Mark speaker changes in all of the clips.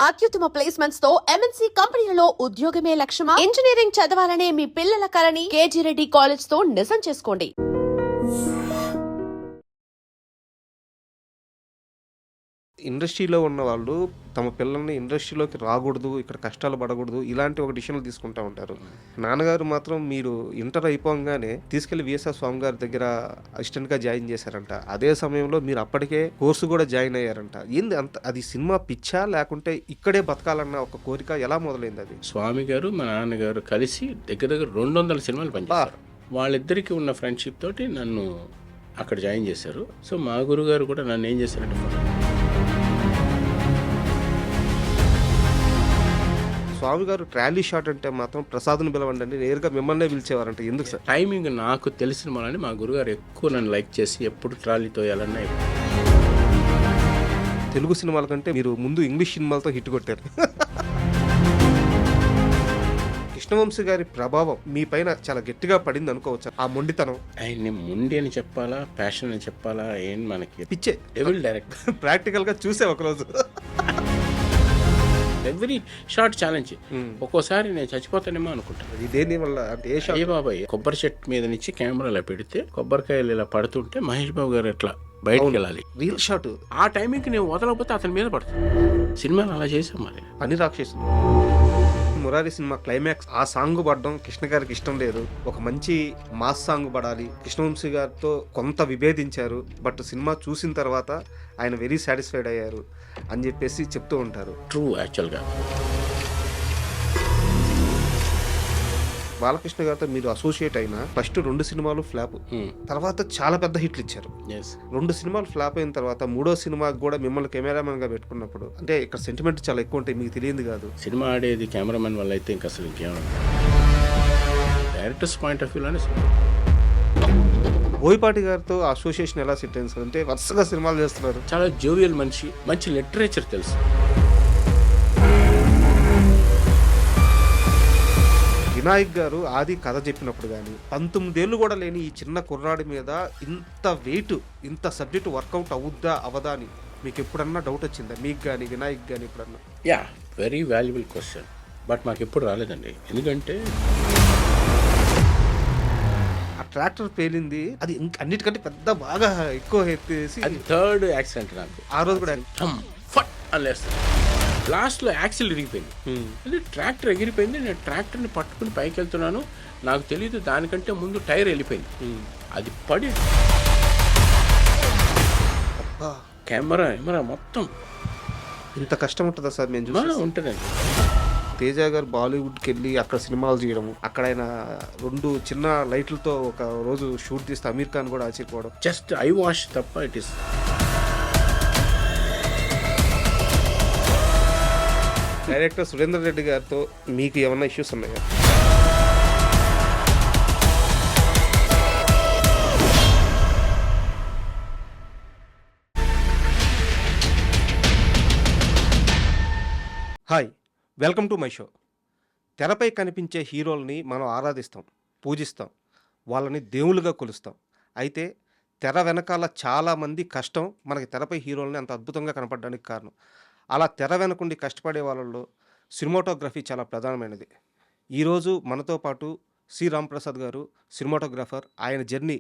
Speaker 1: అత్యుత్తమ ప్లేస్మెంట్స్ తో ఎంఎన్సీ కంపెనీలలో ఉద్యోగమే లక్ష్యమా? ఇంజనీరింగ్ చదవాలనే మీ పిల్లల కలని కేజీ రెడ్డి కాలేజ్ తో నిజం చేసుకోండి.
Speaker 2: ఇండస్ట్రీలో ఉన్న వాళ్ళు తమ పిల్లల్ని ఇండస్ట్రీలోకి రాకూడదు, ఇక్కడ కష్టాలు పడకూడదు, ఇలాంటి ఒక డిసిషన్లు తీసుకుంటూ ఉంటారు. నాన్నగారు మాత్రం మీరు ఇంటర్ అయిపోగానే తీసుకెళ్లి విఎస్ఆర్ స్వామి గారి దగ్గర అసిస్టెంట్గా జాయిన్ చేశారంట. అదే సమయంలో మీరు అప్పటికే కోర్సు కూడా జాయిన్ అయ్యారంట. ఏంది అంత, అది సినిమా పిచ్చా లేకుంటే ఇక్కడే బతకాలన్న ఒక కోరిక ఎలా మొదలైంది? అది
Speaker 3: స్వామి గారు మా నాన్నగారు కలిసి దగ్గర దగ్గర 200 సినిమాలు పనిచేశారు. వాళ్ళిద్దరికి ఉన్న ఫ్రెండ్షిప్ తోటి నన్ను అక్కడ జాయిన్ చేశారు. సో మా గురుగారు కూడా నన్ను ఏం చేశారంటే,
Speaker 2: స్వామి గారు ట్రాలీ షాట్ అంటే మాత్రం ప్రసాద్ని పిలవండి అంటే నేరుగా మిమ్మల్నే పిలిచేవారంట. ఎందుకు సార్?
Speaker 3: టైమింగ్ నాకు తెలిసిన వాళ్ళని మా గురుగారు ఎక్కువ నన్ను లైక్ చేసి ఎప్పుడు ట్రాలీ తోయాలన్నా
Speaker 2: తెలుగు సినిమాల కంటే మీరు ముందు ఇంగ్లీష్ సినిమాలతో హిట్ కొట్టారు. కృష్ణవంశీ గారి ప్రభావం మీ పైన చాలా గట్టిగా పడింది అనుకోవచ్చు. ఆ మొండితనం,
Speaker 3: ఆయన్ని మొండి అని చెప్పాలా, ప్యాషన్ అని చెప్పాలా, ఏం మనకి
Speaker 2: పిచ్చే
Speaker 3: డెవిల్ డైరెక్ట్
Speaker 2: ప్రాక్టికల్గా చూసే ఒకరోజు
Speaker 3: ఎవ్రీ షార్ట్ ఛాలెంజ్. ఒక్కోసారి నేను చచ్చిపోతానేమో అనుకుంటాను.
Speaker 2: ఇదేని వల్ల అంటే
Speaker 3: ఏ బాబాయ్ కొబ్బరి చెట్టు మీద నుంచి కెమెరాలో పెడితే కొబ్బరికాయలు ఇలా పడుతుంటే మహేష్ బాబు గారు ఎట్లా బయటకు వెళ్ళాలి,
Speaker 2: రియల్ షాట్.
Speaker 3: ఆ టైమింగ్కి నేను వదలకపోతే అతని మీద పడుతుంది. సినిమాలు అలా చేసాం. మరి
Speaker 2: పని రాక్షసు మురారి సినిమా క్లైమాక్స్ ఆ సాంగ్ పడడం కృష్ణ గారికి ఇష్టం లేదు. ఒక మంచి మాస్ సాంగ్ పడాలి. కృష్ణవంశీ గారితో కొంత విభేదించారు. బట్ సినిమా చూసిన తర్వాత ఆయన వెరీ సాటిస్ఫైడ్ అయ్యారు అని చెప్పేసి చెప్తూ ఉంటారు.
Speaker 3: ట్రూ. యాక్చువల్గా
Speaker 2: బాలకృష్ణ గారితో మీరు అసోసియేట్ అయిన ఫస్ట్ 2 సినిమాలు ఫ్లాప్, తర్వాత చాలా పెద్ద హిట్లు ఇచ్చారు. 2 సినిమాలు ఫ్లాప్ అయిన తర్వాత 3వ సినిమాకి కూడా మిమ్మల్ని కెమెరామెన్ గా పెట్టుకున్నప్పుడు అంటే ఇక్కడ సెంటిమెంట్ చాలా ఎక్కువ ఉంటాయి, మీకు తెలియదు కాదు.
Speaker 3: సినిమా ఆడేది కెమెరామెన్ వల్ల అయితే ఇంకా అసలు ఇంకేమన్నా డైరెక్టర్స్ పాయింట్ ఆఫ్ వ్యూలోనే.
Speaker 2: బోయపాటి గారితో అసోసియేషన్ ఎలా సెట్ అయింది సార్? అంటే వరుసగా సినిమాలు చేస్తున్నారు.
Speaker 3: చాలా జోవియల్ మనిషి, మంచి లిటరేచర్ తెలుసు.
Speaker 2: వినాయక్ గారు ఆది కథ చెప్పినప్పుడు కానీ 19 ఏళ్ళు కూడా లేని ఈ చిన్న కుర్రాడి మీద ఇంత వెయిట్, ఇంత సబ్జెక్ట్ వర్కౌట్ అవుద్దా అవదా అని మీకు ఎప్పుడన్నా డౌట్ వచ్చిందా? మీకు కానీ వినాయక్ కానీ ఎప్పుడన్నా?
Speaker 3: Yeah, very valuable question. But మాకు ఎప్పుడు రాలేదండి. ఎందుకంటే
Speaker 2: ఆ ట్రాక్టర్ పేలింది, అది అన్నిటికంటే పెద్ద బాగా ఎక్కువ ఎత్తేసి
Speaker 3: అది థర్డ్ యాక్సిడెంట్ నాకు.
Speaker 2: ఆ రోజు కూడా
Speaker 3: ఫట్ అనేస్తాను. లాస్ట్లో యాక్సిల్ ఇరిగిపోయింది. అది ట్రాక్టర్ ఎగిరిపోయింది. నేను ట్రాక్టర్ని పట్టుకుని పైకి వెళ్తున్నాను. నాకు తెలియదు దానికంటే ముందు టైర్ వెళ్ళిపోయింది. అది పడి కెమెరా మొత్తం.
Speaker 2: ఇంత కష్టం ఉంటుందా సార్? మేము చూసి
Speaker 3: ఉంటుందండి.
Speaker 2: తేజ గారు బాలీవుడ్కి వెళ్ళి అక్కడ సినిమాలు చేయడం, అక్కడ ఆయన 2 చిన్న లైట్లతో ఒక రోజు షూట్ తీస్తే అమీర్ ఖాన్ కూడా ఆశ్చర్యపోవడం.
Speaker 3: జస్ట్ ఐ వాష్ తప్ప it is.
Speaker 2: Director Surender Reddy గారితో మీకు ఏమన్నా ఇష్యూస్ ఉన్నాయా? Hi, welcome to my show. తెరపై కనిపించే హీరోల్ని మనం ఆరాధిస్తాం, పూజిస్తాం, వాళ్ళని దేవుళ్ళుగా కొలుస్తాం. అయితే తెర వెనకాల చాలామంది కష్టం మనకి తెరపై హీరోల్ని అంత అద్భుతంగా కనపడడానికి కారణం. అలా తెర వెనకుండి కష్టపడే వాళ్ళల్లో సినిమాటోగ్రఫీ చాలా ప్రధానమైనది. ఈరోజు మనతో పాటు సి రాంప్రసాద్ గారు, సినిమాటోగ్రాఫర్. ఆయన జర్నీ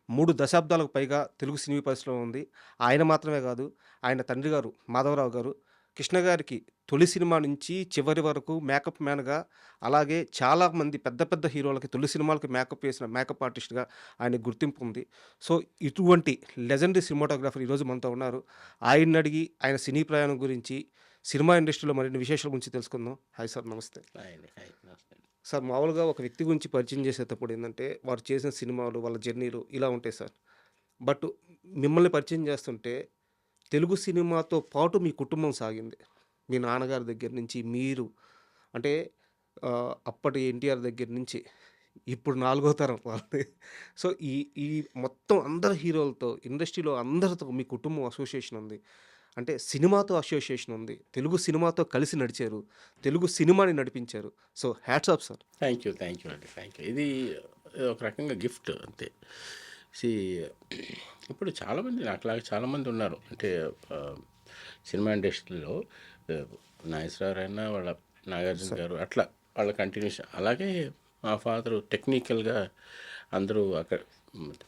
Speaker 2: 3 దశాబ్దాలకు పైగా తెలుగు సినీ పరిశ్రమలో ఉంది. ఆయన మాత్రమే కాదు, ఆయన తండ్రి గారు మాధవరావు గారు కృష్ణ గారికి తొలి సినిమా నుంచి చివరి వరకు మేకప్ మ్యాన్గా, అలాగే చాలామంది పెద్ద పెద్ద హీరోలకి తొలి సినిమాలకి మేకప్ వేసిన మేకప్ ఆర్టిస్ట్గా ఆయన గుర్తింపు ఉంది. సో ఇటువంటి లెజెండరీ సినిమాటోగ్రాఫర్ ఈరోజు మనతో ఉన్నారు. ఆయన్ని అడిగి ఆయన సినీ ప్రయాణం గురించి, సినిమా ఇండస్ట్రీలో మరిన్ని విశేషాల గురించి తెలుసుకుందాం. హాయ్ సార్, నమస్తే. సార్, మామూలుగా ఒక వ్యక్తి గురించి పరిచయం చేసేటప్పుడు ఏంటంటే వారు చేసిన సినిమాలు, వాళ్ళ జర్నీలు ఇలా ఉంటాయి సార్. బట్ మిమ్మల్ని పరిచయం చేస్తుంటే తెలుగు సినిమాతో పాటు మీ కుటుంబం సాగింది. మీ నాన్నగారి దగ్గర నుంచి మీరు అంటే అప్పటి ఎన్టీఆర్ దగ్గర నుంచి ఇప్పుడు 4వ తరం వాళ్ళని. సో ఈ మొత్తం అందరు హీరోలతో, ఇండస్ట్రీలో అందరితో మీ కుటుంబం అసోసియేషన్ ఉంది. అంటే సినిమాతో అసోసియేషన్ ఉంది. తెలుగు సినిమాతో కలిసి నడిచారు, తెలుగు సినిమాని నడిపించారు. So hats off sir.
Speaker 3: Thank you అండి, థ్యాంక్ యూ. ఇది ఒక రకంగా గిఫ్ట్ అంతే. ఇప్పుడు చాలామంది నాకులాగా చాలామంది ఉన్నారు. అంటే సినిమా ఇండస్ట్రీలో నాగేశ్వరరావు అయినా వాళ్ళ నాగార్జున గారు అట్లా వాళ్ళ కంటిన్యూషన్. అలాగే మా ఫాదరు టెక్నికల్గా అందరూ అక్కడ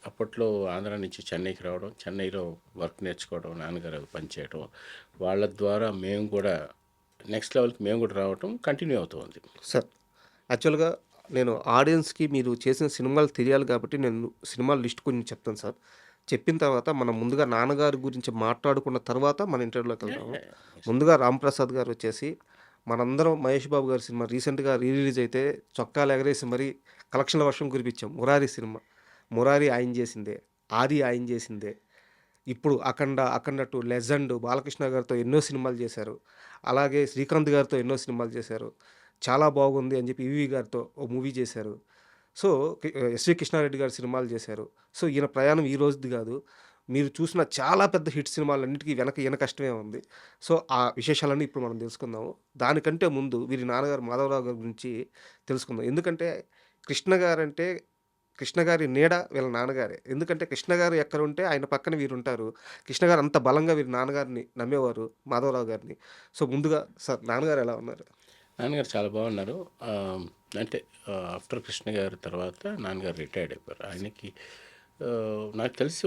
Speaker 3: అప్పట్లో ఆంధ్ర నుంచి చెన్నైకి రావడం, చెన్నైలో వర్క్ నేర్చుకోవడం, నాన్నగారు పనిచేయడం, వాళ్ళ ద్వారా మేము కూడా నెక్స్ట్ లెవెల్కి మేము కూడా రావటం కంటిన్యూ అవుతుంది.
Speaker 2: సార్ యాక్చువల్గా నేను ఆడియన్స్కి మీరు చేసిన సినిమాలు తెలియాలి కాబట్టి నేను సినిమాల లిస్ట్ కొంచెం చెప్తాను సార్. చెప్పిన తర్వాత మనం ముందుగా నాన్నగారి గురించి మాట్లాడుకున్న తర్వాత మన ఇంటర్వ్యూలోకి వెళ్దాము. ముందుగా రాంప్రసాద్ గారు వచ్చేసి మనందరం మహేష్ బాబు గారి సినిమా రీసెంట్గా రిలీజ్ అయితే చొక్కాలు ఎగరేసి మరీ కలెక్షన్ల వర్షం కురిపించాం. మురారి సినిమా, మురారి ఆయన చేసిందే, ఆది ఆయన చేసిందే. ఇప్పుడు అఖండ 2 లెజెండ్ బాలకృష్ణ గారితో ఎన్నో సినిమాలు చేశారు. అలాగే శ్రీకాంత్ గారితో ఎన్నో సినిమాలు చేశారు. చాలా బాగుంది అని చెప్పి ఈవీ గారితో ఓ మూవీ చేశారు. సో ఎస్వి కృష్ణారెడ్డి గారి సినిమాలు చేశారు. సో ఈయన ప్రయాణం ఈ రోజుది కాదు. మీరు చూసిన చాలా పెద్ద హిట్ సినిమాలన్నిటికీ వెనక ఈయన కష్టమే ఉంది. సో ఆ విశేషాలన్నీ ఇప్పుడు మనం తెలుసుకుందాము. దానికంటే ముందు వీరి నాన్నగారు మాధవరావు గారి గురించి తెలుసుకుందాం. ఎందుకంటే కృష్ణ గారంటే కృష్ణ గారి నీడ వీళ్ళ నాన్నగారే. ఎందుకంటే కృష్ణ గారు ఎక్కడ ఉంటే ఆయన పక్కన వీరుంటారు. కృష్ణ గారు అంత బలంగా వీరి నాన్నగారిని నమ్మేవారు, మాధవరావు గారిని. సో ముందుగా సార్ నాన్నగారు ఎలా ఉన్నారు?
Speaker 3: నాన్నగారు చాలా బాగున్నారు. అంటే ఆఫ్టర్ కృష్ణ గారి తర్వాత నాన్నగారు రిటైర్డ్ అయిపోయారు. ఆయనకి నాకు తెలిసి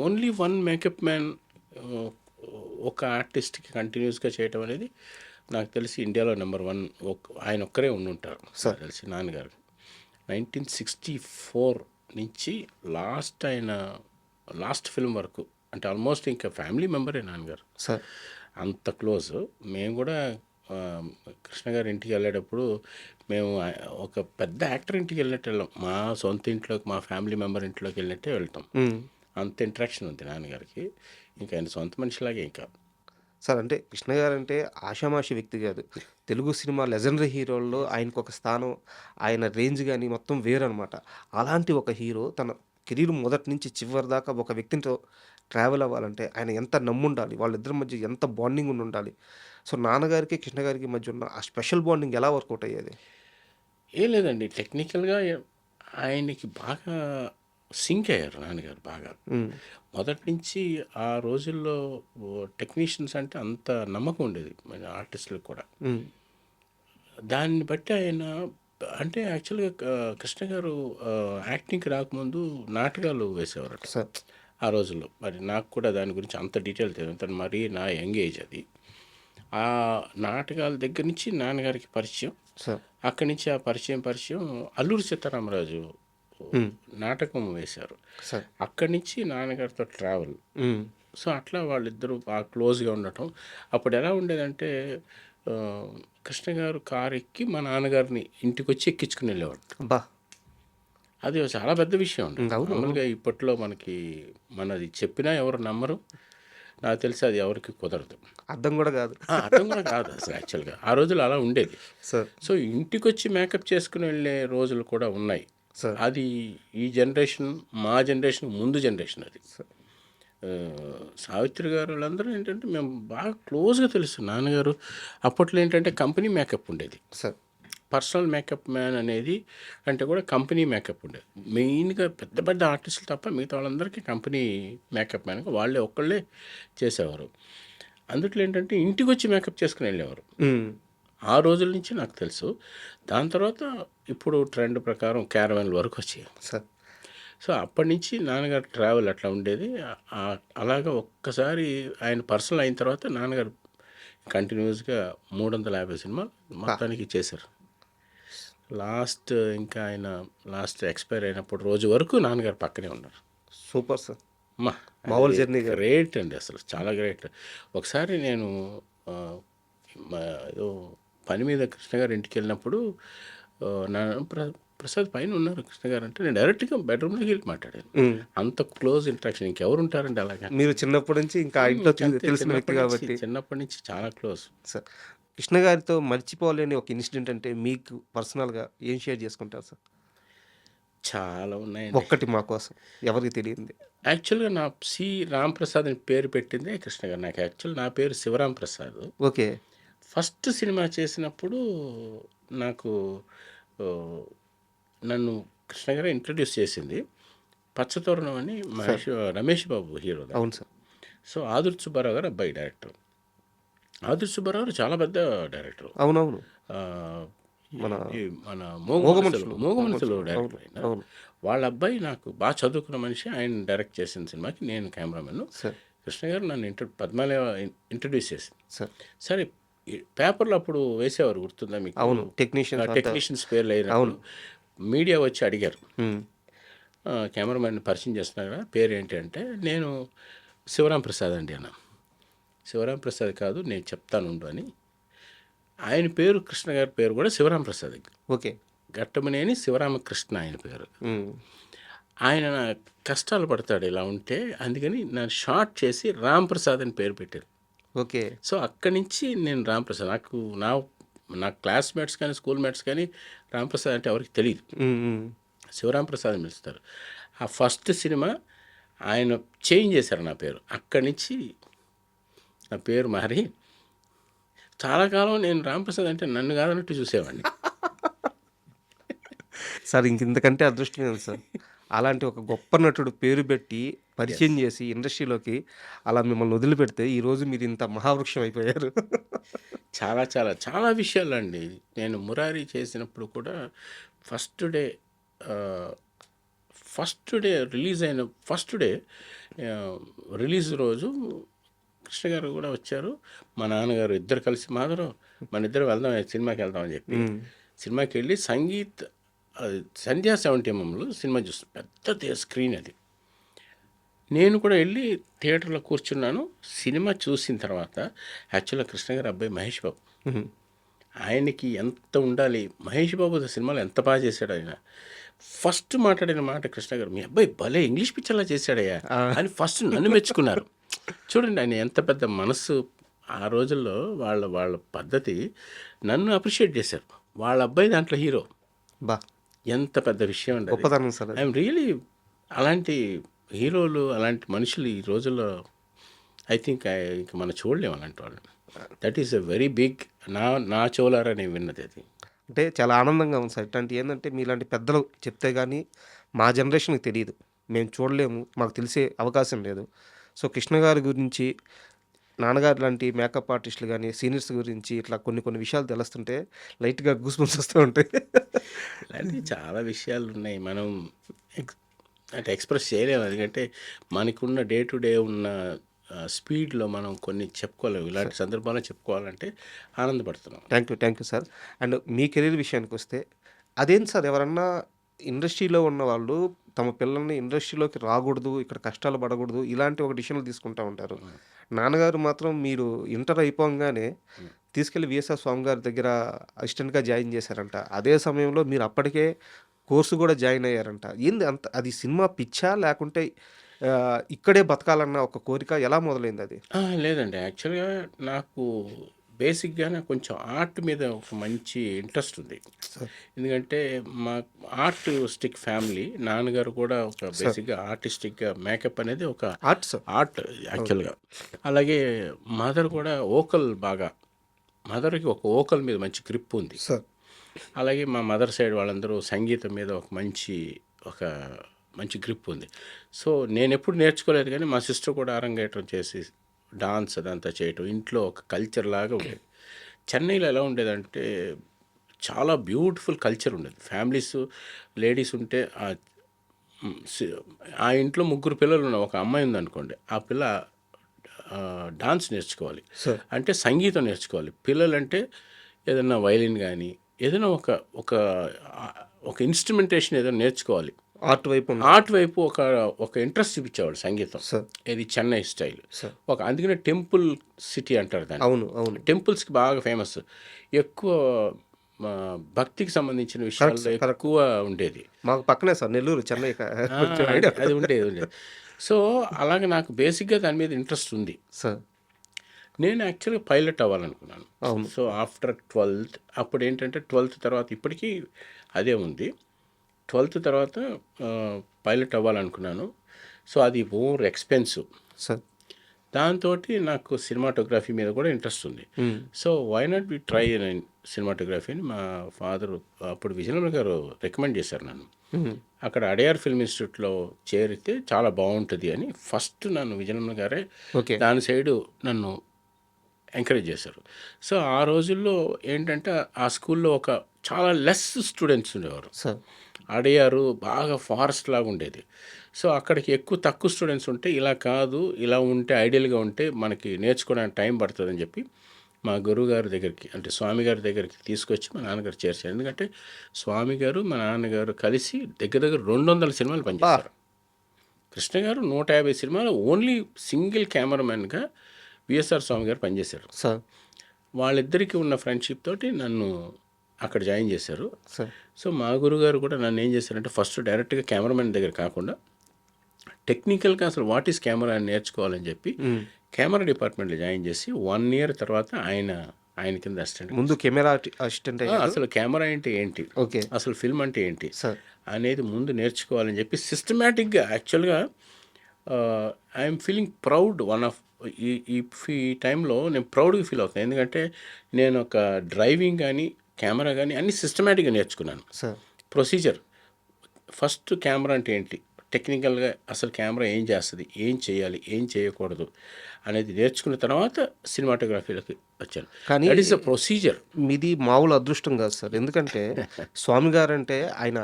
Speaker 3: ఓన్లీ వన్ మేకప్ మ్యాన్ ఒక ఆర్టిస్ట్కి కంటిన్యూస్గా చేయటం అనేది నాకు తెలిసి ఇండియాలో నెంబర్ 1 ఆయన ఒక్కరే ఉండుంటారు నాకు తెలిసి నాన్నగారు. 1964 నుంచి లాస్ట్ ఫిల్మ్ వరకు అంటే ఆల్మోస్ట్ ఇంకా ఫ్యామిలీ మెంబరే నాన్నగారు.
Speaker 2: సార్
Speaker 3: అంత క్లోజ్. మేము కూడా కృష్ణ గారి ఇంటికి వెళ్ళేటప్పుడు మేము ఒక పెద్ద యాక్టర్ ఇంటికి వెళ్ళినట్టు వెళ్ళాం. మా సొంత ఇంట్లోకి, మా ఫ్యామిలీ మెంబర్ ఇంట్లోకి వెళ్ళినట్టే వెళ్తాం. అంత ఇంట్రాక్షన్ ఉంది నాన్నగారికి. ఇంకా ఆయన సొంత మనిషిలాగే. ఇంకా
Speaker 2: సార్ అంటే కృష్ణ గారు అంటే ఆషామాషి వ్యక్తి కాదు. తెలుగు సినిమా లెజెండరీ హీరోల్లో ఆయనకు ఒక స్థానం, ఆయన రేంజ్ కానీ మొత్తం వేరనమాట. అలాంటి ఒక హీరో తన కెరీర్ మొదటి నుంచి చివరి దాకా ఒక వ్యక్తితో ట్రావెల్ అవ్వాలంటే ఆయన ఎంత నమ్ముండాలి, వాళ్ళిద్దరి మధ్య ఎంత బాండింగ్ ఉండాలి. సో నాన్నగారికి కృష్ణ గారికి మధ్య ఉన్న ఆ స్పెషల్ బాండింగ్ ఎలా వర్కౌట్ అయ్యేది?
Speaker 3: ఏం లేదండి, టెక్నికల్గా ఆయనకి బాగా సింక్ అయ్యారు నాన్నగారు బాగా. మొదటి నుంచి ఆ రోజుల్లో టెక్నీషియన్స్ అంటే అంత నమ్మకం ఉండేది మన ఆర్టిస్టులకు కూడా. దాన్ని బట్టి ఆయన అంటే యాక్చువల్గా కృష్ణ గారు యాక్టింగ్కి రాకముందు నాటకాలు వేసేవారట
Speaker 2: సార్
Speaker 3: ఆ రోజుల్లో. మరి నాకు కూడా దాని గురించి అంత డీటెయిల్ తెలియదు, మరీ నా యంగ్ ఏజ్ అది. ఆ నాటకాల దగ్గర నుంచి నాన్నగారికి పరిచయం.
Speaker 2: సార్
Speaker 3: అక్కడి నుంచి ఆ పరిచయం అల్లూరి సీతారామరాజు నాటకం వేశారు.
Speaker 2: సార్
Speaker 3: అక్కడి నుంచి నాన్నగారితో ట్రావెల్. సో అట్లా వాళ్ళిద్దరూ బాగా క్లోజ్గా ఉండటం. అప్పుడు ఎలా ఉండేదంటే కృష్ణ గారు కారు ఎక్కి మా నాన్నగారిని ఇంటికి వచ్చి ఎక్కించుకుని వెళ్ళేవాడు.
Speaker 2: బా
Speaker 3: అది చాలా పెద్ద విషయం అండి. మామూలుగా ఇప్పట్లో మనది చెప్పినా ఎవరు నమ్మరు. నాకు తెలిసి అది ఎవరికి కుదరదు.
Speaker 2: అర్థం కూడా కాదు.
Speaker 3: అర్థం కూడా కాదు అసలు యాక్చువల్గా. ఆ రోజులు అలా ఉండేది.
Speaker 2: సార్
Speaker 3: సో ఇంటికి వచ్చి మేకప్ చేసుకుని వెళ్ళే రోజులు కూడా ఉన్నాయి.
Speaker 2: సార్
Speaker 3: అది ఈ జనరేషన్, మా జనరేషన్ ముందు జనరేషన్ అది. సావిత్రి గారు వాళ్ళందరూ ఏంటంటే మేము బాగా క్లోజ్గా తెలుసు. నాన్నగారు అప్పట్లో ఏంటంటే కంపెనీ మేకప్ ఉండేది.
Speaker 2: సార్
Speaker 3: పర్సనల్ మేకప్ మ్యాన్ అనేది అంటే కూడా కంపెనీ మేకప్ ఉండేది. మెయిన్గా పెద్ద పెద్ద ఆర్టిస్టులు తప్ప మిగతా వాళ్ళందరికీ కంపెనీ మేకప్ మ్యాన్గా వాళ్ళే ఒక్కళ్ళే చేసేవారు. అందుట్లో ఏంటంటే ఇంటికి వచ్చి మేకప్ చేసుకుని వెళ్ళేవారు. ఆ రోజుల నుంచి నాకు తెలుసు. దాని తర్వాత ఇప్పుడు ట్రెండ్ ప్రకారం క్యారవాన్ల వరకు వచ్చాయి.
Speaker 2: సార్
Speaker 3: సో అప్పటి నుంచి నాన్నగారు ట్రావెల్ అట్లా ఉండేది. అలాగా ఒక్కసారి ఆయన పర్సనల్ అయిన తర్వాత నాన్నగారు కంటిన్యూస్గా 350 సినిమాలు మొత్తానికి చేశారు. ఇంకా ఆయన ఎక్స్పైర్ అయినప్పుడు రోజు వరకు నాన్నగారు పక్కనే ఉన్నారు.
Speaker 2: Super sir.
Speaker 3: మామూలు జర్నీ గ్రేట్ అండి, అసలు చాలా గ్రేట్. ఒకసారి నేను ఏదో పని మీద కృష్ణ గారు ఇంటికి వెళ్ళినప్పుడు ప్రసాద్ పైన ఉన్నారు కృష్ణ గారు అంటే నేను డైరెక్ట్గా బెడ్రూమ్లోకి వెళ్ళి మాట్లాడాను. అంత క్లోజ్ ఇంట్రాక్షన్ ఇంకెవరు ఉంటారండి అలాగా.
Speaker 2: మీరు చిన్నప్పటి నుంచి ఇంకా ఇంట్లో తెలిసిన వ్యక్తి కాబట్టి
Speaker 3: చిన్నప్పటి నుంచి చాలా క్లోజ్.
Speaker 2: సార్ కృష్ణ గారితో మర్చిపోలేని ఒక ఇన్సిడెంట్ అంటే మీకు పర్సనల్గా ఏం షేర్ చేసుకుంటారు సార్?
Speaker 3: చాలా ఉన్నాయండి.
Speaker 2: ఒక్కటి మా కోసం ఎవరికి తెలియంది.
Speaker 3: యాక్చువల్గా నా రాంప్రసాద్ అని పేరు పెట్టిందే కృష్ణ గారు. నాకు యాక్చువల్ నా పేరు Shivaram Prasad.
Speaker 2: Okay.
Speaker 3: First cinema చేసినప్పుడు నన్ను కృష్ణ గారు ఇంట్రడ్యూస్ చేసింది పచ్చతోరణం అని రమేష్ బాబు హీరో.
Speaker 2: అవును సార్.
Speaker 3: సో ఆదుర్తి సుబ్బారావు గారు అబ్బాయి డైరెక్టర్. ఆదుర్ సుబ్బారావు చాలా పెద్ద డైరెక్టర్.
Speaker 2: అవునవును.
Speaker 3: ఆ,
Speaker 2: మన
Speaker 3: మన
Speaker 2: మూగ
Speaker 3: మూగ
Speaker 2: మనుషులు
Speaker 3: మనసులు
Speaker 2: అవును.
Speaker 3: డైరెక్టర్ అయిన
Speaker 2: అవును
Speaker 3: వాళ్ళ అబ్బాయి నాకు బాగా చదువుకున్న మనిషి. ఆయన డైరెక్ట్ చేసిన సినిమాకి నేను కెమెరామెన్.
Speaker 2: సార్.
Speaker 3: కృష్ణ గారు నన్ను పద్మాలయ ఇంట్రడ్యూస్ చేసింది.
Speaker 2: సార్
Speaker 3: సరే, ఈ పేపర్లో అప్పుడు వేసేవారు, గుర్తుందా మీకు?
Speaker 2: అవును. టెక్నీషియన్స్ అంతా.
Speaker 3: టెక్నీషియన్స్ పేర్లు అయినప్పుడు మీడియా వచ్చి అడిగారు,
Speaker 2: ఉమ్.
Speaker 3: కెమెరామెన్ పరిచయం చేస్తున్నారు కదా, పేరు ఏంటి అంటే నేను శివరాం ప్రసాద్ అండి అన్న. శివరాం ప్రసాద్ కాదు, నేను చెప్తాను ఉండు అని. ఆయన పేరు, కృష్ణ గారి పేరు కూడా శివరాం ప్రసాద్.
Speaker 2: ఓకే.
Speaker 3: ఘట్టమనేని శివరామకృష్ణ ఆయన పేరు.
Speaker 2: ఉమ్.
Speaker 3: ఆయన కష్టాలు పడతాడు ఇలా ఉంటే, అందుకని నన్ను షార్ట్ చేసి రామ్ ప్రసాద్ అని పేరు పెట్టారు.
Speaker 2: ఓకే.
Speaker 3: సో అక్కడి నుంచి నేను రామ్ ప్రసాద్, నా క్లాస్మేట్స్ కానీ స్కూల్ మేట్స్ కానీ రామ్ ప్రసాద్ అంటే ఎవరికి తెలియదు,
Speaker 2: ఉమ్, ఉమ్.
Speaker 3: శివరాం ప్రసాద్ అని పిలుస్తారు. ఆ ఫస్ట్ సినిమా ఆయన చేంజ్ చేశారు నా పేరు. అక్కడి నుంచి నా పేరు మారి చాలా కాలం నేను రామ్ ప్రసాద్ అంటే నన్ను కాదన్నట్టు చూసేవాడిని.
Speaker 2: సార్ ఇంకంతకంటే అదృష్టం లేదు సార్. అలాంటి ఒక గొప్ప నటుడు పేరు పెట్టి పరిచయం చేసి ఇండస్ట్రీలోకి అలా మిమ్మల్ని వదిలిపెడితే ఈరోజు మీరు ఇంత మహావృక్షం అయిపోయారు.
Speaker 3: చాలా చాలా చాలా విషయాలండి. నేను మురారి చేసినప్పుడు కూడా first day first day release రోజు కృష్ణ గారు కూడా వచ్చారు, మా నాన్నగారు ఇద్దరు కలిసి, మాధవరావు మన ఇద్దరు వెళ్దాం, సినిమాకి వెళ్దామని చెప్పి సినిమాకి వెళ్ళి సంధ్యా 70mm సినిమా చూస్తాను. పెద్ద స్క్రీన్ అది. నేను కూడా వెళ్ళి థియేటర్లో కూర్చున్నాను. సినిమా చూసిన తర్వాత యాక్చువల్గా కృష్ణ గారు అబ్బాయి మహేష్ బాబు, ఆయనకి ఎంత ఉండాలి, మహేష్ బాబు సినిమాలో ఎంత బాగా చేశాడు ఆయన. ఫస్ట్ మాట్లాడిన మాట కృష్ణ గారు, మీ అబ్బాయి భలే ఇంగ్లీష్ పిక్చర్లా చేశాడయ్యా అని ఫస్ట్ నన్ను మెచ్చుకున్నారు. చూడండి ఆయన ఎంత పెద్ద మనసు. ఆ రోజుల్లో వాళ్ళ పద్ధతి నన్ను అప్రిషియేట్ చేశారు. వాళ్ళ అబ్బాయి దాంట్లో హీరో.
Speaker 2: బా,
Speaker 3: ఎంత పెద్ద విషయం అండి.
Speaker 2: గొప్పతనం సార్.
Speaker 3: ఐఎమ్ రియలీ అలాంటి హీరోలు, అలాంటి మనుషులు ఈ రోజుల్లో ఐ థింక్ ఇంక మనం చూడలేము అలాంటి వాళ్ళు. That is a very big. నా చోలారా నేను విన్నది అది.
Speaker 2: అంటే చాలా ఆనందంగా ఉంది సార్. ఇట్లాంటి ఏంటంటే మీలాంటి పెద్దలు చెప్తే కానీ మా జనరేషన్కి తెలియదు, మేము చూడలేము, మాకు తెలిసే అవకాశం లేదు. సో కృష్ణ గారి గురించి, నాన్నగారు లాంటి మేకప్ ఆర్టిస్టులు కానీ సీనియర్స్ గురించి ఇట్లా కొన్ని విషయాలు తెలుస్తుంటే లైట్గా గూస్బంప్స్ వస్తూ ఉంటాయి.
Speaker 3: అలాంటి చాలా విషయాలు ఉన్నాయి, మనం అంటే ఎక్స్ప్రెస్ చేయలేము. ఎందుకంటే మనకున్న డే టు డే ఉన్న స్పీడ్లో మనం కొన్ని చెప్పుకోలేము. ఇలాంటి సందర్భాల్లో చెప్పుకోవాలంటే ఆనందపడుతున్నాం.
Speaker 2: Thank you sir. అండ్ మీ కెరీర్ విషయానికి వస్తే అదేంటి సార్, ఎవరన్నా ఇండస్ట్రీలో ఉన్న వాళ్ళు తమ పిల్లల్ని ఇండస్ట్రీలోకి రాకూడదు, ఇక్కడ కష్టాలు పడకూడదు, ఇలాంటి ఒక డిసిషన్లు తీసుకుంటూ ఉంటారు. నాన్నగారు మాత్రం మీరు ఇంటర్ అయిపోగానే తీసుకెళ్ళి విఎస్ఆర్ స్వామి గారి దగ్గర అసిస్టెంట్గా జాయిన్ చేశారంట. అదే సమయంలో మీరు అప్పటికే కోర్సు కూడా జాయిన్ అయ్యారంట. ఏంది అంత, అది సినిమా పిచ్చా లేకుంటే ఇక్కడే బతకాలన్న ఒక కోరిక ఎలా మొదలైంది అది?
Speaker 3: లేదండి, యాక్చువల్గా నాకు బేసిక్గానే కొంచెం ఆర్ట్ మీద ఒక మంచి ఇంట్రెస్ట్ ఉంది. ఎందుకంటే మా ఆర్టిస్టిక్ ఫ్యామిలీ, నాన్నగారు కూడా ఒక బేసిక్గా ఆర్టిస్టిక్గా మేకప్ అనేది ఒక ఆర్ట్ యాక్చువల్గా. అలాగే మదర్ కూడా బాగా, మదర్కి ఒక వోకల్ మీద మంచి గ్రిప్ ఉంది. అలాగే మా మదర్ సైడ్ వాళ్ళందరూ సంగీతం మీద ఒక మంచి గ్రిప్ ఉంది. సో నేను ఎప్పుడు నేర్చుకోలేదు, కానీ మా సిస్టర్ కూడా అరంగేట్రం చేసి డాన్స్ అదంతా చేయటం ఇంట్లో ఒక కల్చర్ లాగా ఉండేది. చెన్నైలో ఎలా ఉండేదంటే చాలా బ్యూటిఫుల్ కల్చర్ ఉండేది. ఫ్యామిలీస్, లేడీస్ ఉంటే ఆ ఇంట్లో 3 పిల్లలు ఉన్న ఒక అమ్మాయి ఉందనుకోండి, ఆ పిల్ల డాన్స్ నేర్చుకోవాలి, అంటే సంగీతం నేర్చుకోవాలి. పిల్లలంటే ఏదైనా వైలిన్ కానీ ఏదైనా ఒక ఇన్స్ట్రుమెంటేషన్ ఏదైనా నేర్చుకోవాలి. ఆర్ట్ వైపు ఒక ఇంట్రెస్ట్ చూపించేవాడు సంగీతం. ఇది చెన్నై స్టైల్. అందుకనే టెంపుల్ సిటీ అంటారు దాన్ని.
Speaker 2: అవును.
Speaker 3: టెంపుల్స్కి బాగా ఫేమస్. ఎక్కువ భక్తికి సంబంధించిన విషయాల్లో ఎక్కువ ఉండేది.
Speaker 2: మాకు పక్కనే సార్ నెల్లూరు, చెన్నై
Speaker 3: అది ఉండేది. సో అలాగే నాకు బేసిక్గా దాని మీద ఇంట్రెస్ట్ ఉంది
Speaker 2: సార్.
Speaker 3: నేను యాక్చువల్గా పైలట్ అవ్వాలనుకున్నాను. సో ఆఫ్టర్ 12th, అప్పుడు ఏంటంటే 12th తర్వాత, ఇప్పటికీ అదే ఉంది, 12th తర్వాత పైలట్ అవ్వాలనుకున్నాను. సో అది మోర్ ఎక్స్పెన్సివ్
Speaker 2: సార్.
Speaker 3: దాంతో నాకు సినిమాటోగ్రఫీ మీద కూడా ఇంట్రెస్ట్ ఉంది. So why not be try cinematography అని మా ఫాదర్, అప్పుడు విజయనగరం గారు రికమెండ్ చేశారు నన్ను. అక్కడ అడయార్ ఫిల్మ్ ఇన్స్టిట్యూట్లో చేరితే చాలా బాగుంటుంది అని ఫస్ట్ నన్ను విజయనగరం గారే దాని సైడు నన్ను ఎంకరేజ్ చేశారు. సో ఆ రోజుల్లో ఏంటంటే ఆ స్కూల్లో ఒక చాలా లెస్ స్టూడెంట్స్ ఉండేవారు.
Speaker 2: సార్
Speaker 3: అడియారు బాగా ఫారెస్ట్ లాగా ఉండేది. సో అక్కడికి తక్కువ స్టూడెంట్స్ ఉంటే ఇలా కాదు, ఇలా ఉంటే ఐడియల్గా ఉంటే మనకి నేర్చుకోవడానికి టైం పడుతుందని చెప్పి మా గురువుగారి దగ్గరికి అంటే స్వామి గారి దగ్గరికి తీసుకొచ్చి మా నాన్నగారు చేర్చారు. ఎందుకంటే స్వామి గారు మా నాన్నగారు కలిసి దగ్గర దగ్గర 200 సినిమాలు పనిచేశారు. కృష్ణ గారు 150 సినిమాలు ఓన్లీ సింగిల్ కెమెరామెన్గా విఎస్ఆర్ స్వామి గారు పనిచేశారు.
Speaker 2: సార్
Speaker 3: వాళ్ళిద్దరికీ ఉన్న ఫ్రెండ్షిప్ తోటి నన్ను అక్కడ జాయిన్ చేశారు.
Speaker 2: సార్
Speaker 3: సో మా గురుగారు కూడా నన్ను ఏం చేశారంటే ఫస్ట్ డైరెక్ట్గా కెమెరామెన్ దగ్గర కాకుండా టెక్నికల్గా అసలు వాట్ ఈస్ కెమెరా అని నేర్చుకోవాలని చెప్పి కెమెరా డిపార్ట్మెంట్లో జాయిన్ చేసి 1 ఇయర్ తర్వాత ఆయన కింద అసిస్టెంట్.
Speaker 2: ముందు కెమెరా అసిస్టెంట్
Speaker 3: అసలు కెమెరా అంటే ఏంటి,
Speaker 2: ఓకే
Speaker 3: అసలు ఫిల్మ్ అంటే ఏంటి
Speaker 2: సార్
Speaker 3: అనేది ముందు నేర్చుకోవాలని చెప్పి సిస్టమేటిక్గా యాక్చువల్గా I'm feeling proud one of ఈ టైంలో నేను ప్రౌడ్గా ఫీల్ అవుతాను. ఎందుకంటే నేను ఒక డ్రైవింగ్ కానీ కెమెరా కానీ అన్నీ సిస్టమేటిక్గా నేర్చుకున్నాను.
Speaker 2: సార్
Speaker 3: ప్రొసీజర్ ఫస్ట్ కెమెరా అంటే ఏంటి, టెక్నికల్గా అసలు కెమెరా ఏం చేస్తుంది, ఏం చేయాలి, ఏం చేయకూడదు అనేది నేర్చుకున్న తర్వాత సినిమాటోగ్రఫీలోకి వచ్చాను.
Speaker 2: కానీ
Speaker 3: దట్ ఈస్ అ ప్రొసీజర్.
Speaker 2: మీది మామూలు అదృష్టం కాదు సార్. ఎందుకంటే స్వామి గారు అంటే ఆయన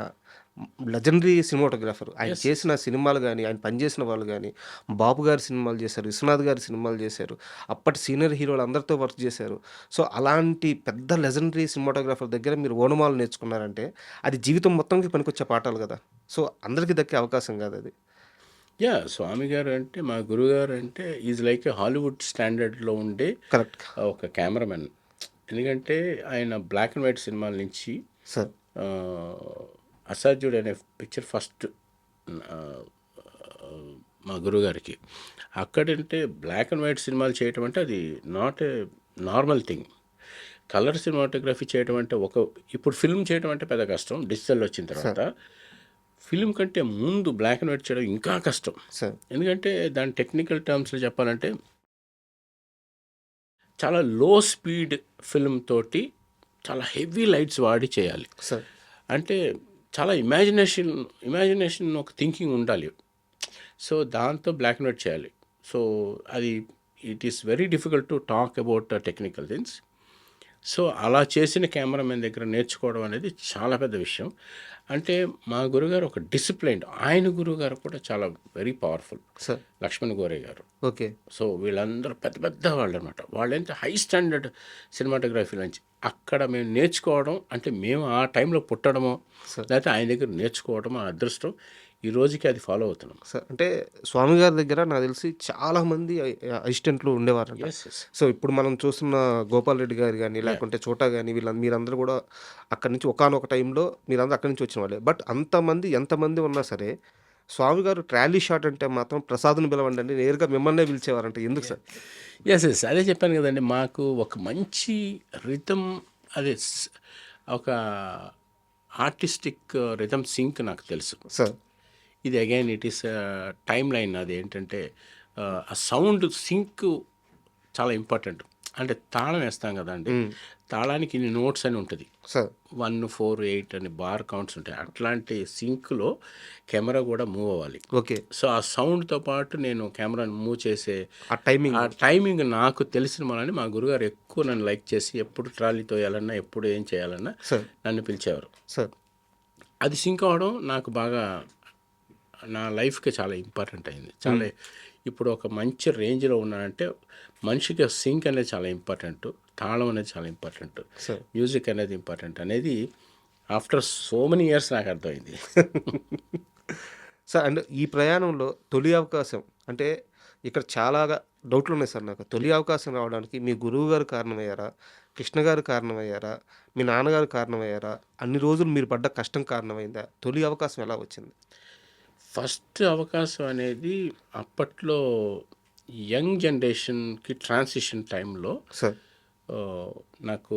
Speaker 2: లెజెండరీ సినిమాటోగ్రాఫర్. ఆయన చేసిన సినిమాలు కానీ ఆయన పనిచేసిన వాళ్ళు కానీ బాపు గారి సినిమాలు చేశారు, విశ్వనాథ్ గారి సినిమాలు చేశారు, అప్పటి సీనియర్ హీరోలు అందరితో వర్క్ చేశారు. సో అలాంటి పెద్ద లెజెండరీ సినిమాటోగ్రాఫర్ దగ్గర మీరు ఓనమాలు నేర్చుకున్నారంటే అది జీవితం మొత్తంకి పనికొచ్చే పాఠాలు కదా. సో అందరికీ దక్కే అవకాశం కాదు అది.
Speaker 3: యా స్వామి గారు అంటే మా గురుగారు అంటే ఈజ్ లైక్ హాలీవుడ్ స్టాండర్డ్లో ఉండే
Speaker 2: కరెక్ట్
Speaker 3: ఒక కెమెరామెన్. ఎందుకంటే ఆయన బ్లాక్ అండ్ వైట్ సినిమాల నుంచి
Speaker 2: సార్
Speaker 3: అసాధ్యుడు అనే పిక్చర్ ఫస్ట్ మా గురుగారికి. అక్కడంటే బ్లాక్ అండ్ వైట్ సినిమాలు చేయటం అంటే అది not a normal thing. Colour cinematography చేయటం అంటే ఇప్పుడు ఫిల్మ్ చేయటం అంటే పెద్ద కష్టం. డిజిటల్ వచ్చిన తర్వాత ఫిల్మ్ కంటే ముందు బ్లాక్ అండ్ వైట్ చేయడం ఇంకా కష్టం.
Speaker 2: సార్
Speaker 3: ఎందుకంటే దాని టెక్నికల్ టర్మ్స్లో చెప్పాలంటే చాలా లో స్పీడ్ ఫిల్మ్ తోటి చాలా హెవీ లైట్స్ వాడి చేయాలి.
Speaker 2: సార్
Speaker 3: అంటే చాలా ఇమాజినేషన్ ఒక థింకింగ్ ఉండాలి. సో దాంతో బ్లాక్ అండ్ వైట్ చేయాలి. సో అది it is very difficult to talk about technical things. So అలా చేసిన కెమెరామెన్ దగ్గర నేర్చుకోవడం అనేది చాలా పెద్ద విషయం. అంటే మా గురుగారు ఒక డిసిప్లైన్డ్, ఆయన గురుగారు కూడా చాలా వెరీ పవర్ఫుల్,
Speaker 2: సార్
Speaker 3: లక్ష్మణ్ గోరే గారు.
Speaker 2: ఓకే
Speaker 3: సో వీళ్ళందరూ పెద్ద పెద్ద వాళ్ళు అనమాట. వాళ్ళంతా హై స్టాండర్డ్ సినిమాటోగ్రఫీ నుంచి అక్కడ మేము నేర్చుకోవడం అంటే మేము ఆ టైంలో పుట్టడమో లేకపోతే ఆయన దగ్గర నేర్చుకోవడం ఆ అదృష్టం. ఈ రోజుకి అది ఫాలో అవుతున్నాం.
Speaker 2: సార్ అంటే స్వామి గారి దగ్గర నాకు తెలిసి చాలామంది అసిస్టెంట్లు ఉండేవారంట. సో ఇప్పుడు మనం చూస్తున్న గోపాల్ రెడ్డి గారు కానీ లేకుంటే చోటా కానీ మీరందరూ కూడా అక్కడి నుంచి ఒకానొక టైంలో మీరందరూ అక్కడి నుంచి వచ్చిన వాళ్ళే. బట్ ఎంతమంది ఉన్నా సరే స్వామి గారు ట్రాలీ షాట్ అంటే మాత్రం ప్రసాద్ని పిలవండి అండి నేరుగా మిమ్మల్నే పిలిచేవారంట. ఎందుకు సార్?
Speaker 3: ఎస్ అదే చెప్పాను కదండి. మాకు ఒక మంచి రిథమ్, అదే ఒక ఆర్టిస్టిక్ రిథమ్ సింక్ నాకు తెలుసు
Speaker 2: సార్.
Speaker 3: ఇది again it is time line. అది ఏంటంటే ఆ సౌండ్ సింక్ చాలా ఇంపార్టెంట్. అంటే తాళం వేస్తాం కదండి, తాళానికి ఇన్ని నోట్స్ అని ఉంటుంది,
Speaker 2: సార్
Speaker 3: 1, 4, 8 అని బార్ కౌంట్స్ ఉంటాయి. అట్లాంటి సింక్లో కెమెరా కూడా మూవ్ అవ్వాలి.
Speaker 2: ఓకే.
Speaker 3: సో ఆ సౌండ్తో పాటు నేను కెమెరాని మూవ్ చేసే
Speaker 2: ఆ టైమింగ్
Speaker 3: నాకు తెలిసిన వాళ్ళని మా గురుగారు ఎక్కువ నన్ను లైక్ చేసి ఎప్పుడు ట్రాలీతో వేయాలన్నా ఎప్పుడు ఏం చేయాలన్నా నన్ను పిలిచేవారు.
Speaker 2: సార్
Speaker 3: అది సింక్ అవడం నాకు బాగా నా లైఫ్కి చాలా ఇంపార్టెంట్ అయింది. చాలా ఇప్పుడు ఒక మంచి రేంజ్లో ఉన్నానంటే మనిషికి సింక్ అనేది చాలా ఇంపార్టెంట్, తాళం అనేది చాలా ఇంపార్టెంట్, మ్యూజిక్ అనేది ఇంపార్టెంట్ అనేది ఆఫ్టర్ సో మెనీ ఇయర్స్ నాకు అర్థమైంది.
Speaker 2: సార్ అండ్ ఈ ప్రయాణంలో తొలి అవకాశం అంటే ఇక్కడ చాలా డౌట్లు ఉన్నాయి సార్ నాకు. తొలి అవకాశం రావడానికి మీ గురువు గారు కారణమయ్యారా, కృష్ణ గారు కారణమయ్యారా, మీ నాన్నగారు కారణమయ్యారా, అన్ని రోజులు మీరు పడ్డ కష్టం కారణమైందా? తొలి అవకాశం ఎలా వచ్చింది?
Speaker 3: ఫస్ట్ అవకాశం అనేది అప్పట్లో యంగ్ జనరేషన్కి ట్రాన్సిషన్ టైంలో
Speaker 2: సార్
Speaker 3: నాకు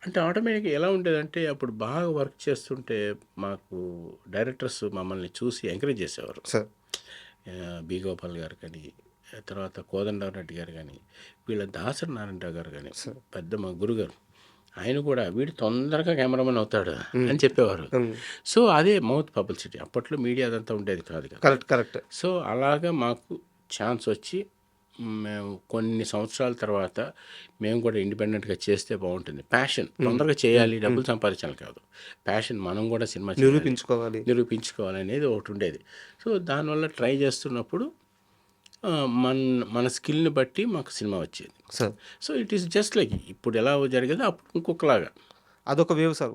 Speaker 3: అంటే ఆటోమేటిక్గా ఎలా ఉండేదంటే అప్పుడు బాగా వర్క్ చేస్తుంటే మాకు డైరెక్టర్స్ మమ్మల్ని చూసి ఎంకరేజ్ చేసేవారు.
Speaker 2: సార్
Speaker 3: బి గోపాల్ గారు కానీ, తర్వాత కోదండరావు రెడ్డి గారు కానీ, వీళ్ళ దాసరి నారాయణరావు గారు కానీ, పెద్ద మా గురుగారు, ఆయన కూడా వీడు తొందరగా కెమెరామెన్ అవుతాడు అని చెప్పేవారు. సో అదే మౌత్ పబ్లిసిటీ. అప్పట్లో మీడియా అదంతా ఉండేది కాదు కదా.
Speaker 2: కరెక్ట్.
Speaker 3: సో అలాగా మాకు ఛాన్స్ వచ్చి మేము కొన్ని సంవత్సరాల తర్వాత మేము కూడా ఇండిపెండెంట్గా చేస్తే బాగుంటుంది. ప్యాషన్ తొందరగా చేయాలి, డబ్బులు సంపాదించాలి కాదు, ప్యాషన్ మనం కూడా సినిమా చేయాలి, నిరూపించుకోవాలనేది ఒకటి ఉండేది. సో దానివల్ల ట్రై చేస్తున్నప్పుడు ఆ, మన మన స్కిల్ని బట్టి మాకు సినిమా వచ్చేది.
Speaker 2: Sir
Speaker 3: so it is just like ఇప్పుడు ఎలా జరిగేదో అప్పుడు ఇంకొకలాగా
Speaker 2: అదొక వేవ్ సార్.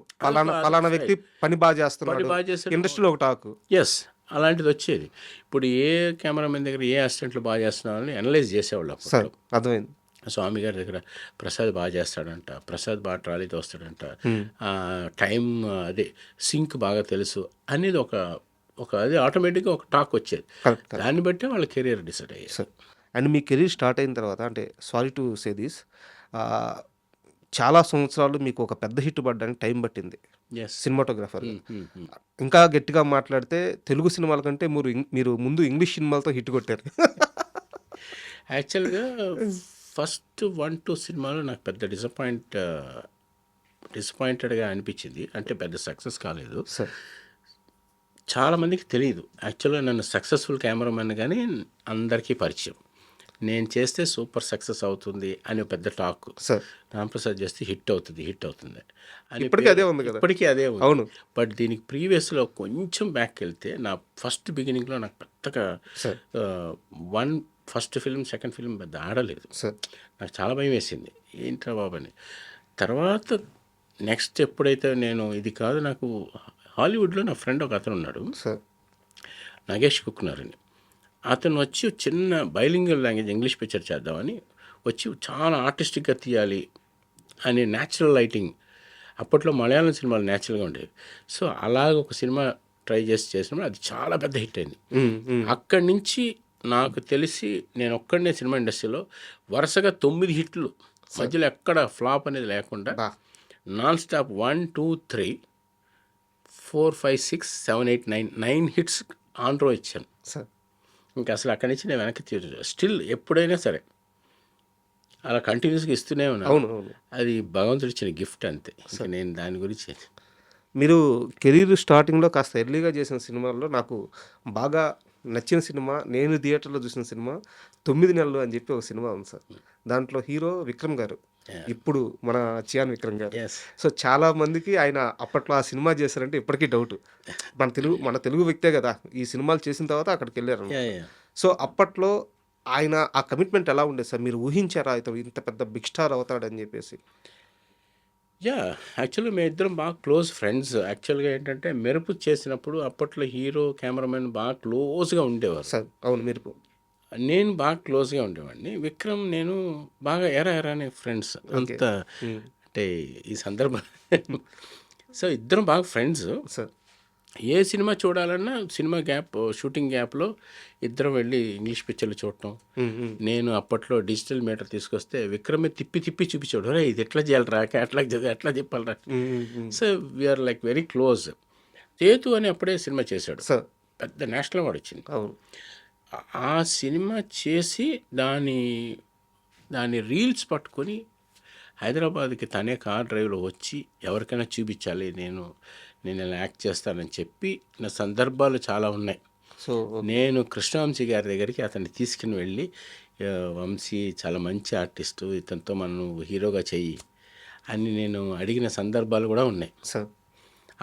Speaker 2: పలానా వ్యక్తి పని బాగా చేస్తున్నాడు,
Speaker 3: బాగా చేశాడు.
Speaker 2: ఇండస్ట్రీలో ఒక టాక్.
Speaker 3: ఎస్, అలాంటిది వచ్చేది. ఇప్పుడు ఏ కెమెరామెన్ దగ్గర ఏ అసిస్టెంట్లు బాగా చేస్తున్నారని అనలైజ్ చేసేవాళ్ళు
Speaker 2: సార్.
Speaker 3: అప్పుడు.
Speaker 2: అర్థమైంది.
Speaker 3: స్వామి గారి దగ్గర ప్రసాద్ బాగా చేస్తాడంట, ప్రసాద్ బాగా ట్రాలీతో వస్తాడంట, టైం అదే సింక్ బాగా తెలుసు అనేది ఒక అది ఆటోమేటిక్గా ఒక టాక్ వచ్చేది.
Speaker 2: కరెక్ట్.
Speaker 3: దాన్ని బట్టి వాళ్ళ కెరీర్ డిసైడ్ అయ్యేది.
Speaker 2: సార్ అండ్ మీ కెరీర్ స్టార్ట్ అయిన తర్వాత అంటే సారీ టు సే దిస్, చాలా సంవత్సరాలు మీకు ఒక పెద్ద హిట్ పడడానికి టైం పట్టింది
Speaker 3: ఎస్.
Speaker 2: సినిమాటోగ్రాఫర్. ఇంకా గట్టిగా మాట్లాడితే తెలుగు సినిమాల కంటే మీరు ముందు ఇంగ్లీష్ సినిమాలతో హిట్ కొట్టారు.
Speaker 3: యాక్చువల్గా ఫస్ట్ 1-2 సినిమాలు నాకు పెద్ద డిసప్పాయింటెడ్గా అనిపించింది. అంటే పెద్ద సక్సెస్ కాలేదు.
Speaker 2: సార్
Speaker 3: చాలామందికి తెలియదు యాక్చువల్గా నన్ను సక్సెస్ఫుల్ కెమెరామెన్ కానీ అందరికీ పరిచయం. నేను చేస్తే సూపర్ సక్సెస్ అవుతుంది అని పెద్ద టాక్.
Speaker 2: సార్
Speaker 3: రాంప్రసాద్ చేస్తే హిట్ అవుతుంది అని
Speaker 2: ఇప్పటికీ అదే ఉంది కదా.
Speaker 3: ఇప్పటికీ అదే ఉంది.
Speaker 2: అవును.
Speaker 3: బట్ దీనికి ప్రీవియస్లో కొంచెం బ్యాక్ వెళ్తే నా ఫస్ట్ బిగినింగ్లో నాకు పెద్దగా
Speaker 2: sir
Speaker 3: first film second film పెద్ద ఆడలేదు.
Speaker 2: సార్
Speaker 3: నాకు చాలా భయం వేసింది, ఏంట్రా బాబు అని. తర్వాత నెక్స్ట్ ఎప్పుడైతే నేను ఇది కాదు, నాకు హాలీవుడ్లో నా ఫ్రెండ్ ఒక అతను ఉన్నాడు,
Speaker 2: సార్
Speaker 3: నాగేష్ కుక్నర్ అని. అతను వచ్చి చిన్న బైలింగ్వల్ లాంగ్వేజ్ ఇంగ్లీష్ పిక్చర్ చేద్దామని వచ్చి చాలా ఆర్టిస్టిక్గా తీయాలి అని న్యాచురల్ లైటింగ్, అప్పట్లో మలయాళం సినిమాలు న్యాచురల్గా ఉండేవి. సో అలాగ ఒక సినిమా ట్రై చేసినప్పుడు అది చాలా పెద్ద హిట్ అయింది. అక్కడి నుంచి నాకు తెలిసి నేను ఒక్కడనే సినిమా ఇండస్ట్రీలో వరుసగా 9 హిట్లు, మధ్యలో ఎక్కడ ఫ్లాప్ అనేది లేకుండా నాన్ స్టాప్ 1, 2, 3, 4, 5, 6, 7, 8, 9 హిట్స్ ఆన్ రో ఇచ్చాను.
Speaker 2: సార్
Speaker 3: ఇంకా అసలు అక్కడి నుంచి నేను వెనక్కి స్టిల్ ఎప్పుడైనా సరే అలా కంటిన్యూస్గా ఇస్తూనే ఉన్నాను.
Speaker 2: అవును అవును.
Speaker 3: అది భగవంతుడు ఇచ్చిన గిఫ్ట్ అంతే. ఇంకా నేను దాని గురించి
Speaker 2: మీరు కెరీర్ స్టార్టింగ్లో కాస్త ఎర్లీగా చేసిన సినిమాల్లో నాకు బాగా నచ్చిన సినిమా, నేను థియేటర్లో చూసిన సినిమా 9 నెలలు అని చెప్పి ఒక సినిమా ఉంది సార్. దాంట్లో హీరో విక్రమ్ గారు, ఇప్పుడు మన చియాన్ విక్రమ్ గారు.
Speaker 3: ఎస్.
Speaker 2: సో చాలా మందికి ఆయన అప్పట్లో ఆ సినిమా చేశారంటే ఇప్పటికీ డౌట్. మన తెలుగు వ్యక్తే కదా, ఈ సినిమాలు చేసిన తర్వాత అక్కడికి వెళ్ళారు. సో అప్పట్లో ఆయన ఆ కమిట్మెంట్ ఎలా ఉండేది సార్? మీరు ఊహించారా ఇతను ఇంత పెద్ద బిగ్ స్టార్ అవుతాడని చెప్పేసి?
Speaker 3: యాక్చువల్గా మేము ఇద్దరం బాగా క్లోజ్ ఫ్రెండ్స్. యాక్చువల్గా ఏంటంటే మెరుపు చేసినప్పుడు అప్పట్లో హీరో కెమెరామెన్ బాగా క్లోజ్గా ఉండేవారు.
Speaker 2: సార్ అవును, మెరుపు
Speaker 3: నేను బాగా క్లోజ్గా ఉండేవాడిని. విక్రమ్ నేను బాగా ఎరా అనే ఫ్రెండ్స్ అంత. అంటే ఈ సందర్భం సో ఇద్దరం బాగా ఫ్రెండ్స్.
Speaker 2: సార్
Speaker 3: ఏ సినిమా చూడాలన్నా సినిమా షూటింగ్ గ్యాప్లో ఇద్దరం వెళ్ళి ఇంగ్లీష్ పిక్చర్లు చూడటం. నేను అప్పట్లో డిజిటల్ మీటర్ తీసుకొస్తే విక్రమే తిప్పి చూపించాడు, రే ఇది ఎట్లా చేయాలరా, ఎట్లా చెప్పాలరా. So we're like very close. Sethu అని అప్పుడే సినిమా చేశాడు,
Speaker 2: సార్
Speaker 3: పెద్ద నేషనల్ అవార్డు వచ్చింది.
Speaker 2: అవును.
Speaker 3: ఆ సినిమా చేసి దాని రీల్స్ పట్టుకొని హైదరాబాద్కి తనే కార్ డ్రైవ్లో వచ్చి ఎవరికైనా చూపించాలి, నేను ఇలా యాక్ట్ చేస్తానని చెప్పి నా సందర్భాలు చాలా ఉన్నాయి.
Speaker 2: సో
Speaker 3: నేను కృష్ణవంశీ గారి దగ్గరికి అతన్ని తీసుకుని వెళ్ళి, వంశీ చాలా మంచి ఆర్టిస్టు, ఇతనితో మనం హీరోగా చెయ్యి అని నేను అడిగిన సందర్భాలు కూడా ఉన్నాయి.
Speaker 2: సార్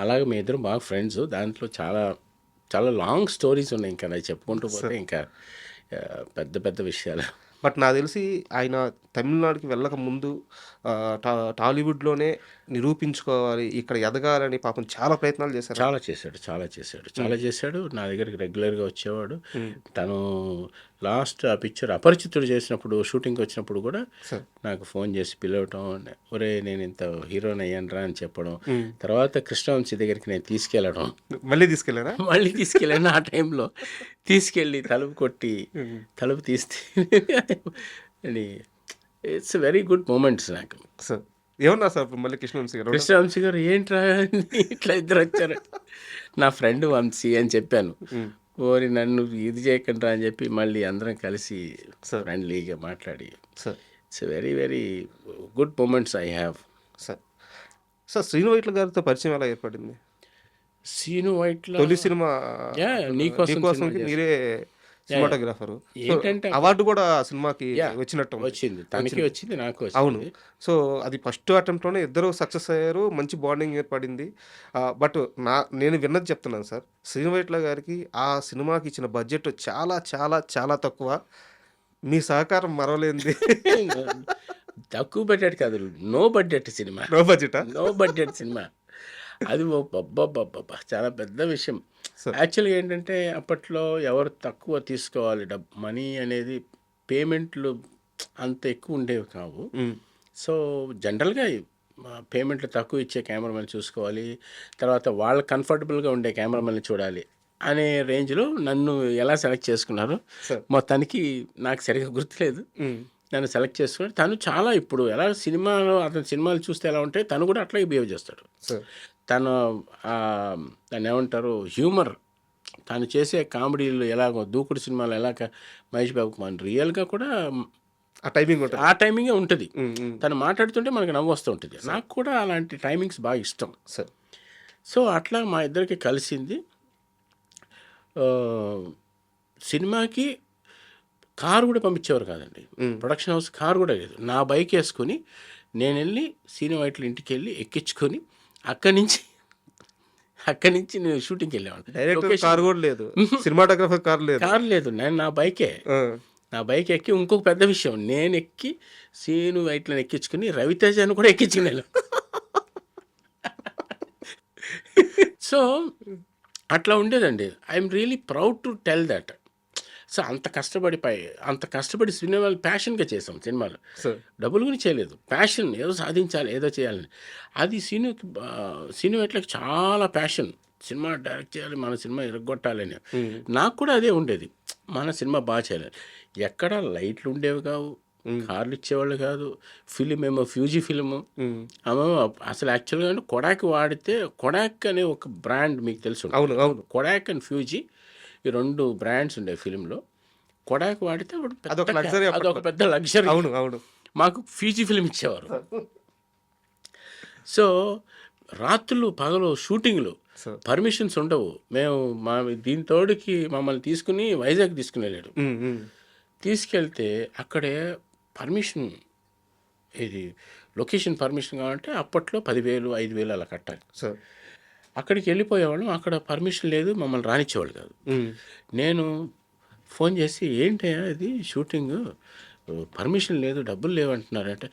Speaker 3: అలాగే మీ ఇద్దరం బాగా ఫ్రెండ్స్. దాంట్లో చాలా చాలా లాంగ్ స్టోరీస్ ఉన్నాయి, ఇంకా నాకు చెప్పుకుంటూ పోతే ఇంకా పెద్ద విషయాలు.
Speaker 2: బట్ నాకు తెలిసి ఆయన తమిళనాడుకి వెళ్ళక ముందు టాలీవుడ్లోనే నిరూపించుకోవాలి, ఇక్కడ ఎదగాలని పాపం చాలా ప్రయత్నాలు చేశారు.
Speaker 3: చాలా చేశాడు. నా దగ్గరికి రెగ్యులర్గా వచ్చేవాడు. తను లాస్ట్ ఆ పిక్చర్ అపరిచితుడు చేసినప్పుడు షూటింగ్కి వచ్చినప్పుడు కూడా నాకు ఫోన్ చేసి పిలవటం, ఒరే నేను ఇంత హీరోని అయ్యాను రా అని చెప్పడం. తర్వాత కృష్ణవంశీ దగ్గరికి నేను తీసుకెళ్ళడం, మళ్ళీ తీసుకెళ్ళాను. ఆ టైంలో తీసుకెళ్ళి తలుపు కొట్టి తలుపు తీస్తే ఇట్స్ వెరీ గుడ్ మూమెంట్స్ నాకు.
Speaker 2: సార్ ఏమన్నా సార్ మళ్ళీ
Speaker 3: కృష్ణవంశీ గారు ఏంట్రా ఇట్లా ఇద్దరు వచ్చారు, నా ఫ్రెండ్ వంశీ అని చెప్పాను. ఓరి నన్ను ఇది చేయకుండా అని చెప్పి మళ్ళీ అందరం కలిసి ఫ్రెండ్లీగా మాట్లాడి it's very good moments I have.
Speaker 2: Sir Srinu Vaitla గారితో పరిచయం ఎలా ఏర్పడింది?
Speaker 3: శ్రీను వైట్ల
Speaker 2: తొలి సినిమా
Speaker 3: నీకోసం
Speaker 2: మీరే సినిమాటోగ్రాఫర్. సో
Speaker 3: ఏంటంటే
Speaker 2: అవార్డు కూడా ఆ సినిమాకి
Speaker 3: యాహ్!
Speaker 2: వచ్చినట్టు ఉంది.
Speaker 3: వచ్చింది. తనకి వచ్చింది, నాకు
Speaker 2: అవును.
Speaker 3: వచ్చింది.
Speaker 2: సో అది ఫస్ట్ అటెంప్ట్‌లోనే ఇద్దరు సక్సెస్ అయ్యారు. మంచి బాండింగ్ ఏర్పడింది. బట్ నేను విన్నది చెప్తున్నాను సార్. శ్రీను గారికి ఆ సినిమాకి ఇచ్చిన బడ్జెట్ చాలా చాలా చాలా తక్కువ. మీ సహకారం మరవలేనిది.
Speaker 3: తక్కువ బడ్జెట్ కాదు. No budget cinema.
Speaker 2: నో బడ్జెటా?
Speaker 3: No budget cinema. అది అబ్బబ్బబ్బబ్బా! చాలా పెద్ద విషయం.
Speaker 2: సార్.
Speaker 3: యాక్చువల్‌గా ఏంటంటే అప్పట్లో ఎవరు తక్కువ తీసుకోవాలి మనీ అనేది, పేమెంట్లు అంత ఎక్కువ ఉండేవి కావు.
Speaker 2: హ్మ్.
Speaker 3: సో జనరల్‌గా పేమెంట్లు తక్కువ ఇచ్చే కెమెరామెన్ చూసుకోవాలి. తర్వాత వాళ్ళు కంఫర్టబుల్‌గా ఉండే కెమెరామెన్‌ని చూడాలి అనే రేంజ్‌లో నన్ను ఎలా సెలెక్ట్ చేసుకున్నారో
Speaker 2: సార్.
Speaker 3: మొత్తానికి నాకు సరిగ్గా గుర్తులేదు.
Speaker 2: హ్మ్.
Speaker 3: నన్ను సెలెక్ట్ చేసుకున్నాడు. తను చాలా ఇప్పుడు ఎలా సినిమాలో అతని సినిమాలు చూస్తే ఎలా ఉంటాయి, తను కూడా అట్లాగే బిహేవ్ చేస్తాడు.
Speaker 2: సార్.
Speaker 3: తను దాన్ని ఏమంటారు, హ్యూమర్, తను చేసే కామెడీలు ఎలాగో దూకుడు సినిమాలు ఎలాగ మహేష్ బాబు మన రియల్గా కూడా
Speaker 2: ఆ టైమింగ్ ఉంటది.
Speaker 3: ఆ టైమింగే ఉంటుంది.
Speaker 2: హ్మ్. హ్మ్.
Speaker 3: తను మాట్లాడుతుంటే మనకు నవ్వు వస్తూ ఉంటుంది. నాకు కూడా అలాంటి టైమింగ్స్ బాగా ఇష్టం.
Speaker 2: సార్.
Speaker 3: సో అట్లా మా ఇద్దరికి కలిసింది. ఆ, సినిమాకి కారు కూడా పంపించేవారు కాదండి. ప్రొడక్షన్ హౌస్ కారు కూడా లేదు. నా బైక్ వేసుకొని నేను వెళ్ళి సీను వైట్ల ఇంటికి వెళ్ళి ఎక్కించుకొని అక్కడి నుంచి నేను షూటింగ్కి వెళ్ళేవాడిని.
Speaker 2: డైరెక్టర్ కార్ కూడా లేదు. సినిమాటోగ్రాఫర్ కార్ లేదు.
Speaker 3: కారు లేదు, నేను నా బైకే.
Speaker 2: ఆ. నా
Speaker 3: బైక్ ఎక్కి ఇంకొక పెద్ద విషయం, నేను ఎక్కి సీను వైట్లను ఎక్కించుకుని రవితేజను కూడా ఎక్కించుకున్నాను. సో అట్లా ఉండేదండి. I'm really proud to tell that. So అంత కష్టపడి సినిమాలు ప్యాషన్గా చేసాం. సినిమాలు
Speaker 2: సార్.
Speaker 3: డబ్బులు కూడా చేయలేదు, ప్యాషన్, ఏదో సాధించాలి, ఏదో చేయాలని. అది సీను వైట్లకి చాలా ప్యాషన్. సినిమా డైరెక్ట్ చేయాలి, మన సినిమా ఇరగొట్టాలని. నాకు కూడా అదే ఉండేది, మన సినిమా బాగా చేయాలి. ఎక్కడ లైట్లు ఉండేవి కావు, కార్లు ఇచ్చేవాళ్ళు కాదు. ఫిలిం ఏమో ఫ్యూజీ ఫిలిము. అసలు యాక్చువల్గా అంటే కొడాక్ వాడితే, కొడాక్ అనే ఒక బ్రాండ్ మీకు తెలుసు.
Speaker 2: అవును. అవును.
Speaker 3: కొడాక్ అండ్ ఫ్యూజీ, ఈ 2 బ్రాండ్స్ ఉండే ఫిలింలో. కొడాక్ వాడితే
Speaker 2: అదొక luxury
Speaker 3: అదొక పెద్ద లగ్జరీ.
Speaker 2: అవును. అవును.
Speaker 3: మాకు ఫ్యూజీ ఫిలిం ఇచ్చేవారు. సో రాత్రులు పగలు షూటింగ్లు,
Speaker 2: సార్.
Speaker 3: పర్మిషన్స్ ఉండవు. మేము దీనితోడికి మమ్మల్ని తీసుకుని వైజాగ్ తీసుకుని వెళ్ళాడు.
Speaker 2: హ్మ్. హ్మ్.
Speaker 3: తీసుకెళ్తే అక్కడే పర్మిషన్, ఇది లొకేషన్ పర్మిషన్ కావాలంటే అప్పట్లో 10,000 5,000 అలా కట్టాలి.
Speaker 2: సార్.
Speaker 3: అక్కడికి వెళ్ళిపోయేవాళ్ళం. అక్కడ పర్మిషన్ లేదు, మమ్మల్ని రానిచ్చేవాళ్ళు కాదు.
Speaker 2: హ్మ్.
Speaker 3: నేను ఫోన్ చేసి, ఏంటయ్యా ఇది షూటింగ్, పర్మిషన్ లేదు, డబ్బులు లేవంటున్నారంటే,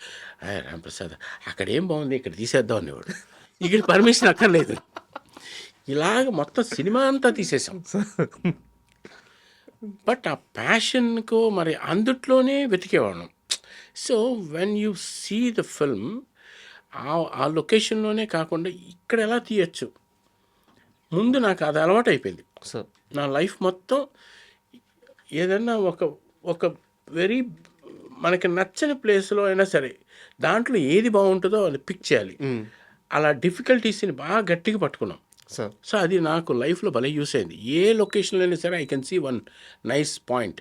Speaker 3: రాంప్రసాద్ అక్కడ ఏం బాగుంది, ఇక్కడ తీసేద్దాం అనేవాడు. ఇక్కడ పర్మిషన్ అక్కర్లేదు. ఇలాగ మొత్తం సినిమా అంతా తీసేసాం. బట్ ఆ ప్యాషన్కు మరి అందుట్లోనే వెతికేవాళ్ళం. So when you see the film, ఆ లొకేషన్లోనే కాకుండా ఇక్కడ ఎలా తీయచ్చు, ముందు నాకు అది అలవాటు అయిపోయింది.
Speaker 2: సార్.
Speaker 3: నా లైఫ్ మొత్తం ఏదన్నా ఒక వెరీ మనకి నచ్చని ప్లేస్లో అయినా సరే దాంట్లో ఏది బాగుంటుందో అది పిక్ చేయాలి. అలా డిఫికల్టీస్ని బాగా గట్టిగా పట్టుకున్నాం.
Speaker 2: సార్.
Speaker 3: సో అది నాకు లైఫ్లో భలే యూస్ అయింది. ఏ లొకేషన్లో అయినా సరే I can see one nice point,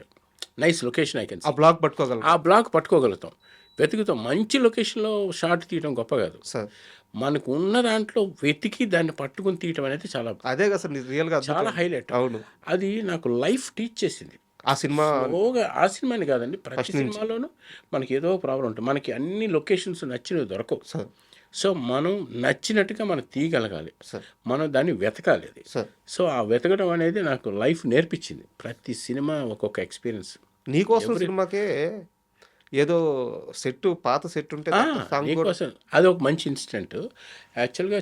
Speaker 3: nice location I can
Speaker 2: uh
Speaker 3: see.
Speaker 2: Block పట్టుకోగలం.
Speaker 3: ఆ బ్లాక్ పట్టుకోగలుగుతాం, వెతుకుతాం. మంచి లొకేషన్లో షార్ట్ తీయడం గొప్ప కాదు,
Speaker 2: సార్.
Speaker 3: మనకు ఉన్న దాంట్లో వెతికి దాన్ని పట్టుకుని తీయటం అనేది చాలా
Speaker 2: అదే కదా సార్ రియల్గా
Speaker 3: చాలా హైలైట్.
Speaker 2: అవును.
Speaker 3: అది నాకు లైఫ్ టీచ్ చేసింది.
Speaker 2: ఆ సినిమా
Speaker 3: స్లోగా, ఆ సినిమాని కాదండి, ప్రతి సినిమాలోనూ మనకి ఏదో ప్రాబ్లం ఉంటుంది. మనకి అన్ని లొకేషన్స్ నచ్చినవి దొరకవు.
Speaker 2: సార్.
Speaker 3: సో మనం నచ్చినట్టుగా మనం తీయగలగాలి,
Speaker 2: సార్.
Speaker 3: మనం దాన్ని వెతకాలి. అది
Speaker 2: సార్.
Speaker 3: సో ఆ వెతకడం అనేది నాకు లైఫ్ నేర్పించింది. ప్రతి సినిమా ఒక్కొక్క ఎక్స్పీరియన్స్.
Speaker 2: నీకోసం సినిమాకే ఏదో సెట్, పాత సెట్ ఉంటే సాంగ్ కూడా
Speaker 3: నీకోసం అది ఒక మంచి ఇన్సిడెంట్. యాక్చువల్గా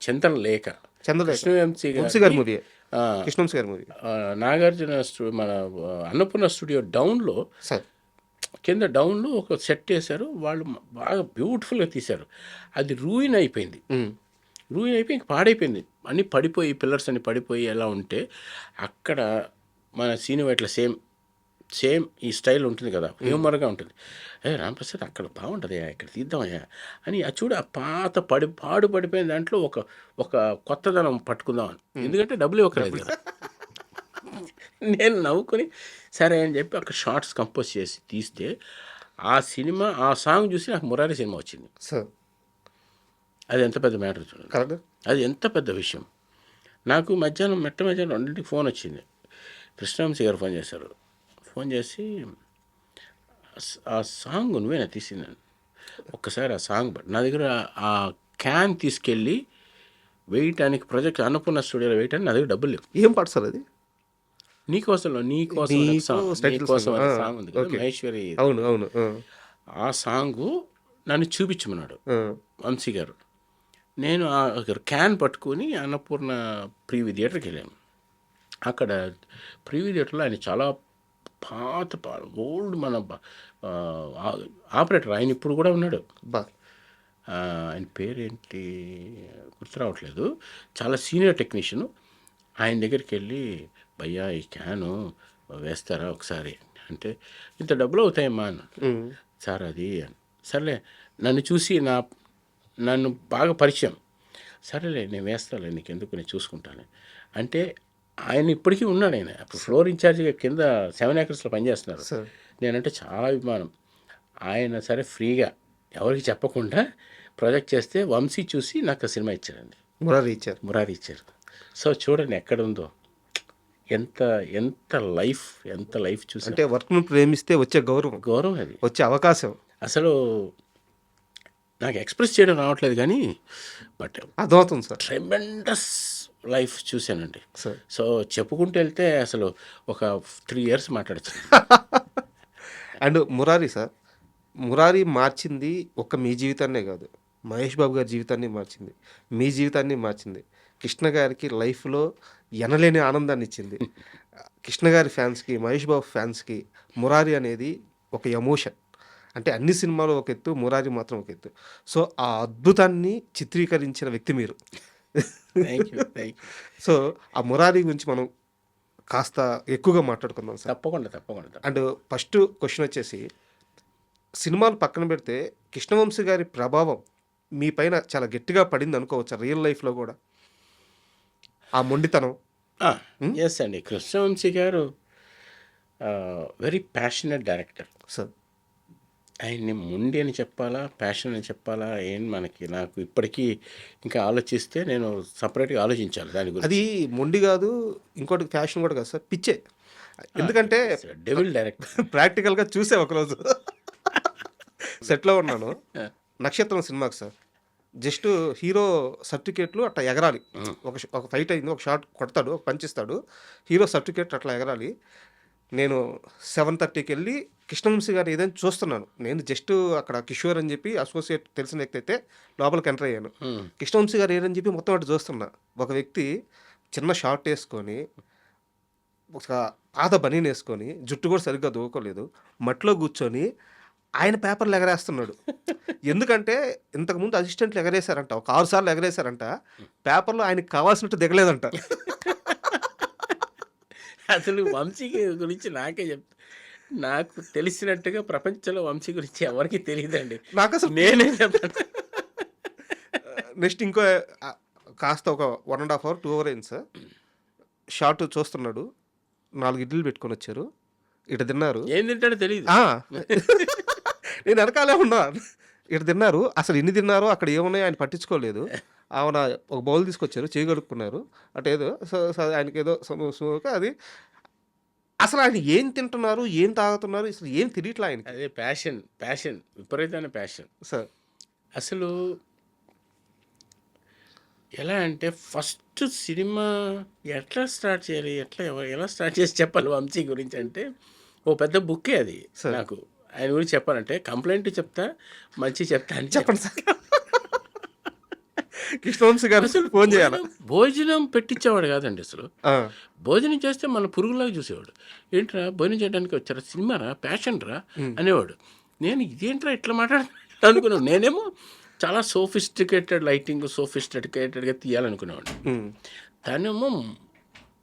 Speaker 3: చంద్రలేఖ కృష్ణవంశీ
Speaker 2: వంశీ గారి మూవీ, కృష్ణవంశీ గారి మూవీ,
Speaker 3: నాగార్జున మన అన్నపూర్ణ స్టూడియో డౌన్లో,
Speaker 2: సార్.
Speaker 3: కింద డౌన్లో ఒక సెట్ వేశారు. వాళ్ళు బాగా బ్యూటిఫుల్గా తీశారు. అది రూయిన్ అయిపోయింది. ఇంక పాడైపోయింది. అన్నీ పడిపోయి, పిల్లర్స్ అన్ని పడిపోయి ఎలా ఉంటే, అక్కడ మన సీను వైట్ల సేమ్ ఈ స్టైల్ ఉంటుంది కదా, హ్యూమర్గా ఉంటుంది. రాంప్రసాద్ అక్కడ బాగుంటుంది, ఇక్కడ తీద్దామయ్యా అని. అది చూడు, ఆ పాత పాడిపోయిన దాంట్లో ఒక కొత్తదనం పట్టుకుందామని. ఎందుకంటే డబ్బులు ఇవ్వకలేదు కదా. నేను నవ్వుకొని సరే అని చెప్పి అక్కడ షార్ట్స్ కంపోజ్ చేసి తీస్తే, ఆ సాంగ్ చూసి నాకు మురారి సినిమా వచ్చింది.
Speaker 2: సార్.
Speaker 3: అది ఎంత పెద్ద మ్యాటర్ చూడండి,
Speaker 2: కరెక్ట్.
Speaker 3: అది ఎంత పెద్ద విషయం. నాకు మధ్యాహ్నం 2ంటికి ఫోన్ వచ్చింది. కృష్ణవంశీ గారు ఫోన్ చేశారు. ఫోన్ చేసి ఆ సాంగ్ నువ్వేనా తీసిందని, ఒక్కసారి ఆ సాంగ్ నా దగ్గర ఆ క్యాన్ తీసుకెళ్ళి వేయటానికి ప్రాజెక్ట్ అన్నపూర్ణ స్టూడియోలో వేయటానికి నా దగ్గర డబ్బులు లేవు.
Speaker 2: ఏం పాట సార్ అది?
Speaker 3: నీకోసం
Speaker 2: title
Speaker 3: నీకోసం
Speaker 2: song.
Speaker 3: అనే
Speaker 2: ఆ,
Speaker 3: సాంగ్ ఉంది కదా,
Speaker 2: okay.
Speaker 3: మహేశ్వరి.
Speaker 2: అవును అవును.
Speaker 3: ఆ సాంగు నన్ను చూపించమన్నాడు వంశీ గారు. నేను ఆ క్యాన్ పట్టుకొని అన్నపూర్ణ ప్రీవ్యూ థియేటర్కి వెళ్ళాను. అక్కడ ప్రీవ్యూ థియేటర్లో ఆయన చాలా పాత ఓల్డ్ మన ఆపరేటర్, ఆయన ఇప్పుడు కూడా ఉన్నాడు.
Speaker 2: బా
Speaker 3: ఆయన పేరేంటి గుర్తు రావట్లేదు. చాలా సీనియర్ టెక్నీషియను. ఆయన దగ్గరికి వెళ్ళి, భయ్యా ఈ క్యాను వేస్తారా ఒకసారి అంటే, ఇంత డబ్బులు అవుతాయమ్మా అన్న. సార్ అది సర్లే, నన్ను చూసి నన్ను బాగా పరిచయం. సరేలే నేను వేస్తాలే, నీకు ఎందుకు, నేను చూసుకుంటాను అంటే. ఆయన ఇప్పటికీ ఉన్నాడు. ఆయన అప్పుడు ఫ్లోర్ ఇన్ఛార్జిగా కింద 7 ఏకర్స్లో పనిచేస్తున్నారు. నేనంటే చాలా అభిమానం. ఆయన సరే ఫ్రీగా ఎవరికి చెప్పకుండా ప్రాజెక్ట్ చేస్తే వంశీ చూసి నాకు సినిమా ఇచ్చారండి. మురారి ఇచ్చారు. సో చూడండి ఎక్కడ ఉందో, ఎంత ఎంత లైఫ్ చూసి.
Speaker 2: అంటే వర్క్ను ప్రేమిస్తే వచ్చే గౌరవం,
Speaker 3: అది
Speaker 2: వచ్చే అవకాశం
Speaker 3: అసలు నాకు ఎక్స్ప్రెస్ చేయడం రావట్లేదు కానీ, బట్
Speaker 2: అర్థమవుతుంది సార్.
Speaker 3: ట్రెమెండస్ లైఫ్ చూశానండి.
Speaker 2: సార్
Speaker 3: సో చెప్పుకుంటూ వెళ్తే అసలు ఒక 3 years మాట్లాడచ్చు.
Speaker 2: అండ్ మురారి మార్చింది ఒక్క మీ జీవితాన్నే కాదు, మహేష్ బాబు గారి జీవితాన్ని మార్చింది, మీ జీవితాన్ని మార్చింది. కృష్ణ గారికి లైఫ్లో ఎనలేని ఆనందాన్ని ఇచ్చింది. కృష్ణ గారి ఫ్యాన్స్కి, మహేష్ బాబు ఫ్యాన్స్కి మురారి అనేది ఒక ఎమోషన్. అంటే అన్ని సినిమాలు ఒక ఎత్తు, మురారి మాత్రం ఒక ఎత్తు. సో ఆ అద్భుతాన్ని చిత్రీకరించిన వ్యక్తి మీరు.
Speaker 3: Thank you.
Speaker 2: సో ఆ మురారి గురించి మనం కాస్త ఎక్కువగా మాట్లాడుకుందాం సార్.
Speaker 3: తప్పకుండా.
Speaker 2: అండ్ ఫస్ట్ క్వశ్చన్ వచ్చేసి, సినిమాలు పక్కన పెడితే కృష్ణవంశీ గారి ప్రభావం మీ పైన చాలా గట్టిగా పడింది అనుకోవచ్చా రియల్ లైఫ్లో కూడా? ఆ మొండితనం.
Speaker 3: ఎస్ అండి, కృష్ణవంశీ గారు వెరీ ప్యాషనెట్ డైరెక్టర్.
Speaker 2: సార్
Speaker 3: ఆయన్ని మొండి అని చెప్పాలా, ప్యాషన్ అని చెప్పాలా, నాకు ఇప్పటికీ ఇంకా ఆలోచిస్తే నేను సపరేట్గా ఆలోచించాలి దాని గురించి.
Speaker 2: అది మొండి కాదు, ఇంకోటి ఫ్యాషన్ కూడా కాదు సార్, పిచ్చే. ఎందుకంటే
Speaker 3: డెవిల్ డైరెక్టర్.
Speaker 2: ప్రాక్టికల్గా చూసే ఒకరోజు సెట్లో ఉన్నాను, నక్షత్రం సినిమాకి సార్. జస్ట్ హీరో సర్టిఫికేట్లు అట్లా ఎగరాలి. ఒక ఫైట్ అయింది, ఒక షాట్ కొడతాడు, ఒక పంచిస్తాడు, హీరో సర్టిఫికేట్ అట్లా ఎగరాలి. నేను 7:30కి వెళ్ళి కృష్ణవంశీ గారు ఏదైనా చూస్తున్నాను. నేను జస్ట్ అక్కడ కిషోర్ అని చెప్పి అసోసియేట్ తెలిసిన వ్యక్తి అయితే లోపలికి ఎంటర్ అయ్యాను. కృష్ణవంశీ గారు ఏదని చెప్పి మొత్తం అటు చూస్తున్నా. ఒక వ్యక్తి చిన్న షార్ట్ వేసుకొని, ఒక పాత బనీన్ వేసుకొని, జుట్టు కూడా సరిగ్గా దూకోలేదు, మట్లో కూర్చొని ఆయన పేపర్లు ఎగరేస్తున్నాడు. ఎందుకంటే ఇంతకుముందు అసిస్టెంట్లు ఎగరేశారంట, ఒక 6 సార్లు ఎగరేశారంట, పేపర్లో ఆయనకి కావాల్సినట్టు దిగలేదంట.
Speaker 3: అసలు వంశీ గురించి నాకు తెలిసినట్టుగా ప్రపంచంలో వంశీ గురించి ఎవరికి తెలియదండి.
Speaker 2: నాకు అసలు
Speaker 3: నేనే చెప్తాను.
Speaker 2: నెక్స్ట్ ఇంకో కాస్త ఒక 1.5 hour 2 hour అయింది సార్. షార్ట్ చూస్తున్నాడు, 4 ఇడ్లీలు పెట్టుకొని వచ్చారు, ఇటు తిన్నారు.
Speaker 3: ఏం తింటాడో తెలియదు.
Speaker 2: నేను వెనకాలే ఉన్నా. ఇటు తిన్నారు, అసలు ఎన్ని తిన్నారో అక్కడ ఏమున్నాయో ఆయన పట్టించుకోలేదు. ఆమె ఒక బౌల్ తీసుకొచ్చారు, చేయి కడుక్కున్నారు, అటు ఏదో ఆయనకి ఏదో అది అసలు ఆయన ఏం తింటున్నారు, ఏం తాగుతున్నారు, అసలు ఏం తెలియట్లా ఆయనకి.
Speaker 3: అదే ప్యాషన్, విపరీతమైన ప్యాషన్
Speaker 2: సార్.
Speaker 3: అసలు ఎలా అంటే ఫస్ట్ సినిమా ఎట్లా స్టార్ట్ చేయాలి, ఎలా స్టార్ట్ చేసి చెప్పాలి వంశీ గురించి అంటే, ఓ పెద్ద బుక్కే అది. నాకు ఆయన గురించి చెప్పాలంటే కంప్లైంట్ చెప్తా, మంచి చెప్తా అని
Speaker 2: చెప్పండి సార్. కృష్ణవంశీ గారు అసలు ఫోన్ చేయాలి.
Speaker 3: భోజనం పెట్టించేవాడు కాదండి అసలు. భోజనం చేస్తే మన పురుగులాగా చూసేవాడు. ఏంట్రా భోజనం చేయడానికి వచ్చారా, సినిమారా, ప్యాషన్ రా అనేవాడు. నేను ఇదేంట్రా ఇట్లా మాట్లాడుతున్నాను అనుకున్నాను. నేనేమో చాలా సోఫిస్టికేటెడ్ లైటింగ్, సోఫిస్టికేటెడ్గా తీయాలనుకునేవాడు. తనేమో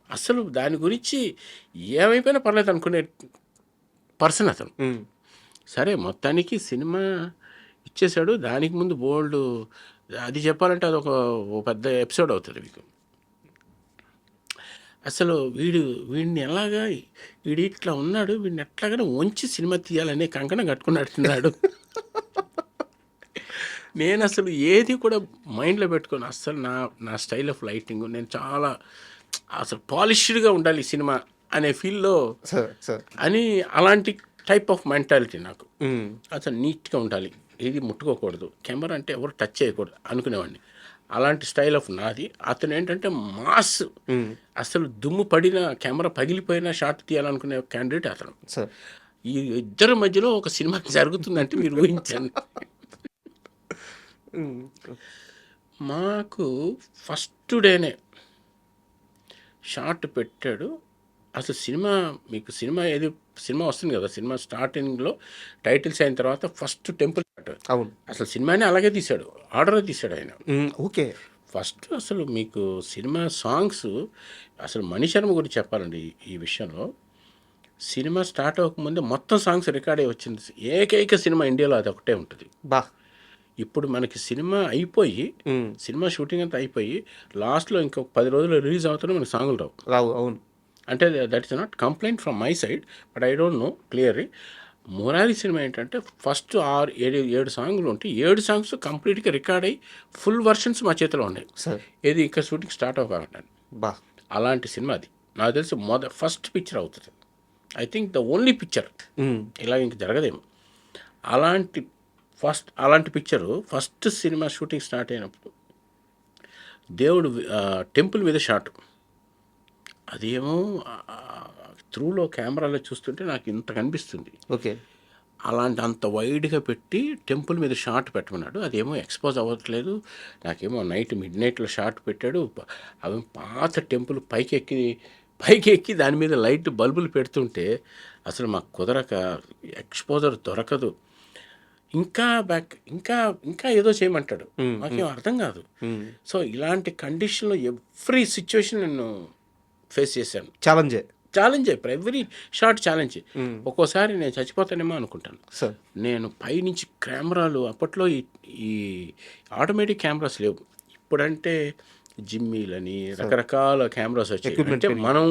Speaker 3: అసలు దాని గురించి ఏమైపోయినా పర్లేదు అనుకునే పర్సన్ అతను. సరే మొత్తానికి సినిమా ఇచ్చేసాడు. దానికి ముందు బోల్డ్ అది చెప్పాలంటే అదొక పెద్ద ఎపిసోడ్ అవుతుంది మీకు. అసలు వీడిని ఎలాగా, వీడు ఇట్లా ఉన్నాడు, వీడిని ఎట్లాగానే వంచి సినిమా తీయాలనే కంకణం కట్టుకున్నట్టున్నాడు. నేను అసలు ఏది కూడా మైండ్లో పెట్టుకోను. అస్సలు నా స్టైల్ ఆఫ్ లైటింగ్ నేను చాలా అసలు పాలిష్డ్గా ఉండాలి ఈ సినిమా అనే ఫీల్లో
Speaker 2: సార్
Speaker 3: అని అలాంటి టైప్ ఆఫ్ మెంటాలిటీ నాకు.
Speaker 2: ఉమ్,
Speaker 3: అసలు నీట్గా ఉండాలి, ఏది ముట్టుకోకూడదు, కెమెరా అంటే ఎవరు టచ్ చేయకూడదు అనుకునేవాడిని. అలాంటి స్టైల్ ఆఫ్ నాది. అతను ఏంటంటే మాస్, అసలు దుమ్ము పడిన కెమెరా పగిలిపోయిన షాట్ తీయాలనుకునే క్యాండిడేట్ అతను.
Speaker 2: సార్
Speaker 3: ఈ ఇద్దరి మధ్యలో ఒక సినిమా జరుగుతుందంటే మీరు ఊహించండి.
Speaker 2: ఉమ్,
Speaker 3: మాకు ఫస్ట్ డేనే షాట్ పెట్టాడు. అసలు సినిమా వస్తుంది కదా, సినిమా స్టార్టింగ్లో టైటిల్స్ అయిన తర్వాత ఫస్ట్ టెంపుల్ షాట్.
Speaker 2: అవును.
Speaker 3: అసలు సినిమాని అలాగే తీశాడు, ఆర్డర్ తీశాడు ఆయన.
Speaker 2: ఓకే.
Speaker 3: ఫస్ట్ అసలు మీకు సినిమా సాంగ్స్, అసలు మణిశర్మ గురించి చెప్పాలండి ఈ విషయంలో. సినిమా స్టార్ట్ అవ్వకముందే మొత్తం సాంగ్స్ రికార్డ్ అయ్యి వచ్చింది. ఏకైక సినిమా ఇండియాలో అది ఒకటే ఉంటుంది.
Speaker 2: బా.
Speaker 3: ఇప్పుడు మనకి సినిమా అయిపోయి, సినిమా షూటింగ్ అంతా అయిపోయి లాస్ట్లో ఇంకొక 10 రోజులు రిలీజ్ అవుతున్నా మనకి సాంగులు రావు.
Speaker 2: అవును.
Speaker 3: అంటే that is not complaint from my side, but I don't no clearly. Murari cinema ఏంటంటే ఫస్ట్ 7 సాంగులు ఉంటే 7 సాంగ్స్ కంప్లీట్గా రికార్డ్ అయ్యి ఫుల్ వర్షన్స్ మా చేతిలో ఉన్నాయి. ఏది ఇంకా షూటింగ్ స్టార్ట్ అవ్వకుండా.
Speaker 2: బా.
Speaker 3: అలాంటి సినిమా అది. నాకు తెలిసి ఫస్ట్ పిక్చర్ అవుతుంది. I think the only picture. ఇలా ఇంక జరగదేమో. అలాంటి picture first cinema shooting start అయినప్పుడు దేవుడు టెంపుల్ మీద షాట్. అదేమో త్రూలో కెమెరాలో చూస్తుంటే నాకు ఇంత కనిపిస్తుంది.
Speaker 2: ఓకే.
Speaker 3: అంత వైడ్గా పెట్టి టెంపుల్ మీద షాట్ పెట్టమన్నాడు. అదేమో ఎక్స్పోజ్ అవ్వట్లేదు. నాకేమో మిడ్ నైట్లో షాట్ పెట్టాడు. అవి పాత టెంపుల్ పైకి ఎక్కి దాని మీద లైట్ బల్బులు పెడుతుంటే అసలు మాకు కుదరక, ఎక్స్పోజర్ దొరకదు. ఇంకా ఏదో చేయమంటాడు, మాకేం అర్థం కాదు. సో ఇలాంటి కండిషన్లో ఎవ్రీ సిచ్యువేషన్ నేను ఫేస్ చేశాను. Challenge every shot challenge. ఒక్కోసారి నేను చచ్చిపోతానేమో అనుకుంటాను. నేను పైనుంచి కెమెరాలు, అప్పట్లో ఈ ఆటోమేటిక్ కెమెరాస్ లేవు. ఇప్పుడంటే జిమ్మీలని రకరకాల కెమెరాస్ వచ్చాయి. అంటే మనం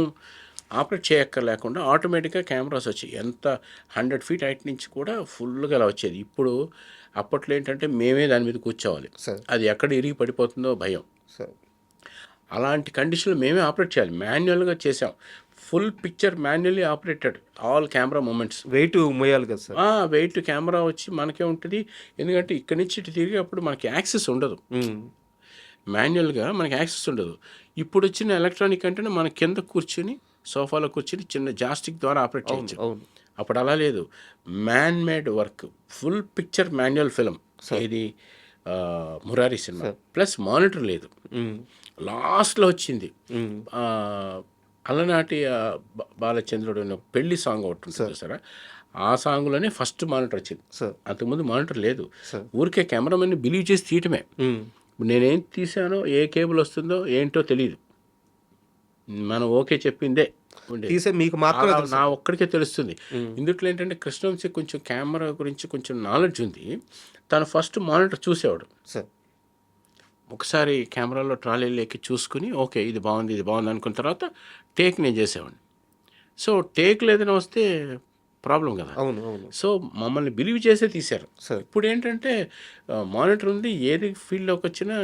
Speaker 3: ఆపరేట్ చేయక్కర్లేకుండా ఆటోమేటిక్గా కెమెరాస్ వచ్చాయి. ఎంత 100 feet హైట్ నుంచి కూడా ఫుల్గా అలా వచ్చేది. ఇప్పుడు అప్పట్లో ఏంటంటే మేమే దాని మీద కూర్చోవాలి, అది ఎక్కడ ఇరిగి పడిపోతుందో భయం. అలాంటి కండిషన్లో మేమే ఆపరేట్ చేయాలి. మాన్యువల్గా చేసాం. Full picture manually operated, all camera moments.
Speaker 2: Weight మోయాలి కదా సార్.
Speaker 3: వెయిట్ కెమెరా వచ్చి మనకే ఉంటుంది. ఎందుకంటే ఇక్కడి నుంచి ఇటు తిరిగేప్పుడు మనకి యాక్సెస్ ఉండదు. మాన్యువల్గా మనకి యాక్సెస్ ఉండదు. ఇప్పుడు వచ్చిన ఎలక్ట్రానిక్ అంటే మన కింద కూర్చుని సోఫాలో కూర్చుని చిన్న జాస్టిక్ ద్వారా ఆపరేట్ చేయొచ్చు. అప్పుడు అలా లేదు. Man made work, full picture manual film ఇది మురారి సినిమా. ప్లస్ మానిటర్ లేదు. లాస్ట్లో వచ్చింది అలనాటి బాలచంద్రుడు పెళ్లి సాంగ్ ఒకటి ఉంటుంది సార్. ఆ సాంగ్లోనే ఫస్ట్ మానిటర్ వచ్చింది. అంతకుముందు మానిటర్ లేదు. ఊరికే కెమెరామెన్ని బిలీవ్ చేసి తీయటమే. నేనేం తీసానో, ఏ కేబుల్ వస్తుందో ఏంటో తెలియదు. మనం ఓకే చెప్పిందే
Speaker 2: మీకు మాత్రం
Speaker 3: నా ఒక్కడికే తెలుస్తుంది. ఇందుట్లో ఏంటంటే కృష్ణవంశీ కొంచెం కెమెరా గురించి కొంచెం నాలెడ్జ్ ఉంది. తను ఫస్ట్ మానిటర్ చూసేవాడు. ఒకసారి కెమెరాలో ట్రాలీలు ఎక్కి చూసుకుని ఓకే ఇది బాగుంది అనుకున్న తర్వాత టేక్ నేను చేసేవాడిని. సో టేక్లు ఏదైనా వస్తే ప్రాబ్లం కదా. సో మమ్మల్ని బిలీవ్ చేసే తీశారు. ఇప్పుడు ఏంటంటే మానిటర్ ఉంది, ఏది ఫీల్డ్లోకి వచ్చినా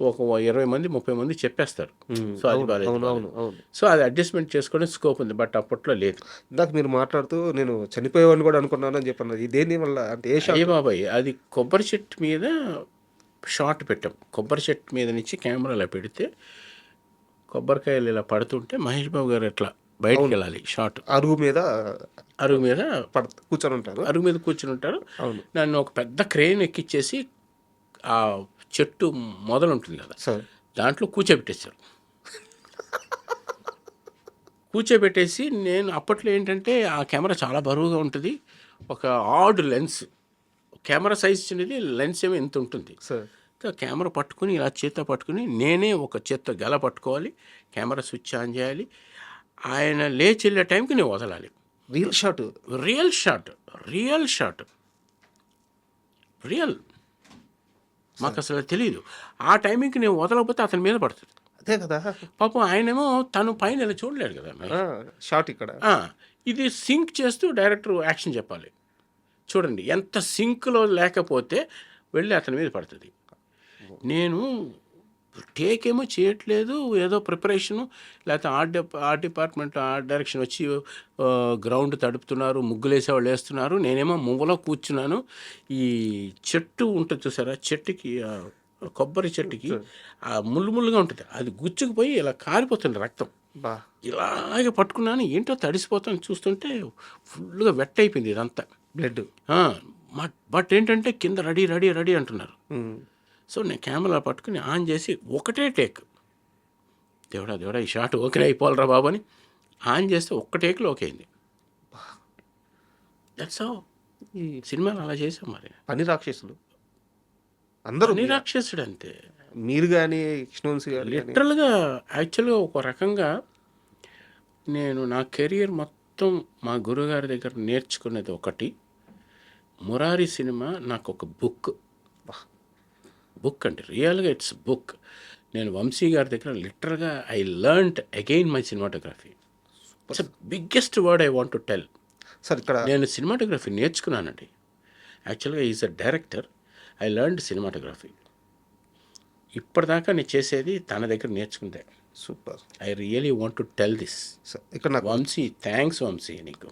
Speaker 3: ఒక 20 మంది 30 మంది చెప్పేస్తారు. సో అది బాగాలేదు. సో అది అడ్జస్ట్మెంట్ చేసుకునే స్కోప్ ఉంది, బట్ అప్పట్లో లేదు.
Speaker 2: ఇందాక మీరు మాట్లాడుతూ నేను చనిపోయేవాడిని కూడా అనుకున్నాను అని చెప్పన్నారు. దేని వల్ల అంటే
Speaker 3: ఏ బాబాయ్, అది కొబ్బరి చెట్టు మీద షాట్ పెట్టాం. కొబ్బరి చెట్టు మీద నుంచి కెమెరా ఇలా పెడితే కొబ్బరికాయలు ఇలా పడుతుంటే మహేష్ బాబు గారు ఎట్లా బయటకు వెళ్ళాలి షాట్.
Speaker 2: అరుగు మీద
Speaker 3: కూర్చొని ఉంటారు. నన్ను ఒక పెద్ద క్రేన్ ఎక్కిచ్చేసి ఆ చెట్టు మొదలు ఉంటుంది కదా, దాంట్లో కూర్చోబెట్టేశారు. కూర్చోబెట్టేసి నేను అప్పట్లో ఏంటంటే ఆ కెమెరా చాలా బరువుగా ఉంటుంది. ఒక ఆడ్ లెన్స్, కెమెరా సైజ్ చిన్నది, లెన్స్ ఏమో ఎంత ఉంటుంది. కెమెరా పట్టుకుని ఇలా చేత్తో పట్టుకుని నేనే ఒక చేత్తో గెల పట్టుకోవాలి, కెమెరా స్విచ్ ఆన్ చేయాలి. ఆయన లేచి వెళ్ళే టైంకి నేను వదలాలి. రియల్ మాకు అసలు తెలియదు. ఆ టైంకి నేను వదలకపోతే అతని మీద పడుతుంది.
Speaker 2: అదే కదా
Speaker 3: పాపం. ఆయనేమో తను పైన ఇలా చూడలేడు కదా
Speaker 2: షాట్. ఇక్కడ
Speaker 3: ఇది సింక్ చేస్తూ డైరెక్టర్ యాక్షన్ చెప్పాలి. చూడండి ఎంత సింక్లో లేకపోతే వెళ్ళి అతని మీద పడుతుంది. నేను టేక్ ఏమో చేయట్లేదు, ఏదో ప్రిపరేషను, లేకపోతే ఆర్ట్ డిపార్ట్మెంట్ ఆర్ట్ డైరెక్షన్ వచ్చి గ్రౌండ్ తడుపుతున్నారు, ముగ్గులేసేవాళ్ళు వేస్తున్నారు, నేనేమో మువ్వలో కూర్చున్నాను. ఈ చెట్టు ఉంటుంది చూసారా, చెట్టుకి కొబ్బరి చెట్టుకి ఆ ముళ్ళుగా ఉంటుంది, అది గుచ్చుకుపోయి ఇలా కారిపోతుంది రక్తం.
Speaker 2: బా
Speaker 3: ఇలాగే పట్టుకున్నాను, ఏంటో తడిసిపోతాను, చూస్తుంటే ఫుల్గా వెట్ అయిపోయింది ఇదంతా
Speaker 2: బ్లడ్.
Speaker 3: బట్ ఏంటంటే కింద రెడీ రెడీ రెడీ అంటున్నారు. సో నేను కెమెరా పట్టుకుని ఆన్ చేసి ఒకటే టేక్, దేవుడా ఈ షాట్ ఓకే అయిపోవాలరా బాబు అని ఆన్ చేస్తే ఒక్క టేక్లో ఓకే అయింది. దట్స్ హౌ
Speaker 2: ఈ
Speaker 3: సినిమాలు అలా చేసాం. మరి
Speaker 2: పని రాక్షసులు అందరూ
Speaker 3: నిరాక్షసుడు అంతే.
Speaker 2: మీరు కానీ కృష్ణవంశీ గారు కానీ
Speaker 3: లిటరల్గా యాక్చువల్గా ఒక రకంగా నేను నా కెరియర్ మొత్తం మా గురుగారి దగ్గర నేర్చుకునేది ఒకటి, మురారి సినిమా నాకు ఒక బుక్ అంటే రియల్గా ఇట్స్ బుక్. నేను వంశీ గారి దగ్గర లిటరల్గా I learned again my cinematography. It's biggest word I want to tell.
Speaker 2: Sir ఇక్కడ
Speaker 3: నేను సినిమాటోగ్రఫీ నేర్చుకున్నానండి. యాక్చువల్గా is a director, I learned cinematography. ఇప్పటిదాకా నేను చేసేది తన దగ్గర నేర్చుకుందే.
Speaker 2: Super.
Speaker 3: I really want to tell this.
Speaker 2: Sir ఇక్కడ నాకు
Speaker 3: వంశీ, థ్యాంక్స్ వంశీ నీకు.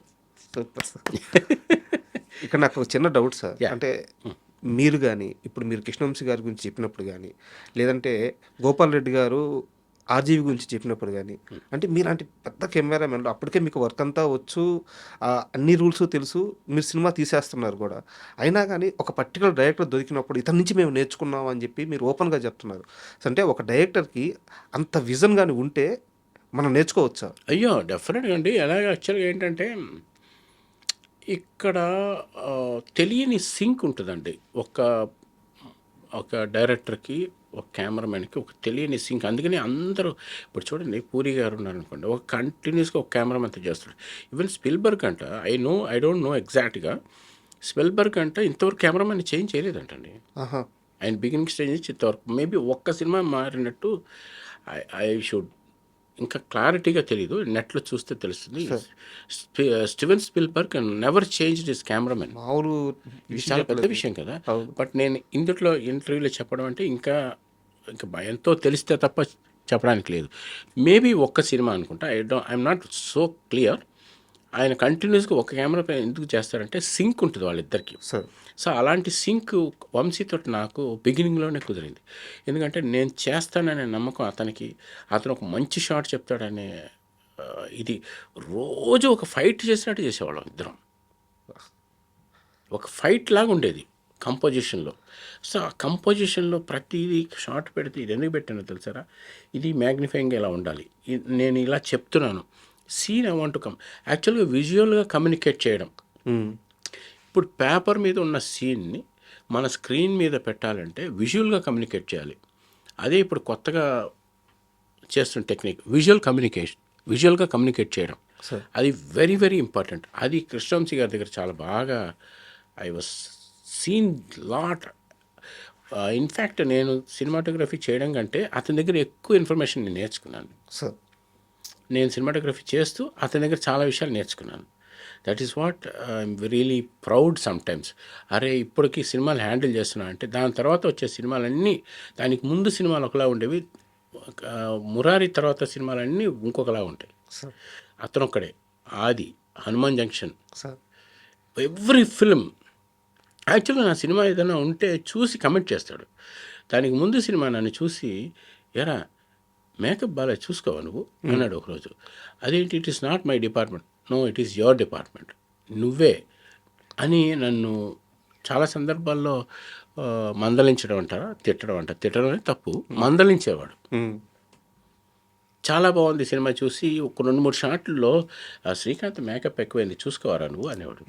Speaker 2: Super sir. ఇక్కడ నాకు ఒక చిన్న డౌట్ సార్. అంటే మీరు కానీ ఇప్పుడు మీరు కృష్ణవంశీ గారి గురించి చెప్పినప్పుడు కానీ, లేదంటే గోపాల్ రెడ్డి గారు ఆర్జీవి గురించి చెప్పినప్పుడు కానీ, అంటే మీలాంటి పెద్ద కెమెరామెన్లు అప్పటికే మీకు వర్క్ అంతా వచ్చు, అన్ని రూల్స్ తెలుసు, మీరు సినిమా తీసేస్తున్నారు కూడా, అయినా కానీ ఒక పర్టికులర్ డైరెక్టర్ దొరికినప్పుడు ఇతని నుంచి మేము నేర్చుకున్నాం అని చెప్పి మీరు ఓపెన్గా చెప్తున్నారు. అంటే ఒక డైరెక్టర్కి అంత విజన్ కానీ ఉంటే మనం నేర్చుకోవచ్చా?
Speaker 3: అయ్యో డెఫినెట్గా అండి. అలాగే యాక్చువల్గా ఏంటంటే ఇక్కడ తెలియని సింక్ ఉంటుందండి. ఒక డైరెక్టర్కి, ఒక కెమెరామెన్కి ఒక తెలియని సింక్. అందుకని అందరూ ఇప్పుడు చూడండి, పూరి గారు ఉన్నారనుకోండి, ఒక కంటిన్యూస్గా ఒక కెమెరామెన్తో చేస్తాడు. ఈవెన్ స్పిల్బర్గ్ అంట, ఐ డోంట్ నో ఎగ్జాక్ట్గా, స్పిల్బర్గ్ అంటే ఇంతవరకు కెమెరామెన్ చేంజ్ చేయలేదంటండి. ఆయన బిగినింగ్ స్టేజ్ నుంచి ఇంతవరకు మేబీ ఒక్క సినిమా మారినట్టు ఐ షుడ్ ఇంకా క్లారిటీగా తెలియదు, నెట్లో చూస్తే తెలుస్తుంది. Steven Spielberg never change his cameraman.
Speaker 2: మామూలు
Speaker 3: ఇది చాలా పెద్ద విషయం కదా. బట్ నేను ఇందులో ఇంటర్వ్యూలో చెప్పడం అంటే ఇంకా ఎంతో తెలిస్తే తప్ప చెప్పడానికి లేదు. మేబీ ఒక్క సినిమా అనుకుంటా, ఐఎమ్ నాట్ సో క్లియర్. ఆయన కంటిన్యూస్గా ఒక కెమెరా పైన ఎందుకు చేస్తారంటే సింక్ ఉంటుంది వాళ్ళిద్దరికి. సో అలాంటి సింక్ వంశీతో నాకు బిగినింగ్లోనే కుదిరింది. ఎందుకంటే నేను చేస్తాననే నమ్మకం అతనికి, అతను ఒక మంచి షాట్ చెప్తాడనే ఇది రోజు ఒక ఫైట్ చేసినట్టు చేసేవాళ్ళం ఇద్దరం. ఒక ఫైట్ లాగా ఉండేది కంపోజిషన్లో. సో ఆ కంపోజిషన్లో ప్రతిదీ షార్ట్ పెడితే ఇది ఎందుకు పెట్టానో తెలుసారా, ఇది మ్యాగ్నిఫైయింగ్ ఎలా ఉండాలి, నేను ఇలా చెప్తున్నాను, సీన్ ఐ వాంట్ టు యాక్చువల్గా విజువల్గా కమ్యూనికేట్ చేయడం. ఇప్పుడు పేపర్ మీద ఉన్న సీన్ని మన స్క్రీన్ మీద పెట్టాలంటే విజువల్గా కమ్యూనికేట్ చేయాలి. అదే ఇప్పుడు కొత్తగా చేస్తున్న టెక్నిక్ విజువల్గా కమ్యూనికేట్ చేయడం. అది వెరీ వెరీ ఇంపార్టెంట్. అది కృష్ణవంశీ గారి దగ్గర చాలా బాగా I was seen lot. In fact నేను సినిమాటోగ్రఫీ చేయడం కంటే అతని దగ్గర ఎక్కువ ఇన్ఫర్మేషన్ నేను నేర్చుకున్నాను. నేను సినిమాటోగ్రఫీ చేస్తూ అతని దగ్గర చాలా విషయాలు నేర్చుకున్నాను. That is what I'm really proud sometimes. అరే ఇప్పటికీ సినిమాలు హ్యాండిల్ చేస్తున్నా అంటే దాని తర్వాత వచ్చే సినిమాలన్నీ, దానికి ముందు సినిమాలు ఒకలా ఉండేవి, మురారి తర్వాత సినిమాలన్నీ ఇంకొకలా ఉంటాయి. అతను ఒక్కడే ఆది, హనుమాన్ జంక్షన్, ఎవ్రీ ఫిల్మ్ యాక్చువల్గా నా సినిమా ఏదైనా ఉంటే చూసి కమెంట్ చేస్తాడు. దానికి ముందు సినిమా నన్ను చూసి, ఎరా మేకప్ బాగా చూసుకోవా నువ్వు అన్నాడు ఒకరోజు. అదేంటి, it is not my department. No, it is your department, నువ్వే అని నన్ను చాలా సందర్భాల్లో మందలించడం అంటారా, తిట్టడం అనేది తప్పు, మందలించేవాడు. చాలా బాగుంది సినిమా చూసి ఒక 2-3 షాట్లలో శ్రీకాంత్ మేకప్ ఎక్కువైంది చూసుకోవారా నువ్వు అనేవాడు.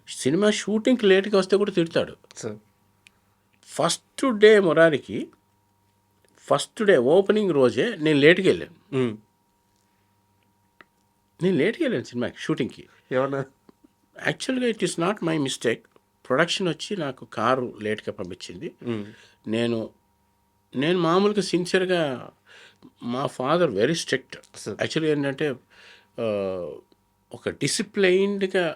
Speaker 3: సినిమా షూటింగ్కి లేట్గా వస్తే కూడా తిడతాడు. ఫస్ట్ డే మురారికి, ఫస్ట్ డే ఓపెనింగ్ రోజే నేను లేట్గా వెళ్ళాను. సినిమాకి షూటింగ్కి. యాక్చువల్గా it is not my mistake. Production వచ్చి నాకు కారు లేట్గా పంపించింది. నేను మామూలుగా సిన్సియర్గా, మా ఫాదర్ వెరీ స్ట్రిక్ట్. యాక్చువల్గా ఏంటంటే ఒక డిసిప్లైన్డ్గా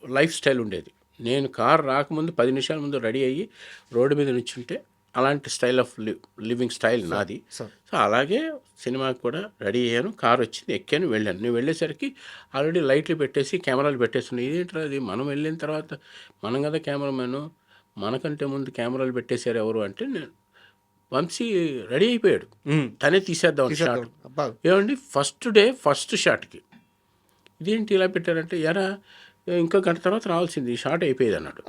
Speaker 3: లైఫ్ స్టైల్ ఉండేది. నేను కారు రాకముందు 10 నిమిషాల ముందు రెడీ అయ్యి రోడ్డు మీద నుంచుంటే అలాంటి స్టైల్ ఆఫ్ లివింగ్ స్టైల్ నాది.
Speaker 2: సార్
Speaker 3: సో అలాగే సినిమాకి కూడా రెడీ అయ్యాను, కారు వచ్చింది, ఎక్కాను, వెళ్ళాను. నేను వెళ్ళేసరికి ఆల్రెడీ లైట్లు పెట్టేసి కెమెరాలు పెట్టేస్తున్నాయి. ఇదేంట్రా అది, మనం వెళ్ళిన తర్వాత మనం కదా కెమెరామెన్, మనకంటే ముందు కెమెరాలు పెట్టేశారు ఎవరు అంటే, నేను వంశీ రెడీ అయిపోయాడు, తనే తీసేద్దాం షాట్.
Speaker 2: అబ్బా
Speaker 3: ఏమండి ఫస్ట్ డే ఫస్ట్ షాట్కి ఇదేంటి ఇలా పెట్టారంటే, ఎరా ఇంకో గంట తర్వాత రావాల్సింది, షార్ట్ అయిపోయేది అన్నాడు.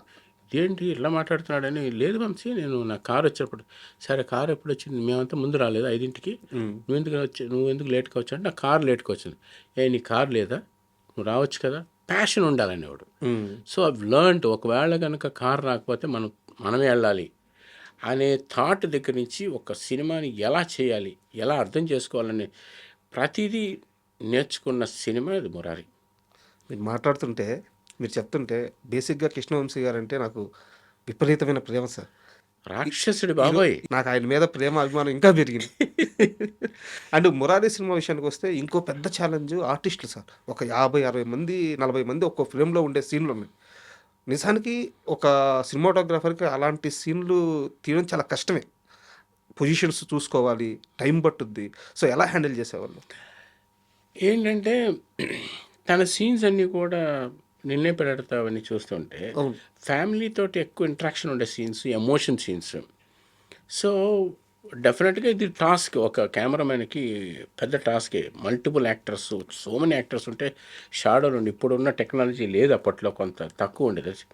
Speaker 3: ఇదేంటి ఇలా మాట్లాడుతున్నాడని, లేదు వంశీ నేను నా కారు వచ్చినప్పుడు, సరే కారు ఎప్పుడు వచ్చింది, మేమంతా ముందు రాలేదు 5ంటికి, నువ్వు ఎందుకు లేట్గా వచ్చా అంటే, నా కారు లేట్గా వచ్చింది. నీ కారు లేదా, నువ్వు రావచ్చు కదా, ప్యాషన్ ఉండాలనేవాడు. సో అవి లర్న్డ్, ఒకవేళ కనుక కారు రాకపోతే మనమే వెళ్ళాలి అనే థాట్ దగ్గర నుంచి ఒక సినిమాని ఎలా చేయాలి, ఎలా అర్థం చేసుకోవాలని ప్రతిదీ నేర్చుకున్న సినిమా ఇది మురారి.
Speaker 2: మీరు మాట్లాడుతుంటే, మీరు చెప్తుంటే బేసిక్గా కృష్ణవంశీ గారు అంటే నాకు విపరీతమైన ప్రేమ సార్.
Speaker 3: రాక్షసుడి బాబాయ్.
Speaker 2: నాకు ఆయన మీద ప్రేమ అభిమానం ఇంకా పెరిగింది. అండ్ మురారి సినిమా విషయానికి వస్తే ఇంకో పెద్ద ఛాలెంజ్ ఆర్టిస్టులు సార్. ఒక 50-60 మంది 40 మంది ఒక్కో ఫిలింలో ఉండే సీన్లు ఉన్నాయి. నిజానికి ఒక సినిమాటోగ్రాఫర్కి అలాంటి సీన్లు తీయడం చాలా కష్టమే. పొజిషన్స్ చూసుకోవాలి, టైం పట్టుద్ది. సో ఎలా హ్యాండిల్ చేసేవాళ్ళు?
Speaker 3: ఏంటంటే తన సీన్స్ అన్నీ కూడా నిన్నే పెడతావని చూస్తుంటే
Speaker 2: అవును
Speaker 3: ఫ్యామిలీ తోటి ఎక్కువ ఇంట్రాక్షన్ ఉండే సీన్స్, ఎమోషన్ సీన్స్. సో డెఫినెట్గా ఇది టాస్క్, ఒక కెమెరామెన్కి పెద్ద టాస్కే. Multiple actors, so many actors ఉంటే షాడోలు ఉండి, ఇప్పుడున్న టెక్నాలజీ లేదు, అప్పట్లో కొంత తక్కువ ఉండేది.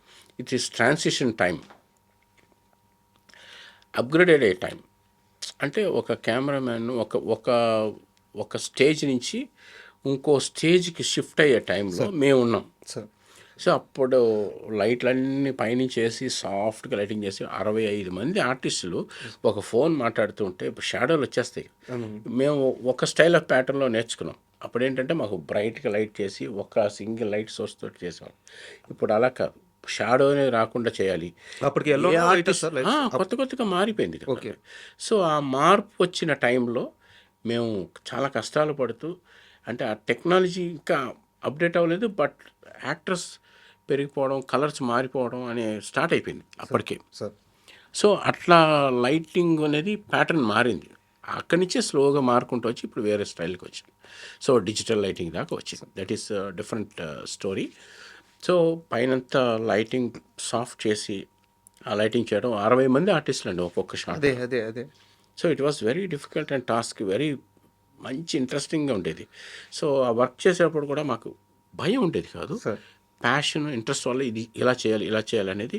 Speaker 3: It is transition time, upgraded అయ్యే టైం. అంటే ఒక కెమెరామెన్ ఒక స్టేజ్ నుంచి ఇంకో స్టేజ్కి షిఫ్ట్ అయ్యే టైంలో మేము ఉన్నాం
Speaker 2: సార్.
Speaker 3: సో అప్పుడు లైట్లన్నీ పైనుంచి వేసి సాఫ్ట్గా లైటింగ్ చేసి 65 మంది ఆర్టిస్టులు ఒక ఫోన్ మాట్లాడుతుంటే షాడోలు వచ్చేస్తాయి. మేము ఒక స్టైల్ ఆఫ్ ప్యాటర్న్లో నేర్చుకున్నాం. అప్పుడు ఏంటంటే మాకు బ్రైట్గా లైట్ చేసి ఒక సింగిల్ లైట్ సోర్స్ తోటి చేసాం. ఇప్పుడు అలా కాదు, షాడోనే రాకుండా చేయాలి.
Speaker 2: అప్పటికి yellow
Speaker 3: ఏ
Speaker 2: light
Speaker 3: artist-
Speaker 2: సార్, lights?
Speaker 3: కొత్తగా మారిపోయింది కదా.
Speaker 2: ఓకే.
Speaker 3: సో ఆ మార్పు వచ్చిన టైంలో మేము చాలా కష్టాలు పడుతూ, అంటే ఆ టెక్నాలజీ ఇంకా అప్డేట్ అవ్వలేదు, బట్ యాక్టర్స్ పెరిగిపోవడం, కలర్స్ మారిపోవడం అనే స్టార్ట్ అయిపోయింది అప్పటికే.
Speaker 2: సార్
Speaker 3: సో అట్లా లైటింగ్ అనేది ప్యాటర్న్ మారింది. అక్కడి నుంచే స్లోగా మారుకుంటూ వచ్చి ఇప్పుడు వేరే స్టైల్కి వచ్చింది. సో డిజిటల్ లైటింగ్ దాకా వచ్చింది. That is different story. So పైనంతా లైటింగ్ సాఫ్ట్ చేసి ఆ లైటింగ్ చేయడం 60 మంది ఆర్టిస్టులు అండి ఒక్కొక్క షాట్.
Speaker 2: అదే
Speaker 3: so it was very difficult and task, very మంచి ఇంట్రెస్టింగ్గా ఉండేది. సో ఆ వర్క్ చేసేటప్పుడు కూడా మాకు భయం ఉండేది కాదు,
Speaker 2: సార్.
Speaker 3: ప్యాషన్, ఇంట్రెస్ట్ వల్ల ఇది ఇలా చేయాలి అనేది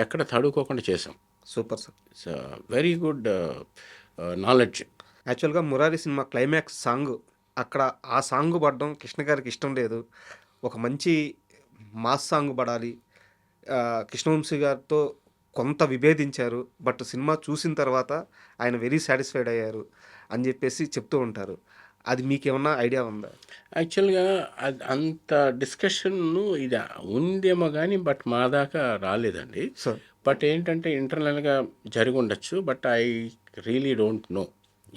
Speaker 3: ఎక్కడ తడుకోకుండా చేసాం.
Speaker 2: Super sir.
Speaker 3: It's very good knowledge.
Speaker 2: యాక్చువల్గా మురారి సినిమా క్లైమాక్స్ సాంగ్, అక్కడ ఆ సాంగ్ పడడం కృష్ణ గారికి ఇష్టం లేదు. ఒక మంచి మాస్ సాంగ్ పడాలి. కృష్ణవంశీ గారితో కొంత విభేదించారు, బట్ సినిమా చూసిన తర్వాత ఆయన వెరీ సాటిస్ఫైడ్ అయ్యారు అని చెప్పేసి చెప్తూ ఉంటారు. అది మీకేమన్నా ఐడియా ఉందా?
Speaker 3: యాక్చువల్గా అంత డిస్కషన్ను ఇది ఉందేమో కానీ బట్ మా దాకా రాలేదండి.
Speaker 2: సార్
Speaker 3: బట్ ఏంటంటే ఇంటర్నల్గా జరిగి ఉండొచ్చు, but I really don't know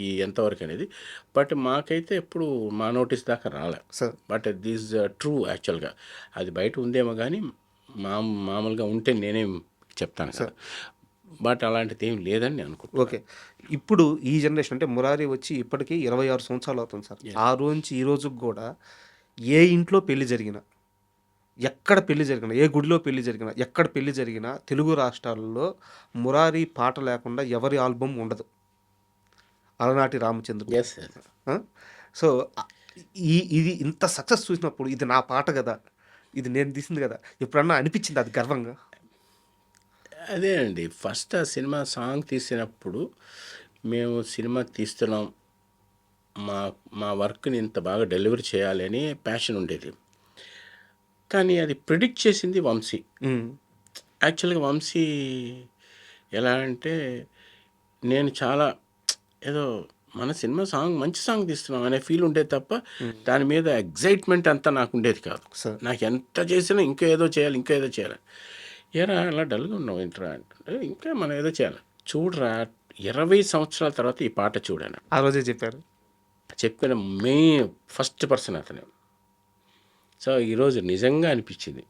Speaker 3: ఈ ఎంతవరకు అనేది. బట్ మాకైతే ఎప్పుడు మా నోటీస్ దాకా రాలే.
Speaker 2: Sir
Speaker 3: but this true. యాక్చువల్గా అది బయట ఉందేమో కానీ మామూలుగా ఉంటే నేనే చెప్తాను సార్. బట్ అలాంటిది ఏం లేదని నేను అనుకుంటున్నాను.
Speaker 2: ఓకే. ఇప్పుడు ఈ జనరేషన్ అంటే మురారి వచ్చి ఇప్పటికీ 26 సంవత్సరాలు అవుతుంది సార్. ఆ రోజు నుంచి ఈ రోజుకి కూడా ఏ ఇంట్లో పెళ్లి జరిగినా, ఎక్కడ పెళ్లి జరిగినా, ఏ గుడిలో పెళ్లి జరిగినా, ఎక్కడ పెళ్లి జరిగినా తెలుగు రాష్ట్రాల్లో మురారి పాట లేకుండా ఎవరి ఆల్బమ్ ఉండదు. అలనాటి రామచంద్రుడు.
Speaker 3: ఎస్.
Speaker 2: సో ఇది ఇంత సక్సెస్ చూసినప్పుడు ఇది నా పాట కదా, ఇది నేను తీసింది కదా, ఎప్పుడన్నా అనిపించింది అది గర్వంగా?
Speaker 3: అదే అండి, ఫస్ట్ ఆ సినిమా సాంగ్ తీసినప్పుడు మేము సినిమా తీస్తున్నాం, మా వర్క్ని ఇంత బాగా డెలివరీ చేయాలి అని ప్యాషన్ ఉండేది. కానీ అది ప్రిడిక్ట్ చేసింది వంశీ. యాక్చువల్గా వంశీ ఎలా అంటే, నేను చాలా ఏదో మన సినిమా సాంగ్ మంచి సాంగ్ తీస్తున్నాం అనే ఫీల్ ఉండేది తప్ప దాని మీద ఎగ్జైట్మెంట్ అంతా నాకు ఉండేది కాదు.
Speaker 2: సార్
Speaker 3: నాకు ఎంత చేసినా ఇంకా ఏదో చేయాలి. ఏరా అలా డల్గా ఉన్నావు ఏంట్రా అంటే, ఇంకా మనం ఏదో చేయాలి, చూడరా 20 సంవత్సరాల తర్వాత ఈ పాట చూడాను.
Speaker 2: ఆ రోజే చెప్పారు.
Speaker 3: చెప్పిన ఫస్ట్ పర్సన్ అతనే. సో ఈరోజు నిజంగా అనిపించింది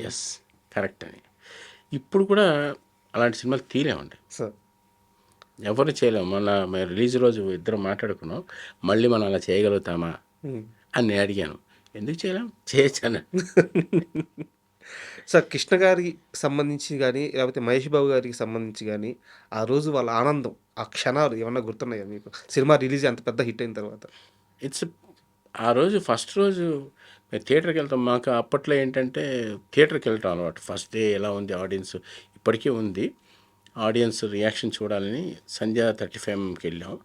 Speaker 3: ఎస్ కరెక్ట్ అని. ఇప్పుడు కూడా అలాంటి సినిమాలు తీరామండి,
Speaker 2: సార్
Speaker 3: ఎవరు చేయలేము. మేము రిలీజ్ రోజు ఇద్దరం మాట్లాడుకున్నాం, మళ్ళీ మనం అలా చేయగలుగుతామా అని నేను అడిగాను. ఎందుకు చేయలేం, చేయొచ్చాను.
Speaker 2: సార్ కృష్ణ గారికి సంబంధించి కానీ లేకపోతే మహేష్ బాబు గారికి సంబంధించి కానీ ఆ రోజు వాళ్ళ ఆనందం, ఆ క్షణాలు ఏమన్నా గుర్తున్నాయా మీకు? సినిమా రిలీజ్ అంత పెద్ద హిట్ అయిన తర్వాత.
Speaker 3: ఇట్స్ ఆ రోజు ఫస్ట్ రోజు మేము థియేటర్కి వెళ్తాం. మాకు అప్పట్లో ఏంటంటే థియేటర్కి వెళ్ళటం అలవాటు. ఫస్ట్ డే ఎలా ఉంది ఆడియన్స్, ఇప్పటికీ ఉంది, ఆడియన్స్ రియాక్షన్ చూడాలని సంధ్య 35కి వెళ్ళాం.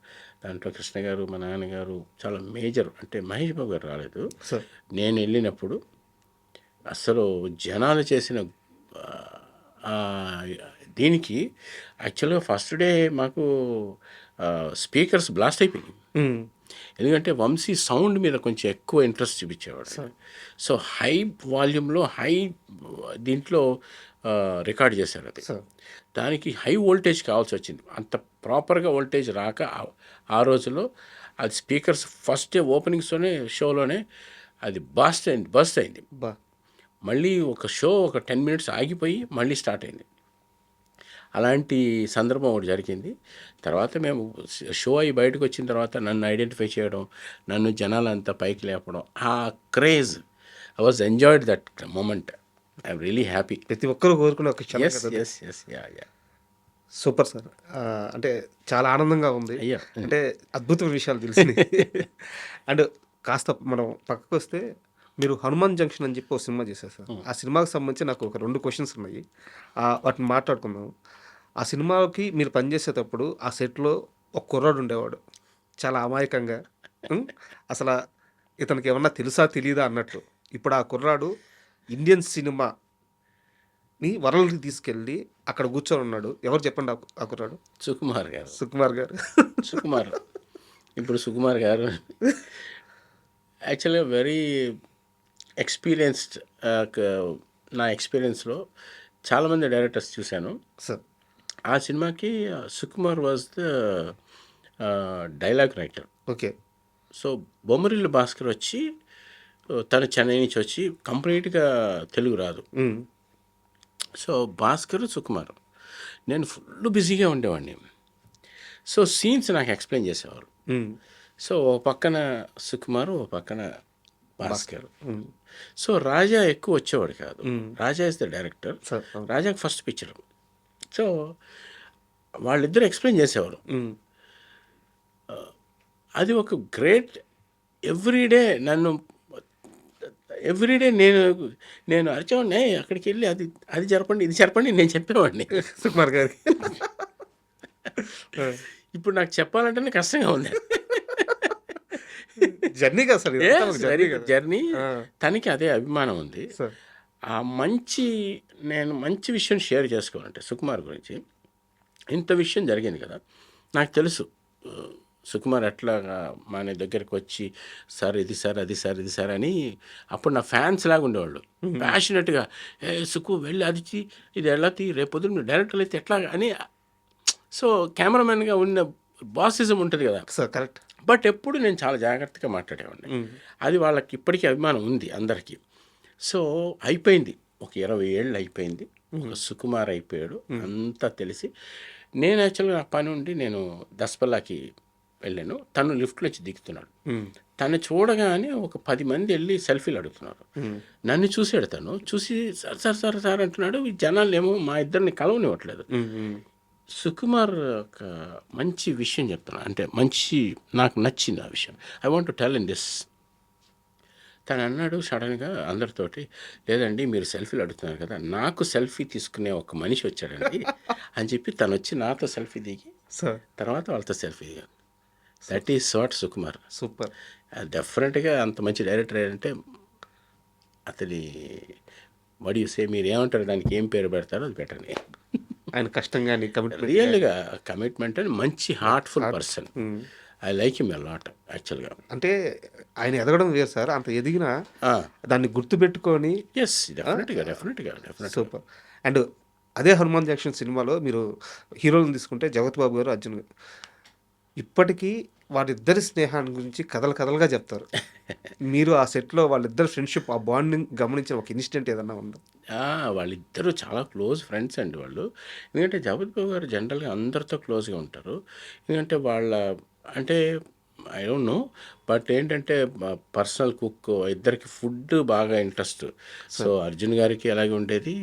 Speaker 3: దాంట్లో కృష్ణ గారు, మా నాన్నగారు, చాలా మేజర్, అంటే మహేష్ బాబు గారు రాలేదు.
Speaker 2: సార్
Speaker 3: నేను వెళ్ళినప్పుడు అసలు జనాలు చేసిన ఆ, దీనికి యాక్చువల్గా ఫస్ట్ డే మాకు స్పీకర్స్ బ్లాస్ట్ అయిపోయింది. ఎందుకంటే వంశీ సౌండ్ మీద కొంచెం ఎక్కువ ఇంట్రెస్ట్ చూపించేవాడు. సో హై వాల్యూమ్లో హై దీంట్లో రికార్డ్ చేశారు అది. దానికి హై వోల్టేజ్ కావాల్సి వచ్చింది. అంత ప్రాపర్గా వోల్టేజ్ రాక ఆ రోజులో అది స్పీకర్స్ ఫస్ట్ డే ఓపెనింగ్స్తోనే షోలోనే అది బస్ట్ అయింది.
Speaker 2: బా
Speaker 3: మళ్ళీ ఒక షో ఒక 10 minutes ఆగిపోయి మళ్ళీ స్టార్ట్ అయింది. అలాంటి సందర్భం ఒకటి జరిగింది. తర్వాత మేము షో అయ్యి బయటకు వచ్చిన తర్వాత నన్ను ఐడెంటిఫై చేయడం, నన్ను జనాలంతా పైకి లేపడం, ఆ craze, I was enjoyed that moment. I'm really happy.
Speaker 2: ప్రతి ఒక్కరు కోరుకునే ఒక క్షణం
Speaker 3: ఎస్
Speaker 2: కదా.
Speaker 3: Yes yes yeah.
Speaker 2: Super sir. అంటే చాలా ఆనందంగా ఉంది.
Speaker 3: అయ్యో.
Speaker 2: అంటే అద్భుతమైన విషయాలు తెలిసినాయి. అండ్ కాస్త మనం పక్కకు వస్తే మీరు హనుమాన్ జంక్షన్ అని చెప్పి ఒక సినిమా చేశారు సార్. ఆ సినిమాకి సంబంధించి నాకు ఒక 2 క్వశ్చన్స్ ఉన్నాయి. వాటిని మాట్లాడుకుందాం. ఆ సినిమాకి మీరు పనిచేసేటప్పుడు ఆ సెట్లో ఒక కుర్రాడు ఉండేవాడు, చాలా అమాయకంగా. అసలు ఇతనికి ఏమన్నా తెలుసా తెలియదా అన్నట్టు. ఇప్పుడు ఆ కుర్రాడు ఇండియన్ సినిమాని వరల్డ్కి తీసుకెళ్ళి అక్కడ కూర్చొని ఉన్నాడు. ఎవరు చెప్పండి ఆ కుర్రాడు?
Speaker 3: సుకుమార్ గారు.
Speaker 2: సుకుమార్ గారు.
Speaker 3: సుకుమార్ ఇప్పుడు సుకుమార్ గారు యాక్చువల్గా వెరీ ఎక్స్పీరియన్స్డ్. నా ఎక్స్పీరియన్స్లో చాలామంది డైరెక్టర్స్ చూశాను.
Speaker 2: సార్
Speaker 3: ఆ సినిమాకి Sukumar was the dialogue writer.
Speaker 2: Okay.
Speaker 3: So Bommarillu Bhaskar వచ్చి తను చెన్నై నుంచి వచ్చి కంప్లీట్గా తెలుగు రాదు. సో భాస్కర్, సుకుమార్, నేను ఫుల్ బిజీగా ఉండేవాడిని. సో సీన్స్ నాకు ఎక్స్ప్లెయిన్ చేసేవారు. సో ఓ పక్కన సుకుమార్, ఓ పక్కన భాస్కర్. సో రాజా ఎక్కువ వచ్చేవాడు కాదు. Raja is the director. రాజాకి ఫస్ట్ పిక్చర్. సో వాళ్ళిద్దరు ఎక్స్ప్లెయిన్ చేసేవారు. అది ఒక గ్రేట్. ఎవ్రీడే నేను అరిచేవాడిని, అక్కడికి వెళ్ళి అది జరపండి, ఇది జరపండి నేను చెప్పేవాడిని
Speaker 2: సుకుమార్ గారికి.
Speaker 3: ఇప్పుడు నాకు చెప్పాలంటేనే కష్టంగా ఉంది.
Speaker 2: జర్నీ కదా సార్,
Speaker 3: జర్నీ. తనకి అదే అభిమానం ఉంది. నేను మంచి విషయం షేర్ చేసుకోవాలంటే సుకుమార్ గురించి, ఇంత విషయం జరిగింది కదా, నాకు తెలుసు సుకుమార్ ఎట్లా మా దగ్గరికి వచ్చి సార్ ఇది సార్, అది సార్, ఇది సార్ అని. అప్పుడు నా ఫ్యాన్స్ లాగా ఉండేవాళ్ళు, ప్యాషనెట్గా, సుకు వెళ్ళి అది ఇది ఎలా రేపు పొద్దున్న డైరెక్టర్లు అయితే ఎట్లా అని. సో కెమెరామెన్గా ఉన్న బాసిజం ఉంటుంది కదా
Speaker 2: సార్, కరెక్ట్.
Speaker 3: బట్ ఎప్పుడు నేను చాలా జాగ్రత్తగా మాట్లాడేవాడిని. అది వాళ్ళకి ఇప్పటికీ అభిమానం ఉంది అందరికీ. సో అయిపోయింది, ఒక 20 ఏళ్ళు అయిపోయింది, ఒక సుకుమార్ అయిపోయాడు, అంతా తెలిసి. నేను యాక్చువల్గా నా పని ఉండి నేను దసపల్లాకి వెళ్ళాను. తను లిఫ్ట్లో వచ్చి దిగుతున్నాడు. తను చూడగానే ఒక 10 మంది వెళ్ళి సెల్ఫీలు అడుగుతున్నారు. నన్ను చూసాడు. తను చూసి సార్ సార్ సార్ సార్ అంటున్నాడు. ఈ జనాలు ఏమో మా ఇద్దరిని కలవనివ్వట్లేదు. సుకుమార్ ఒక మంచి విషయం చెప్తున్నాను, అంటే నాకు నచ్చింది ఆ విషయం. I want to tell in this. తను అన్నాడు సడన్గా అందరితోటి, లేదండి మీరు సెల్ఫీలు అడుగుతున్నారు కదా, నాకు సెల్ఫీ తీసుకునే ఒక మనిషి వచ్చాడండి అని చెప్పి తను వచ్చి నాతో సెల్ఫీ దిగి తర్వాత వాళ్ళతో సెల్ఫీ దిగాను. That is what Sukumar.
Speaker 2: Super.
Speaker 3: డెఫినెట్గా అంత మంచి డైరెక్టర్ అంటే అతని వడియూసే మీరు ఏమంటారు, దానికి ఏం పేరు పెడతారో అది పెట్టండి.
Speaker 2: ఆయన కష్టంగా
Speaker 3: రియల్గా కమిట్మెంట్ అని మంచి heartful person. I like him a lot యాక్చువల్గా.
Speaker 2: అంటే ఆయన ఎదగడం వేరు సార్, అంత ఎదిగినా దాన్ని గుర్తుపెట్టుకొని.
Speaker 3: ఎస్, డెఫినెట్గా.
Speaker 2: సూపర్. అండ్ అదే హనుమాన్ జంక్షన్ సినిమాలో మీరు హీరోలను తీసుకుంటే జగత్ బాబు గారు, అర్జున్ గారు. ఇప్పటికీ వారిద్దరి స్నేహాన్ని గురించి కథలు కథలుగా చెప్తారు. మీరు ఆ సెట్‌లో వాళ్ళిద్దరి ఫ్రెండ్‌షిప్, ఆ బాండింగ్ గమనించిన ఒక ఇన్సిడెంట్ ఏదన్నా ఉందా?
Speaker 3: ఆ! వాళ్ళిద్దరూ చాలా క్లోజ్ ఫ్రెండ్స్ అండి వాళ్ళు. ఎందుకంటే జగపతి బాబు గారు జనరల్‌గా అందరితో క్లోజ్‌గా ఉంటారు. ఎందుకంటే వాళ్ళ అంటే ఐ డోంట్ నో. బట్ ఏంటంటే పర్సనల్ కుక్ ఇద్దరికి ఫుడ్ బాగా ఇంట్రెస్ట్. So,
Speaker 2: sir.
Speaker 3: అర్జున్ గారికి అలాగే ఉండేది.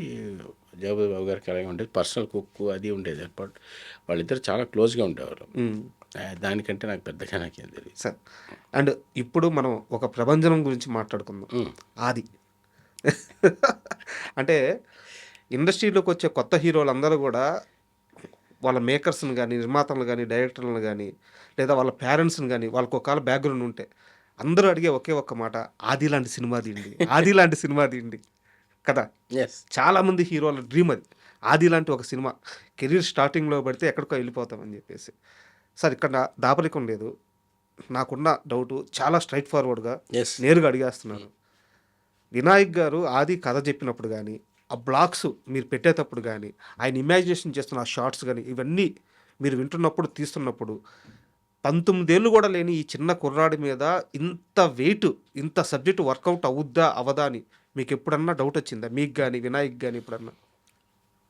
Speaker 3: జగపతి బాబు గారికి అలాగే ఉండేది. పర్సనల్ కుక్ అది ఉండేది. బట్ వాళ్ళిద్దరు చాలా క్లోజ్‌గా ఉండేవారు.
Speaker 2: హ్మ్.
Speaker 3: దానికంటే నాకు పెద్దగా నాకేం తెలీదు.
Speaker 2: సార్. అండ్ ఇప్పుడు మనం ఒక ప్రభంజనం గురించి మాట్లాడుకుందాం.
Speaker 3: హ్మ్.
Speaker 2: 'ఆది.' అంటే ఇండస్ట్రీలోకొచ్చే కొత్త హీరోలందరూ గూడా వాళ్ళ మేకర్స్‌ని గాని, నిర్మాతలను గాని, డైరెక్టర్‌లను గాని, లేదా వాళ్ళ పేరెంట్స్‌ని గాని, వాళ్ళకొకవేళ బ్యాక్‌గ్రౌండ్ ఉంటే, అందరూ అడిగే ఒకే ఒక్క మాట 'ఆది' లాంటి సినిమా తీయండి. 'ఆది' లాంటి సినిమా తీయండి. కదా!
Speaker 3: యెస్.
Speaker 2: చాలామంది హీరోల డ్రీమ్ అది. 'ఆది' లాంటి ఒక సినిమా. కెరీర్ స్టార్టింగ్‌లో పడితే ఎక్కడికో ఎళ్ళిపోతామని జెప్పేసి. సార్ ఇక్కడ దాపరికం లేదు. నాకున్న డౌటు చాలా స్ట్రెయిట్ ఫార్వర్డ్‌గా
Speaker 3: యెస్.
Speaker 2: నేరుగా అడిగేస్తున్నాను. వినాయక్ గారు 'ఆది' కథ చెప్పినప్పుడు గాని, ఆ బ్లాక్స్ మీరు పెట్టేటప్పుడు గాని, ఆయన ఇమాజినేషన్ చేస్తున్న ఆ షాట్స్ గాని, ఇవన్నీ మీరు వింటున్నప్పుడు, తీస్తున్నప్పుడు 19 ఏళ్ళు గూడా లేని ఈ చిన్న కుర్రాడి మీద ఇంత వెయిట్, ఇంత సబ్జెక్ట్ వర్కౌట్ అవుద్దా? అవ్వదా? అని మీకెప్పుడన్నా డౌటొచ్చిందా? మీకు గాని, వినాయక్ గాని ఎప్పుడన్నా?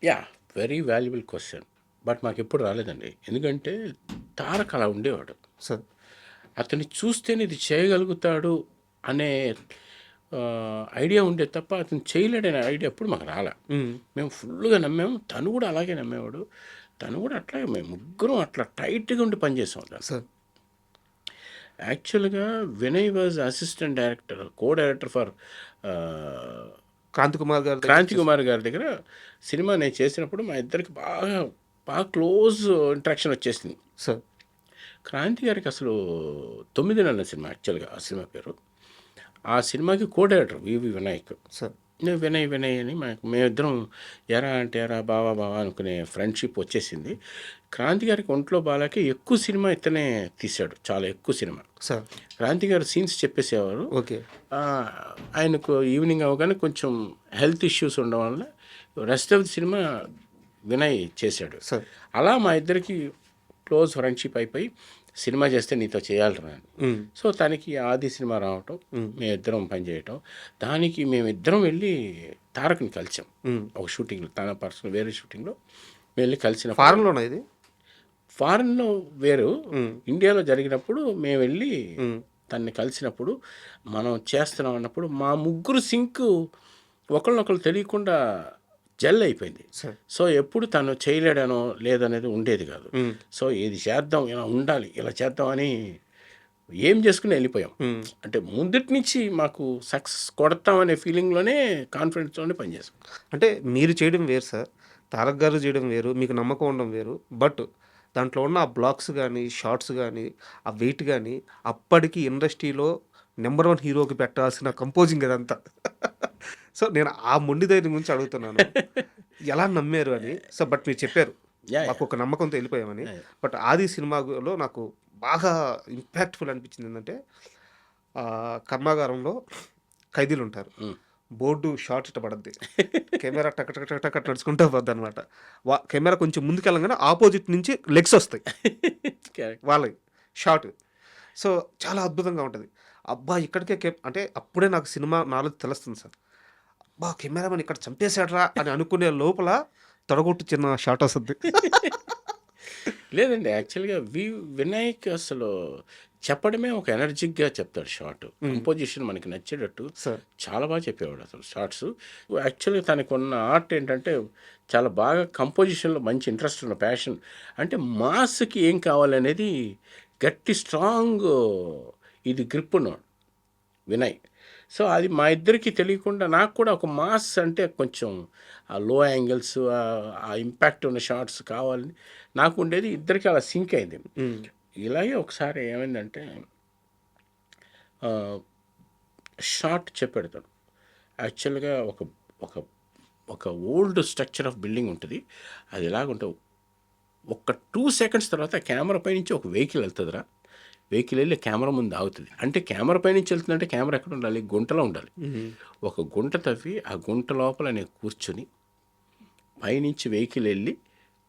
Speaker 3: Yeah! Very valuable question. But మాకెప్పుడు రాలేదండి. ఎందుకంటే తారక్ అలా ఉండేవాడు.
Speaker 2: సార్.
Speaker 3: అతన్ని చూస్తేనే ఇది చేయగలుగుతాడు అనే ఐడియా ఉండేది తప్ప అతను చేయలేడనే ఐడియా ఎప్పుడు మాకు రాలా.
Speaker 2: హ్మ్.
Speaker 3: మేము ఫుల్‌గా నమ్మాము. తను కూడా అలాగే నమ్మేవాడు. తను కూడా అట్లాగే మేము ముగ్గురం అట్లా టైట్‌గా ఉండి పనిచేసాం దాంట్లో.
Speaker 2: సార్.
Speaker 3: యాక్చువల్‌గా Vinay was assistant director, co director for ఆహ్,
Speaker 2: 'క్రాంతి కుమార్' గారి దగ్గర
Speaker 3: క్రాంతి కుమార్ గారి దగ్గర సినిమా నేను చేసినప్పుడు మా ఇద్దరికి బాగా బాగా క్లోజ్ ఇంటరాక్షన్ వచ్చేసింది.
Speaker 2: సార్.
Speaker 3: క్రాంతి గారికి అసలు 9 నెలల సినిమా యాక్చువల్‌గా ఆ సినిమా పేరు. ఆ సినిమాకి కో డైరెక్టర్ వివి వినాయక్.
Speaker 2: సార్.
Speaker 3: నేను వినయ్ వినయ్ అని మేమిద్దరం ఎరా అంటే ఎరా బావా బావా అనుకునే ఫ్రెండ్షిప్ వచ్చేసింది. క్రాంతి గారికి ఒంట్లో బాగాలేక ఎక్కువ సినిమా ఇతనే తీశాడు. చాలా ఎక్కువ సినిమా.
Speaker 2: సార్.
Speaker 3: క్రాంతి గారు సీన్స్ చెప్పేసేవారు.
Speaker 2: ఓకే.
Speaker 3: ఆయనకు ఈవినింగ్ అవ్వగానే కొంచెం హెల్త్ ఇష్యూస్ ఉండడం వల్ల rest of the cinema Vinay చేశాడు.
Speaker 2: సార్.
Speaker 3: అలా మా ఇద్దరికి క్లోజ్ ఫ్రెండ్షిప్ అయిపోయి సినిమా చేస్తే నీతో చేయాలిరా అని.
Speaker 2: హ్మ్.
Speaker 3: సో తనకి ఆది సినిమా రావటం, మేమిద్దరం పనిచేయటం, దానికి మేమిద్దరం వెళ్ళి తారక్ని కలిసాం.
Speaker 2: హ్మ్.
Speaker 3: ఒక షూటింగ్లో, తన పర్సనల్ వేరే షూటింగ్లో వెళ్ళి కలిసిన
Speaker 2: ఫారెన్‌లోనా ఇది?
Speaker 3: ఫారెన్లో వేరు,
Speaker 2: హ్మ్.
Speaker 3: ఇండియాలో జరిగినప్పుడు మేము వెళ్ళి
Speaker 2: హ్మ్.
Speaker 3: తన్ని కలిసినప్పుడు మనం చేస్తున్నాం అన్నప్పుడు మా ముగ్గురు సింక్ ఒకళ్ళనొకళ్ళు తెలియకుండా జెల్ అయిపోయింది.
Speaker 2: సార్.
Speaker 3: సో ఎప్పుడు తను చేయలేడనో లేదనేది ఉండేది కాదు.
Speaker 2: హ్మ్.
Speaker 3: సో ఇది చేద్దాం, ఇలా ఉండాలి, ఇలా చేద్దామని ఏం చేసుకుని వెళ్ళిపోయాం.
Speaker 2: హ్మ్.
Speaker 3: అంటే ముందటి నుంచి మాకు సక్సెస్ కొడతామనే ఫీలింగ్లోనే కాన్ఫిడెన్స్లోనే పనిచేసాం.
Speaker 2: అంటే మీరు చేయడం వేరు సార్. తారక్ గారు చేయడం వేరు. మీకు నమ్మకం ఉండడం వేరు. బట్ దాంట్లో ఉన్న ఆ బ్లాక్స్ గాని, షాట్స్ గాని, ఆ వెయిట్ గాని అప్పటికి ఇండస్ట్రీలో నంబర్ 1 హీరోకి పెట్టాల్సిన కంపోజింగ్ అదంతా. సో, నేను ఆ మొండి ధైర్యం గురించి అడుగుతున్నాను. ఎలా నమ్మారు అని. సో, బట్ మీరు చెప్పారు.
Speaker 3: యా యా
Speaker 2: మాకొక నమ్మకంతో ఎళ్ళిపోయామని.
Speaker 3: యా.
Speaker 2: బట్ 'ఆది' సినిమాలో నాకు బాగా ఇంపాక్ట్‌ఫుల్ అనిపించింది ఏందంటే, కర్మాగారంలో ఖైదీలుంటారు.
Speaker 3: ఉమ్.
Speaker 2: బోర్డు షాట్ ఇట్ట పడద్ది. కెమెరా టక టక టక టక నడుచుకుంటా పోద్దనమాట. కెమెరా కొంచెం ముందుకెళ్ళంగానే ఆపోజిట్ నుంచి లెగ్స్ ఒస్తాయి.
Speaker 3: Correct.
Speaker 2: వాళ్ళయి షాట్. సో, చాలా అద్భుతంగా ఉంటది. అబ్బా! ఇక్కడికే అంటే అప్పుడే నాకు సినిమా నాలెడ్జ్ తెలుస్తుంది సార్. అబ్బా! కెమెరామన్ ఇక్కడ చంపేసాడురా అని అనుకునే లోపల తొడగొట్టు చిన్న షాట్ ఒస్తది.
Speaker 3: లేదండి, యాక్చువల్గా వినాయక్ అసలు చెప్పడమే ఒక ఎనర్జిక్గా చెప్తాడు షార్ట్. కంపోజిషన్ మనకి నచ్చేటట్టు
Speaker 2: సార్.
Speaker 3: చాలా బాగా చెప్పేవాడు అసలు షార్ట్స్. యాక్చువల్గా తనకు ఉన్న ఆర్ట్ ఏంటంటే చాలా బాగా కంపోజిషన్లో మంచి ఇంట్రెస్ట్ ఉన్న ప్యాషన్. అంటే మాస్కి ఏం కావాలనేది గట్టి స్ట్రాంగ్ ఇది గ్రిప్ ఉన్నాడు వినయ్. సో అది మా ఇద్దరికి తెలియకుండా నాకు కూడా ఒక మాస్ అంటే కొంచెం ఆ లో యాంగిల్స్, ఆ ఇంపాక్ట్ ఉన్న షార్ట్స్ కావాలని నాకు ఉండేది. ఇద్దరికి అలా సింక్ అయింది.
Speaker 2: హ్మ్.
Speaker 3: ఇలాగే ఒకసారి ఏమైందంటే షార్ట్ చెప్పాడు తను. యాక్చువల్గా ఒక ఒక ఒక ఓల్డ్ స్ట్రక్చర్ ఆఫ్ బిల్డింగ్ ఉంటుంది. అది ఎలాగుంటే ఒక 2 సెకండ్స్ తర్వాత కెమెరా పై నుంచి ఒక వెహికల్ వెళ్తుందిరా. వెహికల్ వెళ్ళి కెమెరా ముందు ఆగుతుంది. అంటే కెమెరా పై నుంచి వెళ్తుందంటే కెమెరా ఎక్కడ ఉండాలి? గుంటలో ఉండాలి.
Speaker 2: హుహు.
Speaker 3: ఒక గుంట తవ్వి ఆ గుంట లోపల నేను కూర్చొని పైనుంచి వెహికల్ వెళ్ళి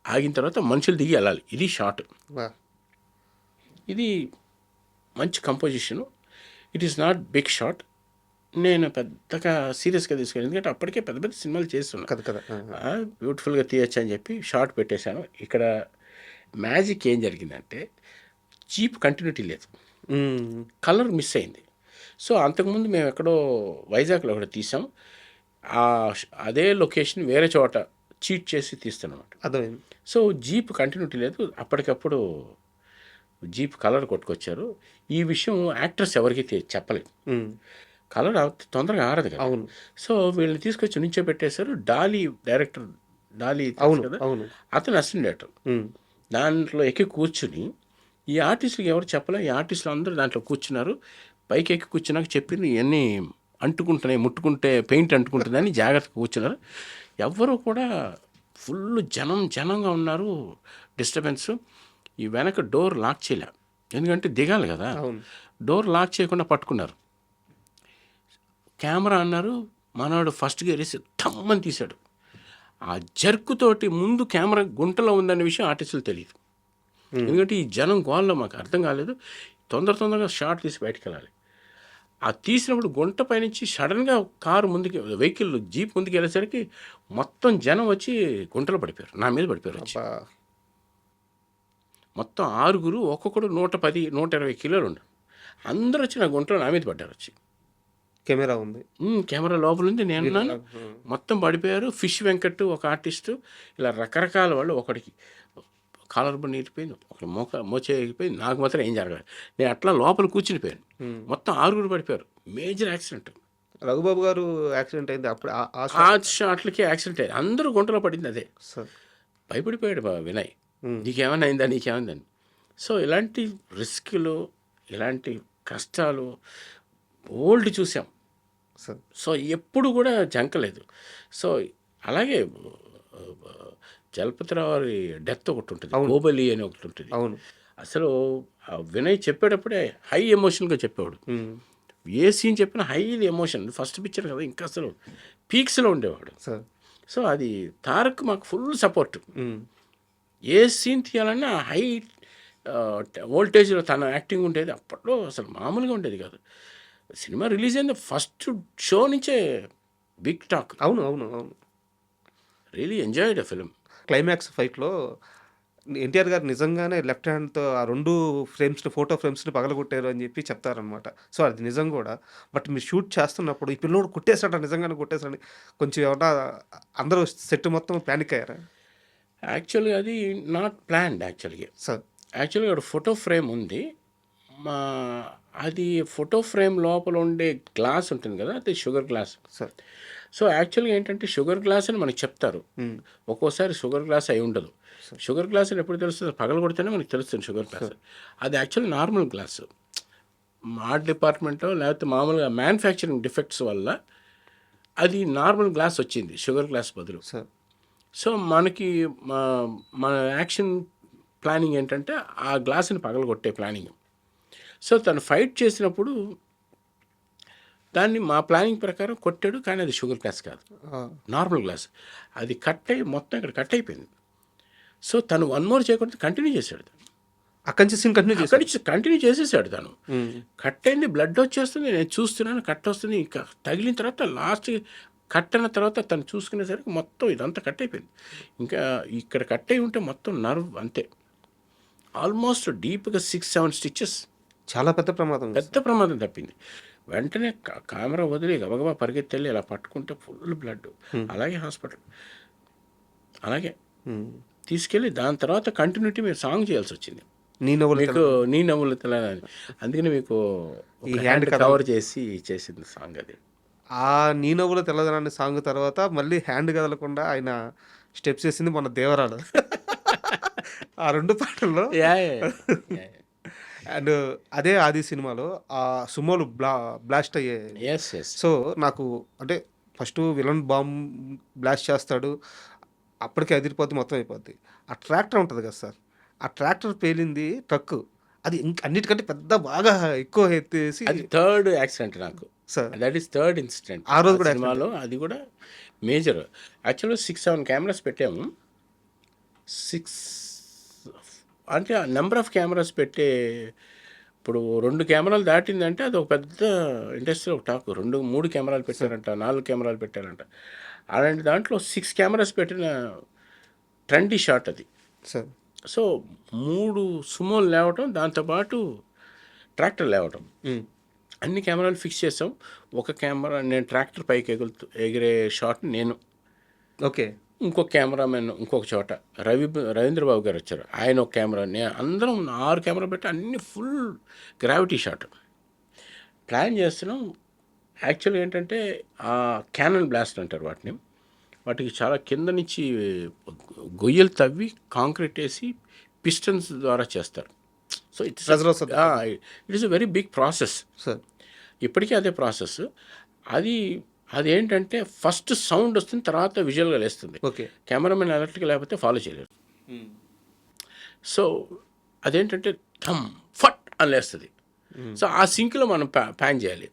Speaker 3: ఆగిన తర్వాత మనుషులు దిగి వెళ్ళాలి. ఇది షార్ట్.
Speaker 2: వాహ్!
Speaker 3: ఇది మంచి composition. It is not big shot. నేను పెద్దగా సీరియస్గా తీసుకెళ్ళి, ఎందుకంటే అప్పటికే పెద్ద పెద్ద సినిమాలు చేస్తున్నా.
Speaker 2: కదా కదా.
Speaker 3: బ్యూటిఫుల్గా తీయచ్చు అని చెప్పి షార్ట్ పెట్టేశాను. ఇక్కడ మ్యాజిక్ ఏం జరిగిందంటే జీప్ కంటిన్యూటీ లేదు, కలర్ మిస్ అయింది. సో అంతకుముందు మేము ఎక్కడో వైజాగ్లో ఒకటి తీసాం. అదే లొకేషన్ వేరే చోట చీట్ చేసి తీస్తానమాట.
Speaker 2: అర్థమైంది.
Speaker 3: సో జీప్ కంటిన్యూటీ లేదు, అప్పటికప్పుడు జీప్ కలర్ కొట్టుకొచ్చారు. ఈ విషయం యాక్టర్స్ ఎవరికి చెప్పలేదు. కలర్ తొందరగా ఆరదు కదా.
Speaker 2: అవును
Speaker 3: సో వీళ్ళని తీసుకొచ్చి నుంచోబెట్టేశారు. డాలీ డైరెక్టర్, డాలీ
Speaker 2: అవును
Speaker 3: కదా,
Speaker 2: అవును.
Speaker 3: అతను అసిస్టెంట్ డైరెక్టర్. దాంట్లో ఎక్కి కూర్చుని ఈ ఆర్టిస్టులకి ఎవరు చెప్పలే. ఈ ఆర్టిస్టులు అందరూ దాంట్లో కూర్చున్నారు. పైకి ఎక్కి కూర్చున్నాక చెప్పింది ఇవన్నీ అంటుకుంటున్నాయి, ముట్టుకుంటే పెయింట్ అంటుకుంటుందని జాగ్రత్తగా కూర్చున్నారు. ఎవ్వరూ కూడా ఫుల్ జనంగా ఉన్నారు. డిస్టర్బెన్స్. ఈ వెనక డోర్ లాక్ చేయలే, ఎందుకంటే దిగాలి కదా.
Speaker 2: అవును.
Speaker 3: డోర్ లాక్ చేయకుండా పట్టుకున్నారు. కెమెరా అన్నారు, మనవాడు ఫస్ట్ గేర్ వేసి ఠమ్మని తీశాడు. ఆ జర్కుతోటి ముందు కెమెరా గుంటలో ఉందనే విషయం ఆర్టిస్టులు తెలియదు. ఎందుకంటే ఈ జనం గోల్లో మాకు అర్థం కాలేదు. తొందరగా షార్ట్ తీసి బయటకు వెళ్ళాలి. ఆ తీసినప్పుడు గుంట పైనుంచి సడన్గా కారు ముందుకి, వెహికల్ జీప్ ముందుకు వెళ్ళేసరికి మొత్తం జనం వచ్చి గుంటలో పడిపోయారు, నా మీద పడిపోయారు వచ్చి. మొత్తం 6 ఒక్కొక్కడు 110-120 కిలోలు ఉండు. అందరూ వచ్చి నా గుంటలో నా మీద పడ్డారు వచ్చి.
Speaker 2: కెమెరా ఉంది,
Speaker 3: కెమెరా లోపల ఉంది, నేనున్నాను. మొత్తం పడిపోయారు. ఫిష్ వెంకట్ ఒక ఆర్టిస్టు, ఇలా రకరకాల వాళ్ళు. ఒకడికి కాలర్ బండి ఇరిపోయింది, ఒకటి మోచే ఎగిపోయింది. నాకు మాత్రం ఏం జరగలేదు. నేను అట్లా లోపల కూర్చునిపోయాను. మొత్తం 6 పడిపోయారు. Major accident.
Speaker 2: రఘుబాబు గారు యాక్సిడెంట్ అయింది అప్పుడు.
Speaker 3: ఆ షాట్లకి యాక్సిడెంట్ అయ్యింది. అందరూ గుంటలో పడింది. అదే భయపడిపోయాడు వినయ్, నీకేమైనా అయిందా, నీకేమైందని. సో ఇలాంటి రిస్క్లు, ఇలాంటి కష్టాలు ఓల్డ్ చూసాం. సో ఎప్పుడు కూడా జంకలేదు. సో అలాగే జలపతిరావు వారి డెత్ ఒకటి ఉంటుంది, గోబలి అని ఒకటి ఉంటుంది.
Speaker 2: అవును.
Speaker 3: అసలు వినయ్ చెప్పేటప్పుడే హై ఎమోషన్గా చెప్పేవాడు. ఏ సీన్ చెప్పినా హైలీ ఎమోషన్. ఫస్ట్ పిక్చర్ కదా, ఇంకా అసలు పీక్స్లో ఉండేవాడు. సో అది తారక్ మాకు ఫుల్ సపోర్ట్. ఏ సీన్ తీయాలన్నా హై వోల్టేజ్లో తన యాక్టింగ్ ఉండేది. అప్పట్లో అసలు మామూలుగా ఉండేది కాదు. సినిమా రిలీజ్ అయింది ఫస్ట్ షో నుంచే బిగ్ టాక్.
Speaker 2: అవును అవును అవును.
Speaker 3: Really enjoyed a film.
Speaker 2: Climax ఫైట్లో ఎన్టీఆర్ గారు నిజంగానే లెఫ్ట్ హ్యాండ్తో ఆ 2 ఫ్రేమ్స్ని, ఫోటో ఫ్రేమ్స్ని పగలగొట్టారు అని చెప్పి చెప్తారనమాట. సో అది నిజం కూడా. బట్ మీరు షూట్ చేస్తున్నప్పుడు ఈ పిల్లోడు కొట్టేశాడు, నిజంగానే కొట్టేశాడు, కొంచెం ఏమన్నా అందరూ సెట్ మొత్తం ప్యానిక్ అయ్యారా?
Speaker 3: యాక్చువల్గా అది నాట్ ప్లాన్డ్. యాక్చువల్గా ఒక ఫోటో ఫ్రేమ్ ఉంది. అది ఫోటో ఫ్రేమ్ లోపల ఉండే గ్లాస్ ఉంటుంది కదా, అది షుగర్ గ్లాస్. సో యాక్చువల్గా ఏంటంటే షుగర్ గ్లాస్ అని మనకి చెప్తారు. ఒక్కోసారి షుగర్ గ్లాస్ అయి ఉండదు. షుగర్ గ్లాస్ అని ఎప్పుడు తెలుస్తుంది? పగల కొడితేనే మనకి తెలుస్తుంది షుగర్ గ్లాస్. అది యాక్చువల్లీ నార్మల్ గ్లాస్. ఆర్ట్ డిపార్ట్మెంట్లో లేకపోతే మామూలుగా మ్యానుఫ్యాక్చరింగ్ డిఫెక్ట్స్ వల్ల అది నార్మల్ గ్లాస్ వచ్చింది షుగర్ గ్లాస్ బదులు. సో మనకి మన యాక్షన్ ప్లానింగ్ ఏంటంటే ఆ గ్లాస్ని పగలగొట్టే ప్లానింగ్. సో తను ఫైట్ చేసినప్పుడు దాన్ని మా ప్లానింగ్ ప్రకారం కొట్టాడు, కానీ అది షుగర్ గ్లాస్ కాదు, నార్మల్ గ్లాస్. అది కట్ అయ్యి మొత్తం ఇక్కడ కట్ అయిపోయింది. సో తను 1 మోర్ చేయకుండా కంటిన్యూ చేశాడు.
Speaker 2: అక్కడి నుంచి సీన్
Speaker 3: కంటిన్యూ చేసేసాడు తను. కట్ అయింది, బ్లడ్ వచ్చేస్తుంది, నేను చూస్తున్నాను, కట్ వస్తుంది. ఇంకా తగిలిన తర్వాత లాస్ట్ కట్ అయిన తర్వాత తను చూసుకునేసరికి మొత్తం ఇదంతా కట్ అయిపోయింది. ఇంకా ఇక్కడ కట్ అయి ఉంటే మొత్తం నర్వ్ అంతే, ఆల్మోస్ట్ డీప్గా 6-7 స్టిచెస్.
Speaker 2: చాలా పెద్ద ప్రమాదం
Speaker 3: తప్పింది. వెంటనే కెమెరా వదిలి గబగబా పరిగెత్తెళ్ళి ఇలా పట్టుకుంటే ఫుల్ బ్లడ్. అలాగే హాస్పిటల్, అలాగే తీసుకెళ్ళి దాని తర్వాత కంటిన్యూటీ మీరు సాంగ్ చేయాల్సి వచ్చింది. మీకు నీ నవ్వులు తెలని. అందుకని మీకు ఈ హ్యాండ్ కవర్ చేసి చేసింది సాంగ్ అది.
Speaker 2: ఆ నీ నవ్వులు తెల్లదనాన్ని సాంగ్ తర్వాత మళ్ళీ హ్యాండ్ కదలకుండా ఆయన స్టెప్స్ వేసింది మన దేవరాడు. ఆ 2 పాటల్లో. అండ్ అదే ఆది సినిమాలో ఆ సుమోలు బ్లాస్ట్ అయ్యాయి. సో నాకు అంటే ఫస్ట్ విలన్ బాంబ్ బ్లాస్ట్ చేస్తాడు, అప్పటికే అదిరిపోద్ది, మొత్తం అయిపోద్ది. ఆ ట్రాక్టర్ ఉంటుంది కదా సార్, ఆ ట్రాక్టర్ పేలింది ట్రక్, అది అన్నిటికంటే పెద్ద బాగా ఎక్కువ ఎత్తేసి
Speaker 3: అది థర్డ్ యాక్సిడెంట్ నాకు sir. That is third incident
Speaker 2: ఆ రోజు కూడా
Speaker 3: సినిమాలో. అది కూడా మేజర్. యాక్చువల్గా 6-7 కెమెరాస్ పెట్టాము. 6 అంటే నెంబర్ ఆఫ్ కెమెరాస్ పెట్టే ఇప్పుడు 2 కెమెరాలు దాటిందంటే అది ఒక పెద్ద ఇండస్ట్రీలో ఒక టాక్. 2, 3 కెమెరాలు పెట్టారంట, 4 కెమెరాలు పెట్టారంట. అలాంటి దాంట్లో 6 కెమెరాస్ పెట్టిన ట్రెండీ షాట్ అది.
Speaker 2: సార్
Speaker 3: సో 3 సుమోలు లేవటం, దాంతోపాటు ట్రాక్టర్ లేవటం, అన్ని కెమెరాలు ఫిక్స్ చేసాం. ఒక కెమెరా నేను ట్రాక్టర్ పైకి ఎగిరే షాట్ నేను,
Speaker 2: ఓకే
Speaker 3: ఇంకొక కెమెరామెన్ ఇంకొక చోట, రవీంద్రబాబు గారు వచ్చారు, ఆయన ఒక కెమెరా, నేను, అందరం 6 కెమెరా పెట్టి అన్ని ఫుల్ గ్రావిటీ షాట్ ప్లాన్ చేస్తున్నాం. యాక్చువల్గా ఏంటంటే ఆ క్యానన్ బ్లాస్ట్ అంటారు వాటికి చాలా కింద నుంచి గొయ్యలు తవ్వి కాంక్రీట్ వేసి పిస్టన్స్ ద్వారా చేస్తారు. So it's it is a very big process.
Speaker 2: Sir
Speaker 3: ఇప్పటికీ అదే ప్రాసెస్. అదేంటంటే ఫస్ట్ సౌండ్ వస్తుంది, తర్వాత విజువల్గా లేస్తుంది.
Speaker 2: ఓకే
Speaker 3: కెమెరామెన్ అలర్ట్గా లేకపోతే ఫాలో చేయలేరు. సో అదేంటంటే థమ్ ఫట్ అని లేస్తుంది. సో ఆ సింక్లో మనం ప్యాన్ చేయాలి.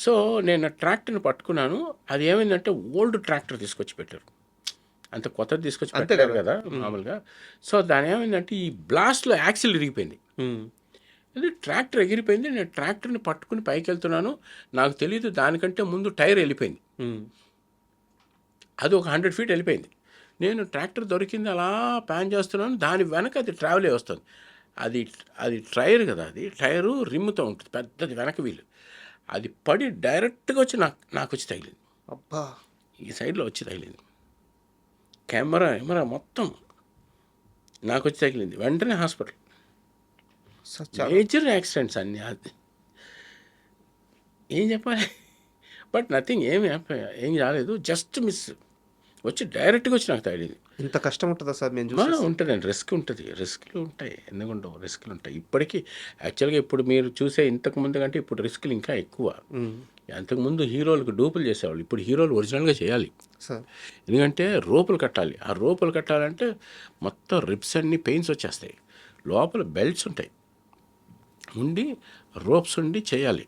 Speaker 3: సో నేను ట్రాక్టర్ని పట్టుకున్నాను. అది ఏమైందంటే ఓల్డ్ ట్రాక్టర్ తీసుకొచ్చి పెట్టారు, అంత కొత్తది తీసుకొచ్చి పెట్టారు కదా మామూలుగా. సో దాని ఏమైందంటే ఈ బ్లాస్ట్లో యాక్సిల్ ఇరిగిపోయింది. ఇది ట్రాక్టర్ ఎగిరిపోయింది. నేను ట్రాక్టర్ని పట్టుకుని పైకి వెళ్తున్నాను, నాకు తెలియదు దానికంటే ముందు టైర్ వెళ్ళిపోయింది. అది ఒక 100 feet వెళ్ళిపోయింది. నేను ట్రాక్టర్ దొరికింది అలా ప్యాన్ చేస్తున్నాను, దాని వెనక అది ట్రావెల్ అయ్యి వస్తుంది. అది టైర్ కదా, అది టైరు రిమ్ముతో ఉంటుంది, పెద్దది వెనక వీలు. అది పడి డైరెక్ట్గా వచ్చి నాకు వచ్చి తగిలింది.
Speaker 2: అబ్బా
Speaker 3: ఈ సైడ్లో వచ్చి తగిలింది. కెమెరా మొత్తం నాకు వచ్చి తగిలింది. వెంటనే హాస్పిటల్. మేజర్ యాక్సిడెంట్స్ అన్నీ. అది ఏం చెప్పాలి, బట్ నథింగ్, ఏం రాలేదు, జస్ట్ మిస్ వచ్చి డైరెక్ట్గా వచ్చి నాకు తగిలింది.
Speaker 2: ఇంత కష్టం ఉంటుందా సార్? మేము
Speaker 3: ఉంటుందండి, రిస్క్లు ఉంటాయి, ఎందుకుంటావు, రిస్క్లు ఉంటాయి. ఇప్పటికీ యాక్చువల్గా ఇప్పుడు మీరు చూసే ఇంతకుముందు కంటే ఇప్పుడు రిస్క్లు ఇంకా ఎక్కువ. అంతకుముందు హీరోలకు డూపులు చేసేవాళ్ళు, ఇప్పుడు హీరోలు ఒరిజినల్గా చేయాలి. ఎందుకంటే రోపులు కట్టాలి. ఆ రోపులు కట్టాలంటే మొత్తం రిబ్స్ అన్ని పెయిన్స్ వచ్చేస్తాయి, లోపల బెల్ట్స్ ఉంటాయి, రోప్స్ ఉండి చేయాలి.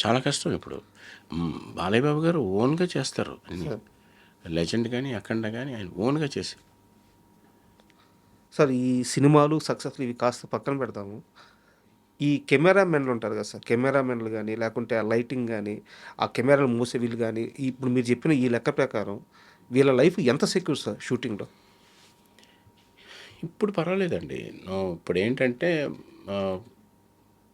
Speaker 3: చాలా కష్టం. ఇప్పుడు బాలయ్య బాబు గారు ఓన్గా చేస్తారు అన్ని. లెజెండ్ కానీ అఖండ కానీ ఆయన ఓన్గా చేసి.
Speaker 2: సార్ ఈ సినిమాలు సక్సెస్లు ఇవి కాస్త పక్కన పెడతాము. ఈ కెమెరామెన్లు ఉంటారు కదా సార్, కెమెరామెన్లు కానీ లేకుంటే ఆ లైటింగ్ కానీ ఆ కెమెరాలు మూసే వీళ్ళు కానీ, ఇప్పుడు మీరు చెప్పిన ఈ లెక్క ప్రకారం వీళ్ళ లైఫ్ ఎంత సెక్యూర్ సార్ షూటింగ్లో?
Speaker 3: ఇప్పుడు పర్వాలేదండి. ఇప్పుడు ఏంటంటే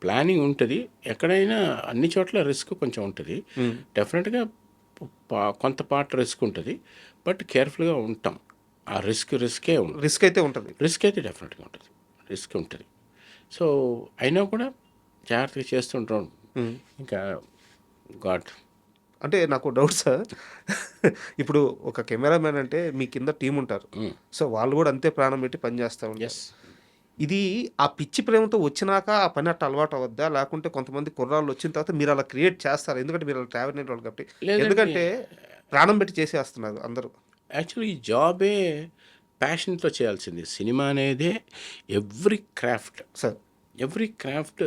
Speaker 3: ప్లానింగ్ ఉంటుంది. ఎక్కడైనా అన్ని చోట్ల రిస్క్ కొంచెం ఉంటుంది. డెఫినెట్గా కొంత పార్ట్ రిస్క్ ఉంటుంది, బట్ కేర్ఫుల్గా ఉంటాం. ఆ రిస్క్ అయితే ఉంటుంది. రిస్క్ అయితే డెఫినెట్గా ఉంటుంది, రిస్క్ ఉంటుంది. సో అయినా కూడా జాగ్రత్తగా చేస్తుంటాం. ఇంకా గాడ్.
Speaker 2: అంటే నాకు డౌట్ సార్, ఇప్పుడు ఒక కెమెరామెన్ అంటే మీ కింద టీం ఉంటారు, సో వాళ్ళు కూడా అంతే ప్రాణం పెట్టి పని చేస్తూ ఉంటారు. ఇది ఆ పిచ్చి ప్రేమతో వచ్చినాక ఆ పని అట్ట అలవాటు అవద్దా, లేకుంటే కొంతమంది కుర్రాళ్ళు వచ్చిన తర్వాత మీరు అలా క్రియేట్ చేస్తారు? ఎందుకంటే మీరు అలా ట్రావెల్ అయిన వాళ్ళు కాబట్టి, ఎందుకంటే ప్రాణం పెట్టి చేసేస్తున్నారు అందరూ.
Speaker 3: యాక్చువల్లీ ఈ జాబే ప్యాషన్తో చేయాల్సింది. సినిమా అనేదే ఎవ్రీ క్రాఫ్ట్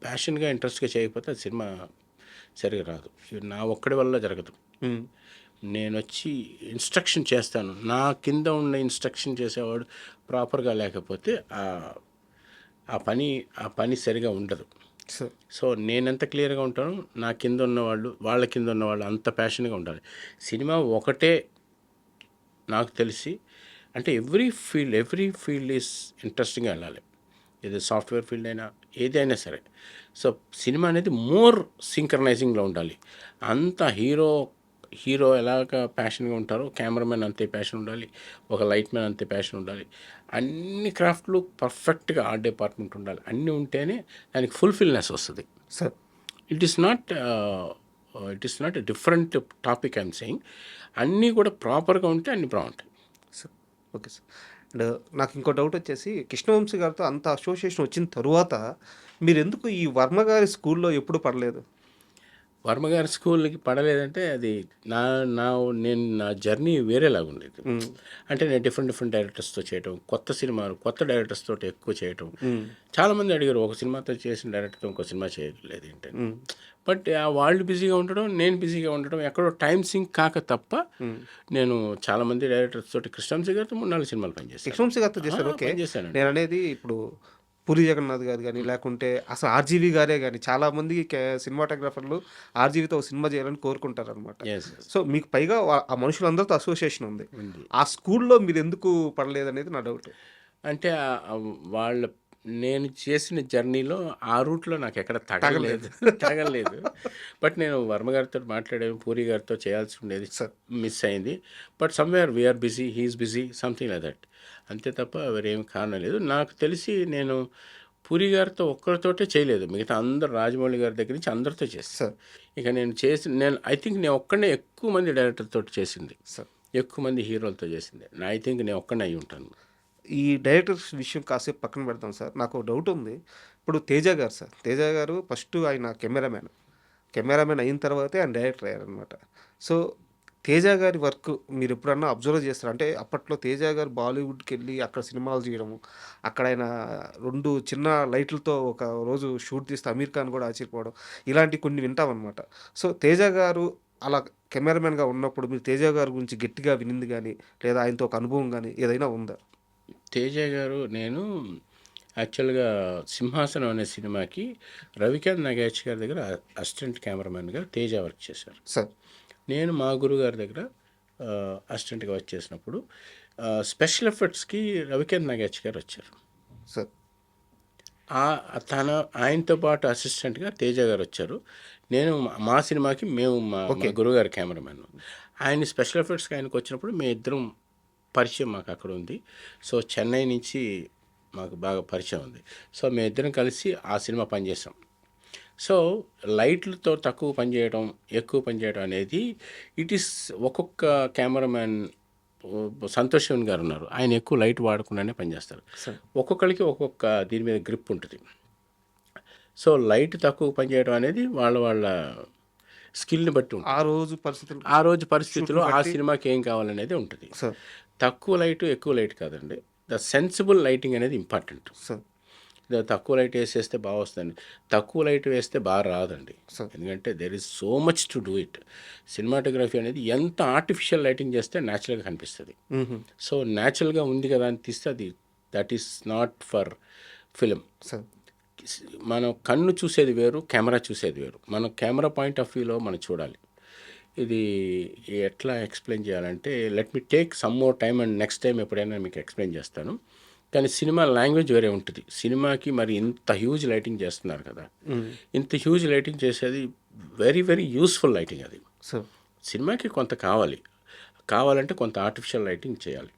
Speaker 3: ప్యాషన్గా ఇంట్రెస్ట్గా చేయకపోతే అది సినిమా సరిగా రాదు. నా ఒక్కడి వల్ల జరగదు. నేను వచ్చి ఇన్స్ట్రక్షన్ చేస్తాను, నా కింద ఉన్న ఇన్స్ట్రక్షన్ చేసేవాడు ప్రాపర్గా లేకపోతే ఆ పని సరిగా ఉండదు. సో నేనెంత క్లియర్గా ఉంటాను, నా కింద ఉన్నవాళ్ళు వాళ్ళ కింద ఉన్నవాళ్ళు అంత ప్యాషన్గా ఉండాలి. సినిమా ఒకటే నాకు తెలిసి, అంటే ఎవ్రీ ఫీల్డ్ ఈజ్ ఇంట్రెస్టింగ్గా వెళ్ళాలి. ఇది సాఫ్ట్వేర్ ఫీల్డ్ అయినా ఏదైనా సరే. సో సినిమా అనేది మోర్ సింక్రనైజింగ్లో ఉండాలి. అంత హీరో ఎలాగ ప్యాషన్గా ఉంటారో కెమెరామెన్ అంతే ప్యాషన్ ఉండాలి, ఒక లైట్ మ్యాన్ అంతే ప్యాషన్ ఉండాలి. అన్ని క్రాఫ్ట్లు పర్ఫెక్ట్గా ఆర్ట్ డిపార్ట్మెంట్ ఉండాలి. అన్నీ ఉంటేనే దానికి ఫుల్ఫిల్నెస్ వస్తుంది.
Speaker 2: Sir
Speaker 3: it is not a different topic I'm saying. అన్నీ కూడా ప్రాపర్గా ఉంటే అన్నీ బాగుంటాయి.
Speaker 2: Sir okay sir. అండ్ నాకు ఇంకో డౌట్ వచ్చేసి, కృష్ణవంశీ గారితో అంత అసోసియేషన్ వచ్చిన తరువాత మీరు ఎందుకు ఈ వర్మ గారి స్కూల్లో ఎప్పుడు పడలేదు?
Speaker 3: వర్మ గారి స్కూల్కి పడలేదంటే అది నా జర్నీ వేరేలాగా ఉండేది. అంటే నేను డిఫరెంట్ డైరెక్టర్స్తో చేయటం, కొత్త డైరెక్టర్స్ తోటి ఎక్కువ చేయటం. చాలామంది అడిగారు, ఒక సినిమాతో చేసిన డైరెక్టర్తో ఇంకో సినిమా చేయలేదు ఏంటని. బట్ వాళ్ళు బిజీగా ఉండడం, నేను బిజీగా ఉండడం, ఎక్కడో టైం సింక్ కాక తప్ప నేను చాలామంది డైరెక్టర్స్ తోటి, కృష్ణవంశీ గారితో 3-4 సినిమాలు పనిచేస్తాను.
Speaker 2: కృష్ణవంశీ గారితో చేశారు, ఓకే.
Speaker 3: చేశాను.
Speaker 2: నేను అనేది ఇప్పుడు పూరి జగన్నాథ్ గారు కానీ లేకుంటే అసలు ఆర్జీవి గారే కానీ చాలామంది సినిమాటోగ్రాఫర్లు ఆర్జీవితో ఒక సినిమా చేయాలని కోరుకుంటారు అనమాట.
Speaker 3: ఎస్
Speaker 2: సో మీకు పైగా ఆ మనుషులందరితో అసోసియేషన్ ఉంది.
Speaker 3: ఉంది.
Speaker 2: ఆ స్కూల్లో మీరు ఎందుకు పడలేదనేది నా డౌట్.
Speaker 3: అంటే వాళ్ళ నేను చేసిన జర్నీలో ఆ రూట్లో నాకు ఎక్కడ తగలేదు తగలేదు. బట్ నేను వర్మ గారితో మాట్లాడాను, పూరి గారితో చేయాల్సి ఉండేది, మిస్ అయింది. But somewhere we're busy, he's busy, something like that. అంతే తప్ప వేరేం కారణం లేదు. నాకు తెలిసి నేను పూరి గారితో ఒక్కరితోటే చేయలేదు, మిగతా అందరు రాజమౌళి గారి దగ్గర నుంచి అందరితో చేస్తాను. ఇక నేను ఐ థింక్ నేను ఒక్కడే ఎక్కువ మంది డైరెక్టర్తో చేసింది, ఎక్కువ మంది హీరోలతో చేసింది. ఐ థింక్ నేను ఒక్కడే అయి ఉంటాను.
Speaker 2: ఈ డైరెక్టర్స్ విషయం కాసేపు పక్కన పెడతాం సార్. నాకు ఒక డౌట్ ఉంది. ఇప్పుడు తేజ గారు సార్, తేజ గారు ఫస్ట్ ఆయన కెమెరామెన్ అయిన తర్వాతే ఆయన డైరెక్టర్ అయ్యారనమాట. సో తేజ గారి వర్క్ మీరు ఎప్పుడన్నా అబ్జర్వ్ చేస్తారు? అంటే అప్పట్లో తేజ గారు బాలీవుడ్కి వెళ్ళి అక్కడ సినిమాలు చేయడము, అక్కడ ఆయన 2 చిన్న లైట్లతో ఒక రోజు షూట్ తీస్తే అమీర్ ఖాన్ కూడా ఆశ్చర్యపోవడం, ఇలాంటి కొన్ని వింటామన్నమాట. సో తేజ గారు అలా కెమెరామెన్గా ఉన్నప్పుడు మీరు తేజ గారి గురించి గట్టిగా వినింది కానీ లేదా ఆయనతో ఒక అనుభవం కానీ ఏదైనా ఉందా?
Speaker 3: తేజ గారు, నేను యాక్చువల్గా సింహాసనం అనే సినిమాకి రవికాంత్ నగేష్ గారి దగ్గర అసిస్టెంట్ కెమెరామెన్గా తేజ వర్క్ చేశారు
Speaker 2: సార్.
Speaker 3: నేను మా గురుగారి దగ్గర అసిస్టెంట్గా వర్క్ చేసినప్పుడు స్పెషల్ ఎఫర్ట్స్కి రవికాంత్ నగేష్ గారు వచ్చారు
Speaker 2: సార్.
Speaker 3: ఆయనతో పాటు అసిస్టెంట్గా తేజ గారు వచ్చారు. నేను మా సినిమాకి మా గురుగారి కెమెరామెన్. ఆయన స్పెషల్ ఎఫర్ట్స్కి ఆయనకు వచ్చినప్పుడు మేము ఇద్దరం పరిచయం మాకు అక్కడ ఉంది. సో చెన్నై నుంచి మాకు బాగా పరిచయం ఉంది. సో మేము ఇద్దరం కలిసి ఆ సినిమా పనిచేసాం. సో లైట్లతో తక్కువ పనిచేయడం, ఎక్కువ పనిచేయడం అనేది ఇట్ ఈస్ ఒక్కొక్క కెమెరామ్యాన్, సంతోష్ శివన్ గారు ఉన్నారు, ఆయన ఎక్కువ లైట్ వాడకుండానే పనిచేస్తారు. ఒక్కొక్కరికి ఒక్కొక్క దీని మీద గ్రిప్ ఉంటుంది. సో లైట్ తక్కువ పనిచేయడం అనేది వాళ్ళ స్కిల్ని బట్టి ఉంటుంది. ఆ రోజు పరిస్థితుల్లో ఆ సినిమాకి ఏం కావాలనేది ఉంటుంది. తక్కువ లైట్ ఎక్కువ లైట్ కాదండి, ద సెన్సిబుల్ లైటింగ్ అనేది ఇంపార్టెంట్. తక్కువ లైట్ వేసేస్తే బాగా వస్తుందండి, తక్కువ లైట్ వేస్తే బాగా రాదండి. ఎందుకంటే there is so much to do it. Cinematography అనేది ఎంత ఆర్టిఫిషియల్ లైటింగ్ చేస్తే న్యాచురల్గా కనిపిస్తుంది. సో న్యాచురల్గా ఉంది కదా అని తీస్తే అది that is not for film. మనం కన్ను చూసేది వేరు, కెమెరా చూసేది వేరు. మనం కెమెరా పాయింట్ ఆఫ్ వ్యూలో మనం చూడాలి. ఇది ఎట్లా ఎక్స్ప్లెయిన్ చేయాలంటే, let me take some more time and next time ఎప్పుడైనా మీకు ఎక్స్ప్లెయిన్ చేస్తాను. కానీ సినిమా లాంగ్వేజ్ వేరే ఉంటుంది. సినిమాకి మరి ఇంత హ్యూజ్ లైటింగ్ చేస్తున్నారు కదా, ఇంత హ్యూజ్ లైటింగ్ చేసేది వెరీ వెరీ యూస్ఫుల్ లైటింగ్. అది సినిమాకి కొంత కావాలంటే కొంత ఆర్టిఫిషియల్ లైటింగ్ చేయాలి.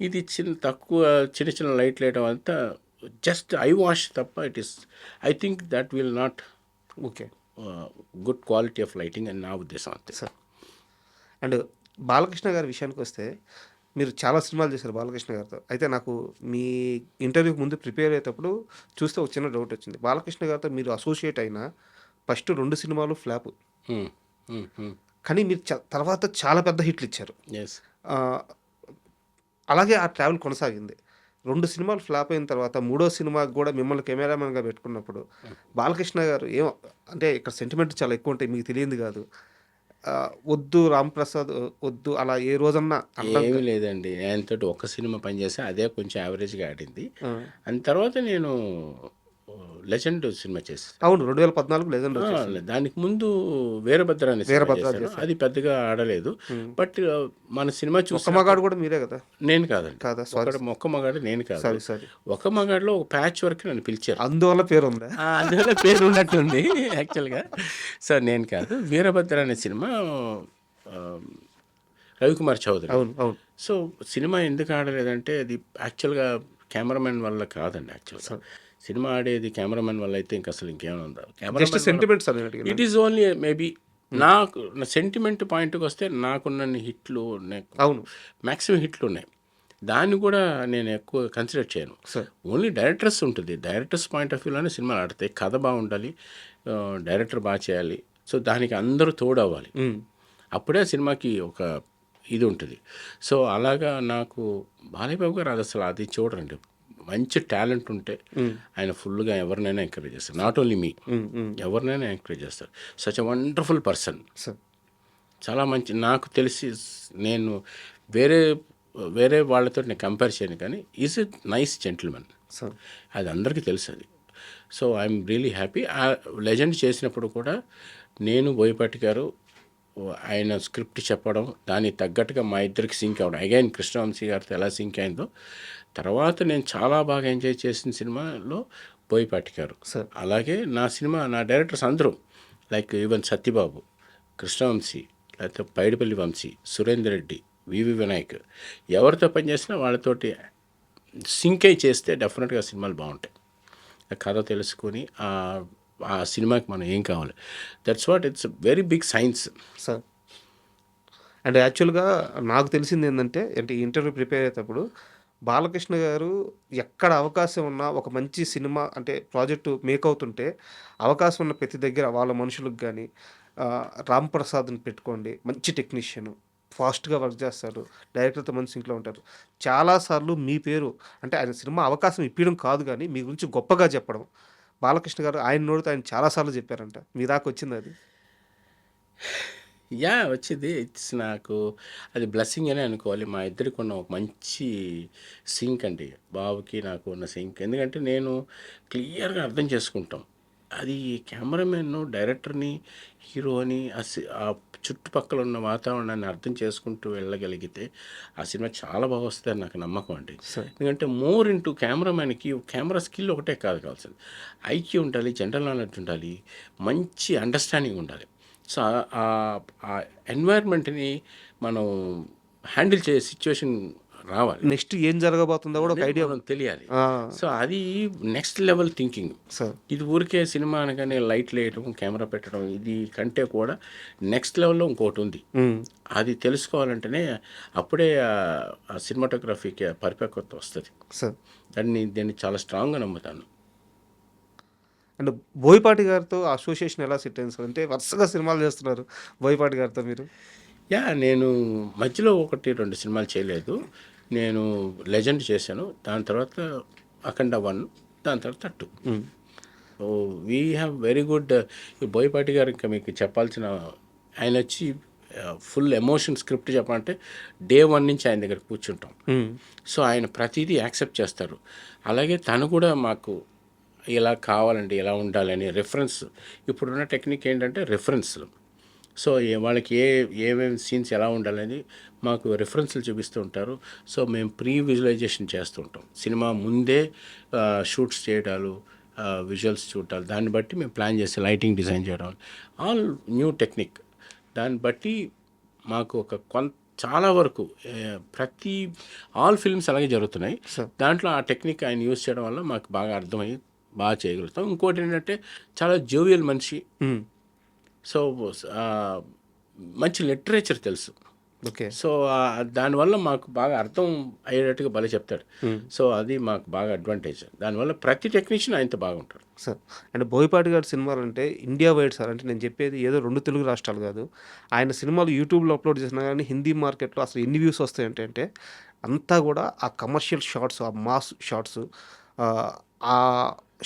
Speaker 3: ఇది చిన్న చిన్న లైట్ వేయడం అంతా జస్ట్ ఐ వాష్ తప్ప it is, I think that will not good quality of lighting అని నా ఉద్దేశం అంతే
Speaker 2: సార్. అండ్ బాలకృష్ణ గారి విషయానికి వస్తే, మీరు చాలా సినిమాలు చేశారు బాలకృష్ణ గారితో. అయితే నాకు మీ ఇంటర్వ్యూకి ముందు ప్రిపేర్ అయ్యేటప్పుడు చూస్తే ఒక చిన్న డౌట్ వచ్చింది. బాలకృష్ణ గారితో మీరు అసోసియేట్ అయిన ఫస్ట్ 2 సినిమాలు ఫ్లాప్, కానీ మీరు తర్వాత చాలా పెద్ద హిట్లు ఇచ్చారు. అలాగే ఆ ట్రావెల్ కొనసాగింది. 2 సినిమాలు ఫ్లాప్ అయిన తర్వాత 3వ సినిమాకి కూడా మిమ్మల్ని కెమెరామెన్గా పెట్టుకున్నప్పుడు బాలకృష్ణ గారు అంటే ఇక్కడ సెంటిమెంట్ చాలా ఎక్కువ ఉంటాయి, మీకు తెలియంది కాదు. వద్దు రాంప్రసాద్ వద్దు అలా ఏ రోజన్నా
Speaker 3: ఏమీ లేదండి. ఆయనతో ఒక సినిమా పనిచేస్తే అదే కొంచెం యావరేజ్గా ఆడింది. అండ్ తర్వాత నేను లెజెండ్ సినిమా చేశాను.
Speaker 2: అవును, 2014 లెజెండ్.
Speaker 3: దానికి ముందు వీరభద్ర అనే అది పెద్దగా ఆడలేదు. బట్ మన సినిమా చూసి
Speaker 2: మగాడు కూడా మీరే కదా?
Speaker 3: నేను కాదండి, ఒక్క మగాడు నేను కాదు. ఒక మగాడులో ఒక ప్యాచ్ వరకు నన్ను పిలిచారు,
Speaker 2: అందువల్ల పేరు ఉందా?
Speaker 3: అందువల్ల పేరు ఉన్నట్టుంది యాక్చువల్గా. సో నేను కాదు. వీరభద్ర అనే సినిమా రవికుమార్ చౌదరి.
Speaker 2: అవును.
Speaker 3: సో సినిమా ఎందుకు ఆడలేదంటే అది యాక్చువల్గా కెమెరామెన్ వల్ల కాదండి. యాక్చువల్గా సినిమా ఆడేది కెమెరామెన్ వల్ల అయితే ఇంకా అసలు ఇంకేమైనా
Speaker 2: sentiments.
Speaker 3: It is only maybe నాకు నా సెంటిమెంట్ పాయింట్కి వస్తే నాకున్న హిట్లు,
Speaker 2: అవును
Speaker 3: మ్యాక్సిమం హిట్లు ఉన్నాయి. దాన్ని కూడా నేను ఎక్కువ కన్సిడర్ చేయను. ఓన్లీ డైరెక్టర్స్ ఉంటుంది. డైరెక్టర్స్ పాయింట్ ఆఫ్ వ్యూలోనే సినిమాలు ఆడతాయి. కథ బాగుండాలి, డైరెక్టర్ బాగా చేయాలి. సో దానికి అందరూ తోడవ్వాలి, అప్పుడే సినిమాకి ఒక ఇది ఉంటుంది. సో అలాగా నాకు బాలయ్య బాబు గారు అసలు అది చూడరండి. మంచి టాలెంట్ ఉంటే ఆయన ఫుల్గా ఎవరినైనా ఎంకరేజ్ చేస్తారు. నాట్ ఓన్లీ మీ, ఎవరినైనా ఎంకరేజ్ చేస్తారు. Such a wonderful person. చాలా మంచి. నాకు తెలిసి నేను వేరే వేరే వాళ్ళతో నేను కంపేర్ చేయను, కానీ is a nice gentlemen.
Speaker 2: Sir
Speaker 3: అది అందరికీ తెలుసు అది. So I'm really happy. ఆ లెజెండ్ చేసినప్పుడు కూడా నేను, బోయపాటి గారు ఆయన స్క్రిప్ట్ చెప్పడం, దానికి తగ్గట్టుగా మా ఇద్దరికి సింక్ అవ్వడం, అగైన్ కృష్ణవంశీ గారితో ఎలా సింక్ అయిందో. తర్వాత నేను చాలా బాగా ఎంజాయ్ చేసిన సినిమాలో బోయపాటి గారు.
Speaker 2: సార్
Speaker 3: అలాగే నా డైరెక్టర్స్ అందరూ లైక్ ఈవెన్ సత్యబాబు, కృష్ణవంశీ, లేకపోతే పైడిపల్లి వంశీ, సురేందర్ రెడ్డి, వివి వినాయక్, ఎవరితో పనిచేసినా వాళ్ళతోటి సింక్ అయి చేస్తే డెఫినెట్గా సినిమాలు బాగుంటాయి. ఆ కథ తెలుసుకొని ఆ సినిమాకి మనం ఏం కావాలి, that's what it's very big science.
Speaker 2: Sir and యాక్చువల్గా నాకు తెలిసింది ఏంటంటే ఈ ఇంటర్వ్యూ ప్రిపేర్ అయ్యేటప్పుడు బాలకృష్ణ గారు ఎక్కడ అవకాశం ఉన్నా ఒక మంచి సినిమా ప్రాజెక్టు మేక్ అవుతుంటే అవకాశం ఉన్న ప్రతి దగ్గర వాళ్ళ మనుషులకు కానీ రామ్ ప్రసాద్ని పెట్టుకోండి, మంచి టెక్నీషియన్, ఫాస్ట్గా వర్క్ చేస్తారు, డైరెక్టర్తో మంచి సింక్లో ఉంటారు. చాలాసార్లు మీ పేరు ఆయన సినిమా అవకాశం ఇప్పించడం కాదు కానీ మీ గురించి గొప్పగా చెప్పడం బాలకృష్ణ గారు ఆయన నోటితో ఆయన చాలాసార్లు చెప్పారంట. మీ దాకా వచ్చింది అది?
Speaker 3: యా వచ్చింది. ఇట్స్ నాకు అది బ్లెస్సింగ్ అనే అనుకోవాలి. మా ఇద్దరికి ఉన్న ఒక మంచి సింక్ అండి, బాబుకి నాకు ఉన్న సింక్. ఎందుకంటే నేను క్లియర్గా అర్థం చేసుకుంటాం. అది కెమెరామెన్ను, డైరెక్టర్ని, హీరోని, ఆ చుట్టుపక్కల ఉన్న వాతావరణాన్ని అర్థం చేసుకుంటూ వెళ్ళగలిగితే ఆ సినిమా చాలా బాగా వస్తుందని నాకు నమ్మకం అండి. ఎందుకంటే మోర్ ఇంటూ కెమెరామెన్కి కెమెరా స్కిల్ ఒకటే కాదు కావాల్సింది, ఐక్యూ ఉండాలి, జనరల్ నాలెడ్జ్ ఉండాలి, మంచి అండర్స్టాండింగ్ ఉండాలి. సో ఆ ఎన్వైర్న్మెంట్ని మనం హ్యాండిల్ చేసే సిచ్యువేషన్ రావాలి.
Speaker 2: నెక్స్ట్ ఏం జరగబోతుందో కూడా ఒక ఐడియా
Speaker 3: మనకు తెలియాలి. సో అది నెక్స్ట్ లెవెల్ థింకింగ్.
Speaker 2: సార్
Speaker 3: ఇది ఊరికే సినిమా అనగానే లైట్లు వేయటం, కెమెరా పెట్టడం, ఇది కంటే కూడా నెక్స్ట్ లెవెల్లో ఇంకోటి ఉంది. అది తెలుసుకోవాలంటేనే అప్పుడే ఆ సినిమాటోగ్రఫీకి పరిపక్వత వస్తుంది.
Speaker 2: సార్
Speaker 3: దీన్ని చాలా స్ట్రాంగ్గా నమ్ముతాను.
Speaker 2: అండ్ బోయపాటి గారితో అసోసియేషన్ ఎలా సెట్ అయింది సార్? వరుసగా సినిమాలు చేస్తున్నారు బోయపాటి గారితో మీరు.
Speaker 3: నేను మధ్యలో 1-2 సినిమాలు చేయలేదు. నేను లెజెండ్ చేశాను, దాని తర్వాత అఖండ 1, దాని తర్వాత 2. So we have very good. Boyapati గారు ఇంకా మీకు చెప్పాల్సిన, ఆయన వచ్చి ఫుల్ ఎమోషన్ స్క్రిప్ట్ చెప్పాలంటే డే 1 నుంచి ఆయన దగ్గర కూర్చుంటాం. సో ఆయన ప్రతిదీ యాక్సెప్ట్ చేస్తారు. అలాగే తను కూడా మాకు ఇలా కావాలండి, ఇలా ఉండాలని రెఫరెన్స్. ఇప్పుడున్న టెక్నిక్ ఏంటంటే రెఫరెన్స్లు. సో వాళ్ళకి ఏమేమి సీన్స్ ఎలా ఉండాలని మాకు రెఫరెన్స్లు చూపిస్తూ ఉంటారు. సో మేము ప్రీ విజువలైజేషన్ చేస్తూ ఉంటాం. సినిమా ముందే షూట్స్ చేయడాలు, విజువల్స్ చూడాలి, దాన్ని బట్టి మేము ప్లాన్ చేసి లైటింగ్ డిజైన్ చేయడం, ఆల్ న్యూ టెక్నిక్. దాన్ని బట్టి మాకు చాలా వరకు ఆల్ ఫిల్మ్స్ అలాగే జరుగుతున్నాయి. దాంట్లో ఆ టెక్నిక్ ఆయన యూజ్ చేయడం వల్ల మాకు బాగా అర్థమయ్యి బాగా చేయగలుగుతాం. ఇంకోటి ఏంటంటే చాలా జోవియల్ మనిషి. సో మంచి లిటరేచర్ తెలుసు.
Speaker 2: ఓకే.
Speaker 3: సో దానివల్ల మాకు బాగా అర్థం అయ్యేటట్టుగా భలే చెప్తాడు. సో అది మాకు బాగా అడ్వాంటేజ్. దానివల్ల ప్రతి టెక్నీషియన్ ఆయనతో బాగుంటాడు
Speaker 2: సార్. బోయపాటి గారి సినిమాలు ఇండియా వైడ్ సార్. నేను చెప్పేది ఏదో 2 తెలుగు రాష్ట్రాలు కాదు. ఆయన సినిమాలు యూట్యూబ్లో అప్లోడ్ చేసినా కానీ హిందీ మార్కెట్లో అసలు ఎన్ని వ్యూస్ వస్తాయంటే అంతా కూడా ఆ కమర్షియల్ షార్ట్స్, ఆ మాస్ షార్ట్స్, ఆ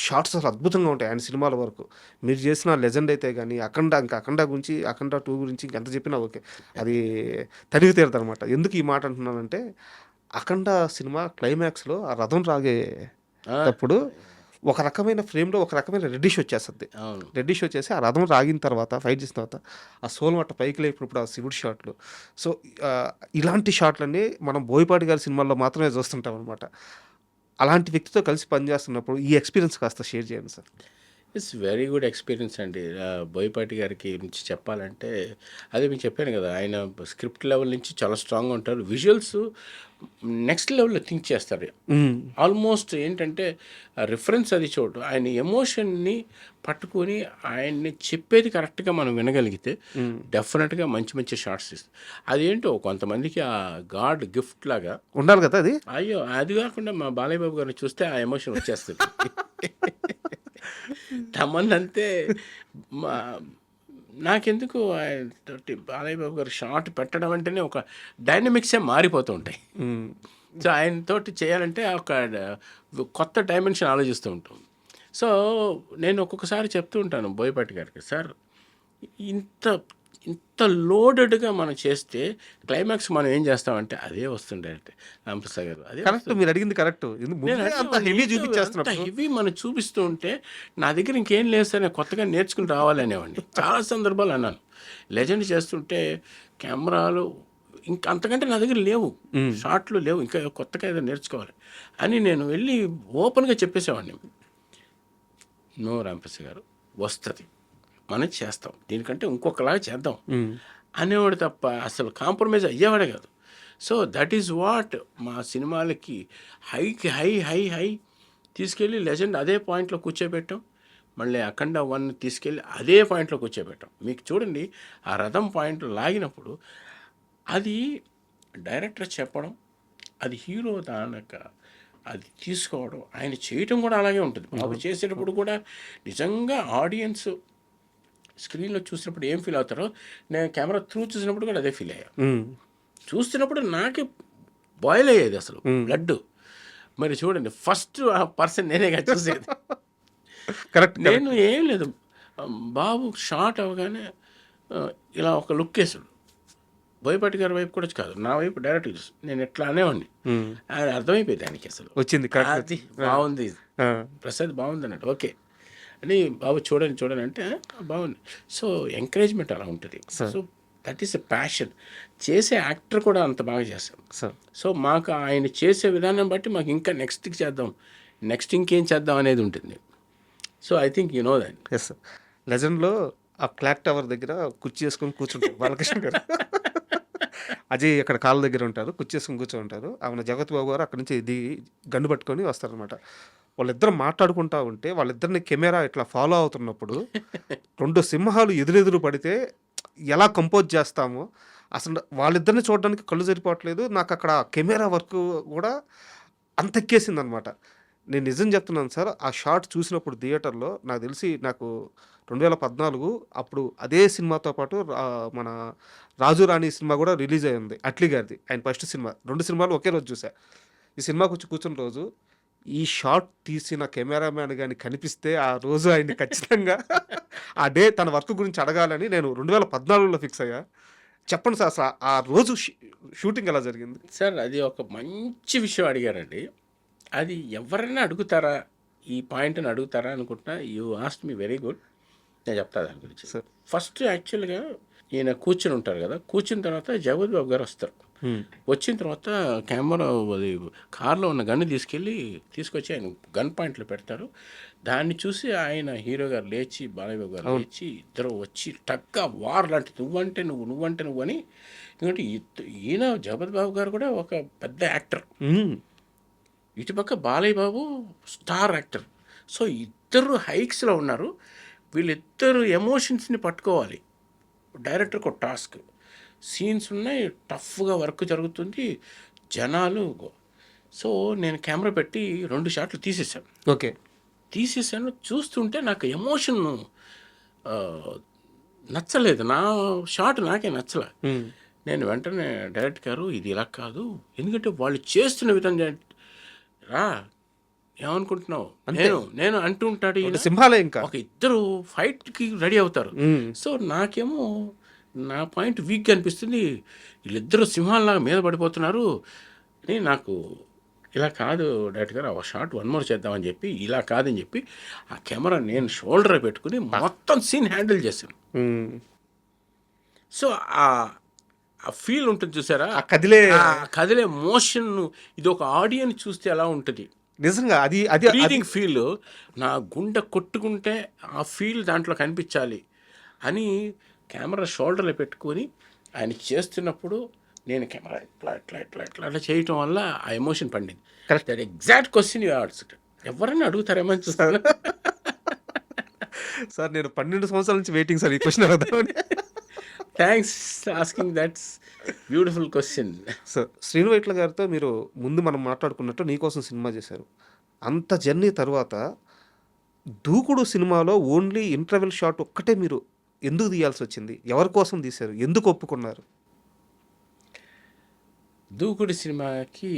Speaker 2: షార్ట్స్ అసలు అద్భుతంగా ఉంటాయి ఆయన సినిమాల వరకు. మీరు చేసిన లెజెండ్ అయితే కానీ అఖండ గురించి, అఖండ 2 గురించి ఇంకెంత చెప్పినా ఓకే, అది తనివి తీరదు అనమాట. ఎందుకు ఈ మాట అంటున్నానంటే అఖండ సినిమా క్లైమాక్స్లో ఆ రథం రాగేటప్పుడు ఒక రకమైన ఫ్రేమ్లో ఒక రకమైన రెడ్డిష్ వచ్చేస్తుంది. రెడ్డిష్ వచ్చేసి ఆ రథం రాగిన తర్వాత, ఫైట్ చేసిన తర్వాత ఆ సోల్మట్ట పైకి లేపినప్పుడు ఆ శివుడి షాట్లు. సో ఇలాంటి షాట్లన్నీ మనం బోయపాటి గారి సినిమాల్లో మాత్రమే చూస్తుంటాం అనమాట. అలాంటి వ్యక్తితో కలిసి పనిచేస్తున్నప్పుడు ఈ ఎక్స్పీరియన్స్ కాస్త షేర్ చేయండి sir.
Speaker 3: It's very good experience అండి. బోయపాటి గారికి నుంచి చెప్పాలంటే అదే మీకు చెప్పాను కదా, ఆయన స్క్రిప్ట్ లెవెల్ నుంచి చాలా స్ట్రాంగ్గా ఉంటారు. విజువల్స్ నెక్స్ట్ లెవెల్లో థింక్ చేస్తారు. ఆల్మోస్ట్ ఏంటంటే రిఫరెన్స్ అది చోటు, ఆయన ఎమోషన్ని పట్టుకొని ఆయన్ని చెప్పేది కరెక్ట్గా మనం వినగలిగితే డెఫినెట్గా మంచి మంచి షార్ట్స్ ఇస్తాం. అదేంటో కొంతమందికి ఆ గాడ్ గిఫ్ట్ లాగా
Speaker 2: ఉండాలి కదా అది.
Speaker 3: అయ్యో, అది కాకుండా మా బాలయ్య బాబు గారిని చూస్తే ఆ ఎమోషన్ వచ్చేస్తుంది. తమన్నంతే నాకెందుకు ఆయనతోటి బాలయ్య బాబు గారు షార్ట్ పెట్టడం అంటేనే ఒక డైనమిక్సే మారిపోతూ ఉంటాయి. సో ఆయనతోటి చేయాలంటే ఒక కొత్త డైమెన్షన్ ఆలోచిస్తూ ఉంటాం. సో నేను ఒక్కొక్కసారి చెప్తూ ఉంటాను బోయపాటి గారికి, సార్ ఇంత ఇంత లోడెడ్గా మనం చేస్తే క్లైమాక్స్ మనం ఏం చేస్తామంటే అదే వస్తుండే అంటే రామప్రసాద్ గారు అదే
Speaker 2: కరెక్ట్, మీరు అడిగింది కరెక్ట్. అంత హెవీ చూపించేస్తున్నప్పుడు
Speaker 3: హెవీ మనం చూపిస్తూ ఉంటే నా దగ్గర ఇంకేం లేదు సార్, నేను కొత్తగా నేర్చుకుని రావాలనేవాడిని. చాలా సందర్భాలు అన్నాను. లెజెండ్ చేస్తుంటే కెమెరాలు ఇంకా అంతకంటే నా దగ్గర లేవు, షార్ట్లు లేవు, ఇంకా కొత్తగా ఏదో నేర్చుకోవాలి అని నేను వెళ్ళి ఓపెన్గా చెప్పేసేవాడిని. నో రామప్రసాద్ గారు, వస్తుంది, మనం చేస్తాం, దీనికంటే ఇంకొకలాగా చేద్దాం అనేవాడు తప్ప అసలు కాంప్రమైజ్ అయ్యేవాడే కాదు. సో దట్ ఈజ్ వాట్ మా సినిమాలకి హైకి హై హై హై తీసుకెళ్ళి లెజెండ్ అదే పాయింట్లో కూర్చోబెట్టాం. మళ్ళీ అఖండ 1 తీసుకెళ్ళి అదే పాయింట్లో కూర్చోబెట్టాం. మీకు చూడండి, ఆ రథం పాయింట్ లాగినప్పుడు అది డైరెక్టర్ చెప్పడం, అది హీరో దానక అది తీసుకోవడం, ఆయన చేయటం కూడా అలాగే ఉంటుంది. బాబు చేసేటప్పుడు కూడా నిజంగా ఆడియన్స్ స్క్రీన్లో చూసినప్పుడు ఏం ఫీల్ అవుతారో నేను కెమెరా త్రూ చూసినప్పుడు కూడా అదే ఫీల్ అయ్యా. చూస్తున్నప్పుడు నాకే బాయిల్ అయ్యేది అసలు బ్లడ్. మరి చూడండి, ఫస్ట్ పర్సన్ నేనేగా చూసేది.
Speaker 2: కరెక్ట్.
Speaker 3: నేను ఏం లేదు, బాబు షార్ట్ అవగానే ఇలా ఒక లుక్ వేసాడు. బోయపాటి గారి వైపు కూడా కాదు, నా వైపు డైరెక్ట్ చూసి నేను ఎట్లా అనేవాడిని. అది అర్థమైపోయింది ఆయనకి అసలు
Speaker 2: వచ్చింది.
Speaker 3: అది బాగుంది, ప్రసాద్ బాగుంది అన్నట్టు. ఓకే అని బాబు చూడని అంటే బాగుంది. సో ఎంకరేజ్మెంట్ అలా ఉంటుంది. So that is a passion. చేసే యాక్టర్ కూడా అంత బాగా చేస్తాం. సో మాకు ఆయన చేసే విధానం బట్టి మాకు ఇంకా నెక్స్ట్కి చేద్దాం, నెక్స్ట్ ఇంకేం చేద్దాం అనేది ఉంటుంది. So I think you know that.
Speaker 2: Yes sir. లెజెండ్లో ఆ క్లాక్ టవర్ దగ్గర కుర్చీ వేసుకొని కూర్చుంటారు బాలకృష్ణ గారు. అజయ్ అక్కడ కాళ్ళ దగ్గర ఉంటారు, కుర్చీ వేసుకొని కూర్చొని ఉంటారు. ఆమె జగత్ బాబు గారు అక్కడి నుంచి దిగి గన్ను పట్టుకొని వస్తారనమాట. వాళ్ళిద్దరు మాట్లాడుకుంటా ఉంటే వాళ్ళిద్దరిని కెమెరా ఇట్లా ఫాలో అవుతున్నప్పుడు 2 సింహాలు ఎదురెదురు పడితే ఎలా కంపోజ్ చేస్తామో అసలు వాళ్ళిద్దరిని చూడడానికి కళ్ళు సరిపోవట్లేదు. నాకు అక్కడ కెమెరా వర్క్ కూడా అంత ఎక్కేసింది అనమాట. నేను నిజం చెప్తున్నాను సార్, ఆ షాట్ చూసినప్పుడు థియేటర్లో నాకు తెలిసి నాకు 2014 అప్పుడు అదే సినిమాతో పాటు మన రాజు రాణి సినిమా కూడా రిలీజ్ అయ్యింది, అట్లీ గారిది, ఆయన ఫస్ట్ సినిమా. 2 సినిమాలు ఒకే రోజు చూసా. ఈ సినిమాకి వచ్చి కూర్చున్న రోజు ఈ షాట్ తీసిన కెమెరామ్యాన్ కానీ కనిపిస్తే ఆ రోజు ఆయన్ని ఖచ్చితంగా ఆ డే తన వర్క్ గురించి అడగాలని నేను 2014లో ఫిక్స్ అయ్యా. చెప్పండి సార్, అసలు ఆ రోజు షూటింగ్ ఎలా జరిగింది?
Speaker 3: సార్ అది ఒక మంచి విషయం అడిగారండి. అది ఎవరైనా అడుగుతారా, ఈ పాయింట్ని అడుగుతారా అనుకుంటున్నా. You ask me very good. నేను చెప్తా దాని గురించి.
Speaker 2: సార్
Speaker 3: ఫస్ట్ యాక్చువల్గా ఈయన కూర్చుని ఉంటారు కదా, కూర్చున్న తర్వాత జగత్ బాబు గారు వస్తారు. వచ్చిన తర్వాత కెమెరా అది కార్లో ఉన్న గన్ను తీసుకొచ్చి ఆయన గన్ పాయింట్లో పెడతారు. దాన్ని చూసి ఆయన హీరో గారు లేచి, బాలయ్య బాబు గారు లేచి, ఇద్దరు వచ్చి టక్కా వార్ లాంటి నువ్వంటే నువ్వు అని. ఎందుకంటే ఈయన జగత్ బాబు గారు కూడా ఒక పెద్ద యాక్టర్, ఇటుపక్క Balayya Babu star actor. So ఇద్దరు హైక్స్లో ఉన్నారు. వీళ్ళిద్దరు ఎమోషన్స్ని పట్టుకోవాలి. డైరెక్టర్కి ఒక టాస్క్. సీన్స్ ఉన్నాయి, టఫ్గా వర్క్ జరుగుతుంది, జనాలు. సో నేను కెమెరా పెట్టి 2 షాట్లు తీసేసాను.
Speaker 2: ఓకే,
Speaker 3: తీసేసాను. చూస్తుంటే నాకు ఎమోషన్ నచ్చలేదు, నా షాట్ నాకే నచ్చలే. నేను వెంటనే డైరెక్టర్ గారు ఇది ఇలా కాదు, ఎందుకంటే వాళ్ళు చేస్తున్న విధంగా రా ఏమనుకుంటున్నావు నేను అంటూ ఉంటాడు.
Speaker 2: సింహాలే ఇంకా
Speaker 3: ఒక ఇద్దరు ఫైట్కి రెడీ అవుతారు. సో నాకేమో నా పాయింట్ వీక్గా అనిపిస్తుంది, వీళ్ళిద్దరూ సింహాలలాగా మీద పడిపోతున్నారు అని. నాకు ఇలా కాదు డైరెక్టర్ గారు, ఆ షాట్ 1 మోర్ చేద్దామని చెప్పి, ఇలా కాదని చెప్పి ఆ కెమెరా నేను షోల్డర్ పెట్టుకుని మొత్తం సీన్ హ్యాండిల్ చేశాను. సో ఆ ఫీల్ ఉంటుంది చూసారా, కదిలే మోషన్. ఇది ఒక ఆడియన్స్ చూస్తే ఎలా ఉంటుంది
Speaker 2: నిజంగా, అది
Speaker 3: బ్రీదింగ్ ఫీల్. నా గుండె కొట్టుకుంటే ఆ ఫీల్ దాంట్లో కనిపించాలి అని కెమెరా షోల్డర్లో పెట్టుకొని ఆయన చేస్తున్నప్పుడు నేను కెమెరా ఇట్లా చేయటం వల్ల ఆ ఎమోషన్ పండింది.
Speaker 2: Correct.
Speaker 3: That exact question you answered. ఎవరైనా అడుగుతారేమని చూస్తాను
Speaker 2: సార్. నేను 12 సంవత్సరాల నుంచి వెయిటింగ్ సార్ ఈ క్వశ్చన్ అడుగుతామని.
Speaker 3: Thanks asking that's beautiful question.
Speaker 2: Sir, Srinu Vaitla గారితో మీరు ముందు మనం మాట్లాడుకున్నట్టు నీకోసం సినిమా చేశారు. అంత జర్నీ తర్వాత దూకుడు సినిమాలో ఓన్లీ ఇంటర్వెల్ షాట్ ఒక్కటే మీరు ఎందుకు తీయాల్సి వచ్చింది? ఎవరి కోసం తీశారు? ఎందుకు ఒప్పుకున్నారు?
Speaker 3: దూకుడు సినిమాకి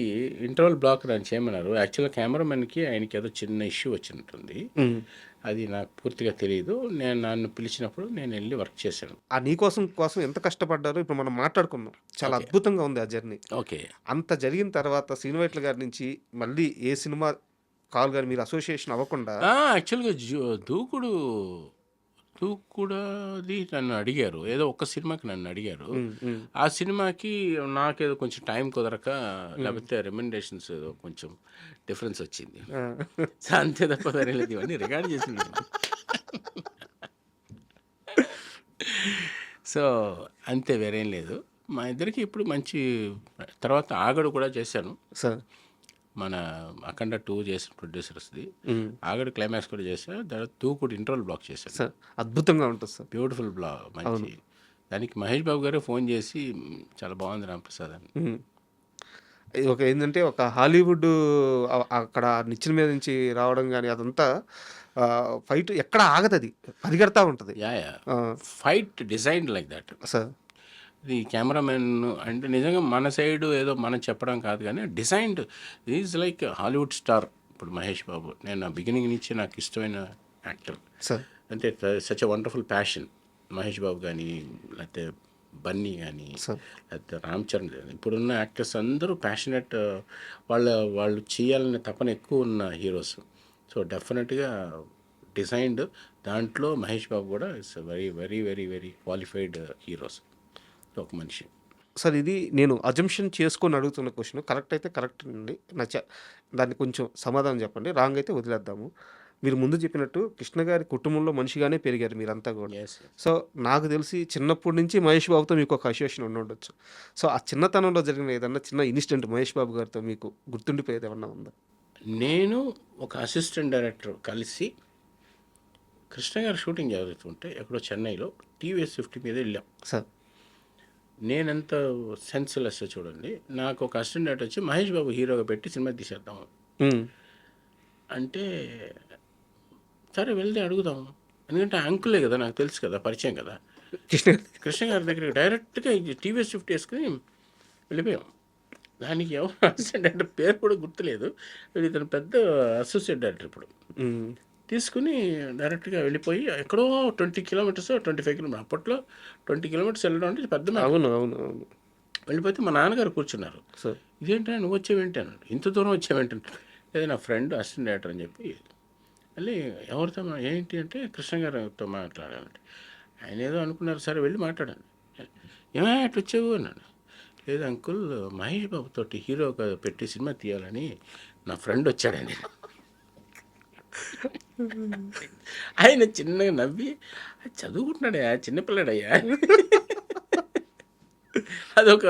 Speaker 3: ఇంటర్వల్ బ్లాక్ నన్ను చేయమన్నారు. యాక్చువల్గా కెమెరామెన్కి ఆయనకి ఏదో చిన్న ఇష్యూ వచ్చినట్టుంది. అది నాకు పూర్తిగా తెలియదు. నన్ను పిలిచినప్పుడు నేను వెళ్ళి వర్క్ చేశాను.
Speaker 2: ఆ నీకోసం ఎంత కష్టపడ్డారో ఇప్పుడు మనం మాట్లాడుకున్నాం. చాలా
Speaker 3: ఓకే.
Speaker 2: అద్భుతంగా ఉంది ఆ జర్నీ.
Speaker 3: ఓకే.
Speaker 2: అంత జరిగిన తర్వాత శ్రీనువైట్ల గారి నుంచి మళ్ళీ ఏ సినిమా కాల్ గాని మీరు అసోసియేషన్ అవ్వకుండా
Speaker 3: యాక్చువల్గా దూకుడుది నన్ను అడిగారు. ఏదో ఒక్క సినిమాకి నన్ను అడిగారు. ఆ సినిమాకి నాకేదో కొంచెం టైం కుదరక, లేకపోతే రెమ్యునరేషన్స్ ఏదో కొంచెం డిఫరెన్స్ వచ్చింది.
Speaker 2: ఆ,
Speaker 3: సో అంతే తప్ప వేరే లేదు. ఇవన్నీ రికార్డ్ చేసింది. సో అంతే, వేరేం లేదు. మా ఇద్దరికి ఇప్పుడు మంచి. తర్వాత ఆగడు కూడా చేశాను.
Speaker 2: సార్
Speaker 3: మన అఖండ 2 చేసిన ప్రొడ్యూసర్స్ది.
Speaker 2: ఉమ్,
Speaker 3: ఆగడు క్లైమాక్స్ కూడా చేశాను. తర్వాత దూకుడు ఇంటర్వల్ బ్లాక్ చేశాను.
Speaker 2: సార్ అద్భుతంగా ఉంటుంది సార్.
Speaker 3: బ్యూటిఫుల్ మంచి. దానికి మహేష్ బాబు గారే ఫోన్ చేసి చాలా బాగుంది రాంప్రసాద్ అని.
Speaker 2: ఉమ్. ఇది ఒక ఏంటంటే ఒక హాలీవుడ్ అక్కడ నిచ్చెన మీద నుంచి రావడం కానీ అదంతా ఫైట్ ఎక్కడ ఆగదు, అది పరిగెడతా ఉంటుంది.
Speaker 3: Yeah fight design like that.
Speaker 2: Sir
Speaker 3: ఇది కెమెరామెన్ అంటే నిజంగా మన సైడ్ ఏదో మనం చెప్పడం కాదు, కానీ designed is like Hollywood star. ఇప్పుడు మహేష్ బాబు నేను బిగినింగ్ నుంచి నాకు ఇష్టమైన యాక్టర్.
Speaker 2: సార్
Speaker 3: అంటే such a wonderful passion. Mahesh Babu కానీ, లేకపోతే బన్నీ కానీ,
Speaker 2: సార్
Speaker 3: లేకపోతే రామ్ చరణ్ కానీ, ఇప్పుడున్న యాక్టర్స్ అందరూ ప్యాషనెట్. వాళ్ళు చేయాలనే తపన ఎక్కువ ఉన్న హీరోస్. సో డెఫినెట్గా డిజైన్డ్. దాంట్లో మహేష్ బాబు కూడా it's very very very very qualified heroes. ఒక మనిషి.
Speaker 2: సార్ ఇది నేను అజంప్షన్ చేసుకొని అడుగుతున్న క్వశ్చన్. కరెక్ట్ అయితే కరెక్ట్ అండి, దాన్ని కొంచెం సమాధానం చెప్పండి. రాంగ్ అయితే వదిలేద్దాము. మీరు ముందు చెప్పినట్టు కృష్ణ గారి కుటుంబంలో మనిషిగానే పెరిగారు మీరంతా కూడా.
Speaker 3: ఎస్.
Speaker 2: సో నాకు తెలిసి చిన్నప్పటి నుంచి మహేష్ బాబుతో మీకు ఒక అసోసియేషన్ ఉండి ఉండొచ్చు. సో ఆ చిన్నతనంలో జరిగిన ఏదన్నా చిన్న ఇన్సిడెంట్ మహేష్ బాబు గారితో మీకు గుర్తుండిపోయేది ఏమన్నా ఉందా?
Speaker 3: నేను ఒక అసిస్టెంట్ డైరెక్టర్ కలిసి కృష్ణ గారు షూటింగ్ జరుగుతుంటే ఎక్కడో చెన్నైలో టీవీఎస్ 50 మీద వెళ్ళాం.
Speaker 2: సార్
Speaker 3: నేనెంత సెన్స్లెస్ చూడండి. నాకు ఒక అసిస్టెంట్ డైరెక్టర్ వచ్చి మహేష్ బాబు హీరోగా పెట్టి సినిమా తీసేద్దాం అంటే, సరే వెళ్తే అడుగుదాం. ఎందుకంటే అంకులే కదా, నాకు తెలుసు కదా, పరిచయం కదా. కృష్ణ గారి దగ్గరికి డైరెక్ట్గా టీవీఎస్ 50 వేసుకుని వెళ్ళిపోయాం. దానికి ఎవరు అసిస్టెంట్ డైరెక్టర్ పేరు కూడా గుర్తులేదు. ఇతను పెద్ద అసోసియేట్ డైరెక్టర్ ఇప్పుడు. తీసుకుని డైరెక్ట్గా వెళ్ళిపోయి ఎక్కడో 20 కిలోమీటర్స్ 25 కిలోమీటర్స్, అప్పట్లో 20 కిలోమీటర్స్ వెళ్ళడం అంటే పెద్ద మ్యాప్.
Speaker 2: అవును అవును అవును.
Speaker 3: వెళ్ళిపోతే మా నాన్నగారు కూర్చున్నారు.
Speaker 2: సార్
Speaker 3: ఇదేంటా నువ్వు వచ్చేవేంటి అన్నాడు. ఇంత దూరం వచ్చేవేంటి? లేదా నా ఫ్రెండ్ అసిస్టెంట్ డైరెక్టర్ అని చెప్పి వెళ్ళి ఎవరితో ఏంటి అంటే కృష్ణ గారితో మాట్లాడాలంటే, ఆయన ఏదో అనుకున్నారు. సరే వెళ్ళి మాట్లాడాను. ఏమైనా అట్లా వచ్చావు అన్నాడు. లేదు అంకుల్, మహేష్ బాబుతో హీరోగా పెట్టి సినిమా తీయాలని నా ఫ్రెండ్ వచ్చాడని. ఆయన చిన్నగా నవ్వి, చదువుకుంటున్నాడయ్యా, చిన్నపిల్లడయ్యా. అదొక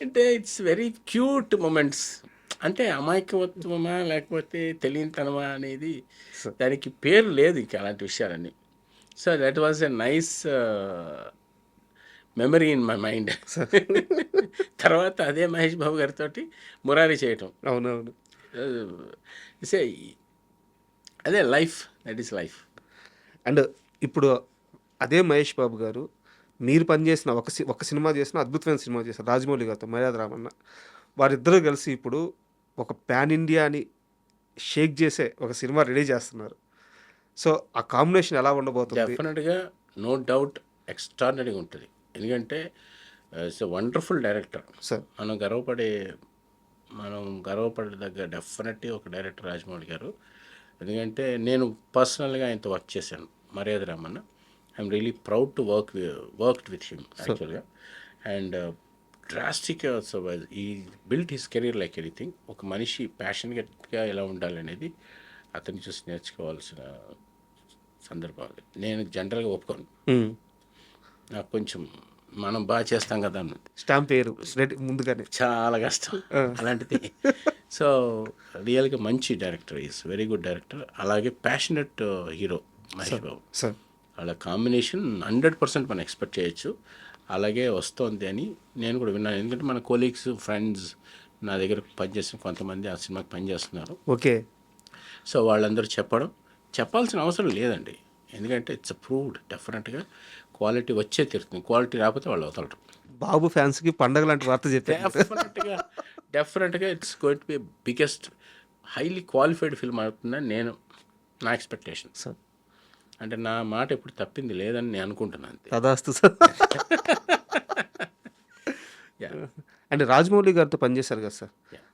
Speaker 3: అంటే ఇట్స్ వెరీ క్యూట్ మూమెంట్స్. అంటే అమాయకత్వమా లేకపోతే తెలియనితనమా అనేది దానికి పేరు లేదు ఇంకా అలాంటి విషయాలన్నీ. So that was a nice memory in my mind. తర్వాత అదే మహేష్ బాబు గారితో మురారి చేయటం.
Speaker 2: అవునవును.
Speaker 3: అదే life, that is life.
Speaker 2: And ఇప్పుడు అదే మహేష్ బాబు గారు మీరు పనిచేసిన ఒక సినిమా చేసిన అద్భుతమైన సినిమా చేశారు రాజమౌళి గారితో, మర్యాద రామన్న. వారిద్దరూ కలిసి ఇప్పుడు ఒక పాన్ ఇండియాని షేక్ చేసే ఒక సినిమా రెడీ చేస్తున్నారు. సో ఆ కాంబినేషన్ ఎలా ఉండబోతుంది?
Speaker 3: డెఫినెట్గా నో డౌట్ ఎక్స్ట్రాడినరీగా ఉంటుంది. ఎందుకంటే it's a wonderful director.
Speaker 2: Sir
Speaker 3: మనం గర్వపడదగ్గ డెఫినెట్లీ ఒక డైరెక్టర్ రాజమౌళి గారు. ఎందుకంటే నేను పర్సనల్గా ఆయనతో వర్క్ చేశాను, మర్యాద Ramanna. I'm really proud to worked with him యాక్చువల్గా. అండ్ డ్రాస్టిక్ ఈ built his career like anything. ఒక మనిషి ప్యాషన్గా ఎలా ఉండాలనేది అతన్ని చూసి నేర్చుకోవాల్సిన సందర్భం అది. నేను జనరల్గా ఒప్పుకోను. నాకు కొంచెం మనం బాగా చేస్తాం కదా అన్నది
Speaker 2: స్టాంప్ పేరు రెడీ ముందుగానే
Speaker 3: చాలా కష్టం అలాంటిది. సో రియల్గా మంచి director, is very good director. అలాగే passionate hero Mahesh Babu.
Speaker 2: Sir
Speaker 3: వాళ్ళ కాంబినేషన్ 100% మనం ఎక్స్పెక్ట్ చేయొచ్చు. అలాగే వస్తోంది అని నేను కూడా విన్నాను. ఎందుకంటే మన కొలీగ్స్, ఫ్రెండ్స్, నా దగ్గర పనిచేసిన కొంతమంది ఆ సినిమాకి పనిచేస్తున్నారు.
Speaker 2: ఓకే.
Speaker 3: సో వాళ్ళందరూ చెప్పాల్సిన అవసరం లేదండి. ఎందుకంటే ఇట్స్ ప్రూవ్డ్. డెఫినెట్గా క్వాలిటీ వచ్చే తీరుతుంది. క్వాలిటీ రాకపోతే వాళ్ళు వదలరు.
Speaker 2: బాబు ఫ్యాన్స్కి పండగ లాంటి వార్త చెప్పారు.
Speaker 3: డెఫినెట్గా it's going to be biggest highly qualified film అవుతుందని నా ఎక్స్పెక్టేషన్.
Speaker 2: సార్
Speaker 3: అంటే నా మాట ఎప్పుడు తప్పింది లేదని నేను అనుకుంటున్నాను అంతే.
Speaker 2: తదాస్తు సార్.
Speaker 3: Yeah.
Speaker 2: అంటే రాజమౌళి గారితో పనిచేశారు కదా సార్,
Speaker 3: Yeah.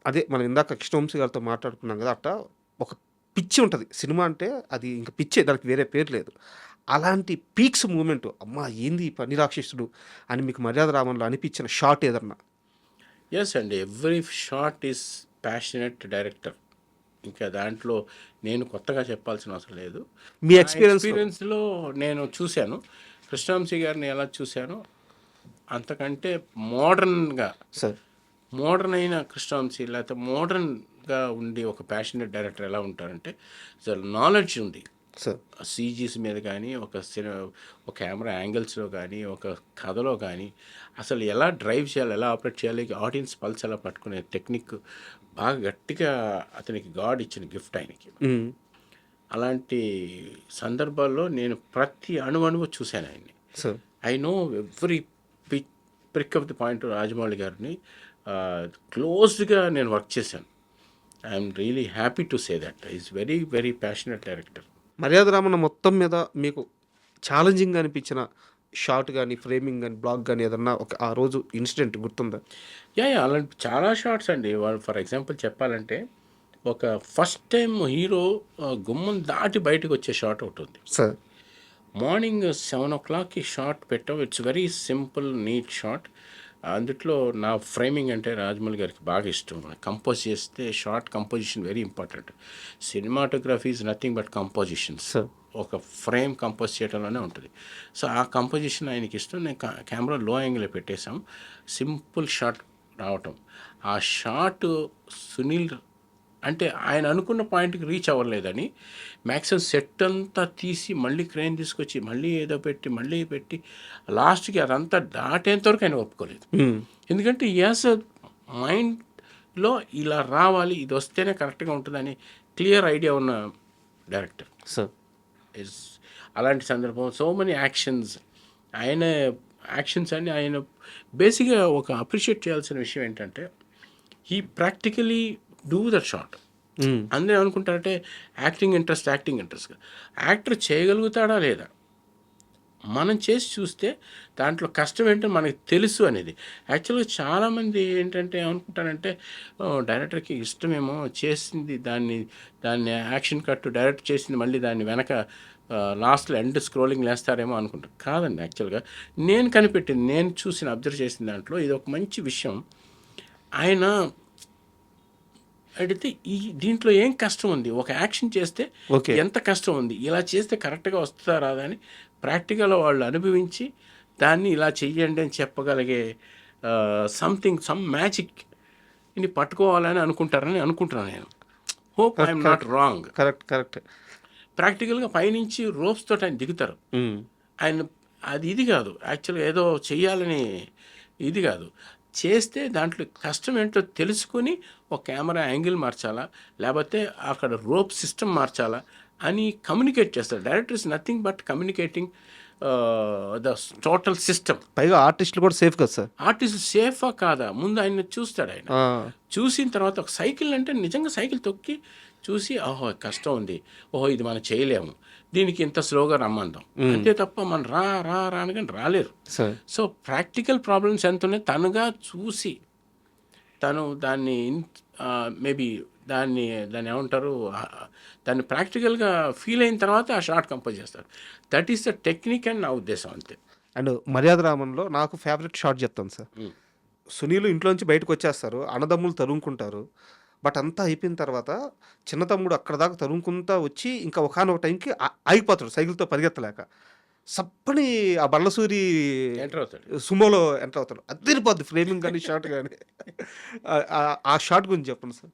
Speaker 2: అదే మనం ఇందాక కృష్ణవంశీ గారితో మాట్లాడుకున్నాం కదా, అట్లా ఒక పిచ్చి ఉంటుంది సినిమా అంటే, అది ఇంకా పిచ్చే, దానికి వేరే పేరు లేదు. అలాంటి పీక్స్ మూమెంట్, అమ్మా ఏంది ఈ పని రాక్షసుడు అని మీకు మర్యాద రామంలో అనిపించిన షాట్ ఏదన్నా?
Speaker 3: ఎస్ అండి, every shot is passionate director. ఇంకా దాంట్లో నేను కొత్తగా చెప్పాల్సిన అవసరం లేదు.
Speaker 2: మీ ఎక్స్పీరియన్స్
Speaker 3: ఎక్స్పీరియన్స్లో నేను చూశాను, కృష్ణవంశీ గారిని ఎలా చూశానో అంతకంటే మోడర్న్గా,
Speaker 2: సార్
Speaker 3: మోడర్న్ అయిన కృష్ణవంశీ లేకపోతే మోడర్న్గా ఉండి ఒక ప్యాషనెట్ డైరెక్టర్ ఎలా ఉంటారంటే, అసలు నాలెడ్జ్ ఉంది
Speaker 2: సార్.
Speaker 3: సీజీస్ మీద కానీ, ఒక కెమెరా యాంగిల్స్లో కానీ, ఒక కథలో కానీ, అసలు ఎలా డ్రైవ్ చేయాలి, ఎలా ఆపరేట్ చేయాలి, ఆడియన్స్ పల్స్ ఎలా పట్టుకునే టెక్నిక్ బాగా గట్టిగా అతనికి గాడ్ ఇచ్చిన గిఫ్ట్ ఆయనకి. అలాంటి సందర్భాల్లో నేను ప్రతి అణువు చూశాను ఆయన్ని.
Speaker 2: Sir
Speaker 3: I know every prick of the point. Rajamouli గారిని క్లోజ్డ్గా నేను వర్క్ చేశాను. I'm really happy to say that is very very passionate director.
Speaker 2: మర్యాద రామన్న మొత్తం మీద మీకు ఛాలెంజింగ్ అనిపించిన షాట్ కానీ, ఫ్రేమింగ్ కానీ, బ్లాక్ కానీ ఏదన్నా ఒక ఆ రోజు ఇన్సిడెంట్ గుర్తుందా?
Speaker 3: అలాంటి చాలా షార్ట్స్ అండి. ఫర్ ఎగ్జాంపుల్ చెప్పాలంటే, ఒక ఫస్ట్ టైం హీరో గుమ్మం దాటి బయటకు వచ్చే షాట్ ఒకటి ఉంది.
Speaker 2: సార్
Speaker 3: మార్నింగ్ 7 o'clockకి షాట్ పెట్టాం. It's very simple neat shot. అందుట్లో నా ఫ్రేమింగ్ అంటే రాజమౌళి గారికి బాగా ఇష్టం. కంపోజ్ చేస్తే short composition very important. Cinematography is nothing but compositions.
Speaker 2: Sir
Speaker 3: ఒక ఫ్రేమ్ కంపోజ్ చేయడంలోనే ఉంటుంది. సో ఆ కంపోజిషన్ ఆయనకి ఇష్టం. నేను కెమెరా లో యాంగిల్లో పెట్టేశాం. సింపుల్ షాట్ రావటం. ఆ షాట్ సునీల్ అంటే ఆయన అనుకున్న పాయింట్కి రీచ్ అవ్వలేదని మ్యాక్సిమం సెట్ అంతా తీసి మళ్ళీ క్రేన్ తీసుకొచ్చి మళ్ళీ ఏదో పెట్టి లాస్ట్కి అదంతా దాటేంత వరకు ఆయన ఒప్పుకోలేదు. ఎందుకంటే యాస్ మైండ్లో ఇలా రావాలి, ఇది వస్తేనే కరెక్ట్గా ఉంటుందని క్లియర్ ఐడియా ఉన్న డైరెక్టర్.
Speaker 2: సార్
Speaker 3: అలాంటి సందర్భం సో మెనీ యాక్షన్స్ అన్ని ఆయన బేసిక్గా ఒక అప్రిషియేట్ చేయాల్సిన విషయం ఏంటంటే, he practically do that shot. అందరూ ఏమనుకుంటారంటే యాక్టింగ్ ఇంట్రెస్ట్ యాక్టర్ చేయగలుగుతాడా లేదా, మనం చేసి చూస్తే దాంట్లో కష్టం ఏంటో మనకి తెలుసు అనేది. యాక్చువల్గా చాలామంది ఏంటంటే ఏమనుకుంటారంటే, డైరెక్టర్కి ఇష్టమేమో చేసింది దాన్ని యాక్షన్ కట్ డైరెక్ట్ చేసింది మళ్ళీ దాన్ని వెనక లాస్ట్లో ఎండ్ స్క్రోలింగ్ వేస్తారేమో అనుకుంటారు. కాదండి, యాక్చువల్గా నేను కనిపెట్టింది, నేను అబ్జర్వ్ చేసిన దాంట్లో ఇది ఒక మంచి విషయం. ఆయన అడిగితే దీంట్లో ఏం కష్టం ఉంది, ఒక యాక్షన్ చేస్తే ఎంత కష్టం ఉంది, ఇలా చేస్తే కరెక్ట్గా వస్తుందా రాదా అని ప్రాక్టికల్గా వాళ్ళు అనుభవించి దాన్ని ఇలా చెయ్యండి అని చెప్పగలిగే సమ్ మ్యాజిక్ ఇని పట్టుకోవాలని అనుకుంటున్నాను నేను. Hope I'm not wrong.
Speaker 2: Correct.
Speaker 3: ప్రాక్టికల్గా పైనుంచి రోప్స్ తోటి ఆయన దిగుతారు. ఆయన అది ఇది కాదు, యాక్చువల్గా ఏదో చెయ్యాలని ఇది కాదు, చేస్తే దాంట్లో కష్టం ఏంటో తెలుసుకొని ఒక కెమెరా యాంగిల్ మార్చాలా, లేకపోతే అక్కడ రోప్ సిస్టమ్ మార్చాలా అని కమ్యూనికేట్ చేస్తారు. Director is nothing but communicating the total system.
Speaker 2: పైగా ఆర్టిస్టులు కూడా సేఫ్ కదా సార్.
Speaker 3: ఆర్టిస్ట్ సేఫా కాదా ముందు ఆయన చూస్తాడు. ఆయన చూసిన తర్వాత ఒక సైకిల్ అంటే నిజంగా సైకిల్ తొక్కి చూసి, ఓహో కష్టం ఉంది, ఓహో ఇది మనం చేయలేము, దీనికి ఇంత స్లోగా రమ్మందాం, అంతే తప్ప మనం రా అనగానే రాలేరు. సో ప్రాక్టికల్ ప్రాబ్లమ్స్ ఎంత ఉన్నాయి తనుగా చూసి తను దాన్ని మేబీ దాన్ని ఏమంటారు, దాన్ని ప్రాక్టికల్గా ఫీల్ అయిన తర్వాత ఆ షార్ట్ కంపోజ్ చేస్తారు. దట్ ఈస్ ద టెక్నిక్ అని నా ఉద్దేశం అంతే.
Speaker 2: అండ్ మర్యాద రామన్లో నాకు ఫేవరెట్ షాట్ చెప్తాను సార్. సునీల్ ఇంట్లోంచి బయటకు వచ్చేస్తారు, అన్నదమ్ములు తరుముకుంటారు, బట్ అంతా అయిపోయిన తర్వాత చిన్న తమ్ముడు అక్కడ దాకా తరుముకుంటా వచ్చి ఇంకా ఒకనొక టైంకి ఆగిపోతాడు సైకిల్తో పరిగెత్తలేక. సప్పని ఆ బల్లసూరి సుమోలో ఎంటర్ అవుతాడు. అదిరిపోద్ది ఫ్రేమింగ్ కానీ షాట్ కానీ. ఆ షాట్ గురించి చెప్పండి సార్.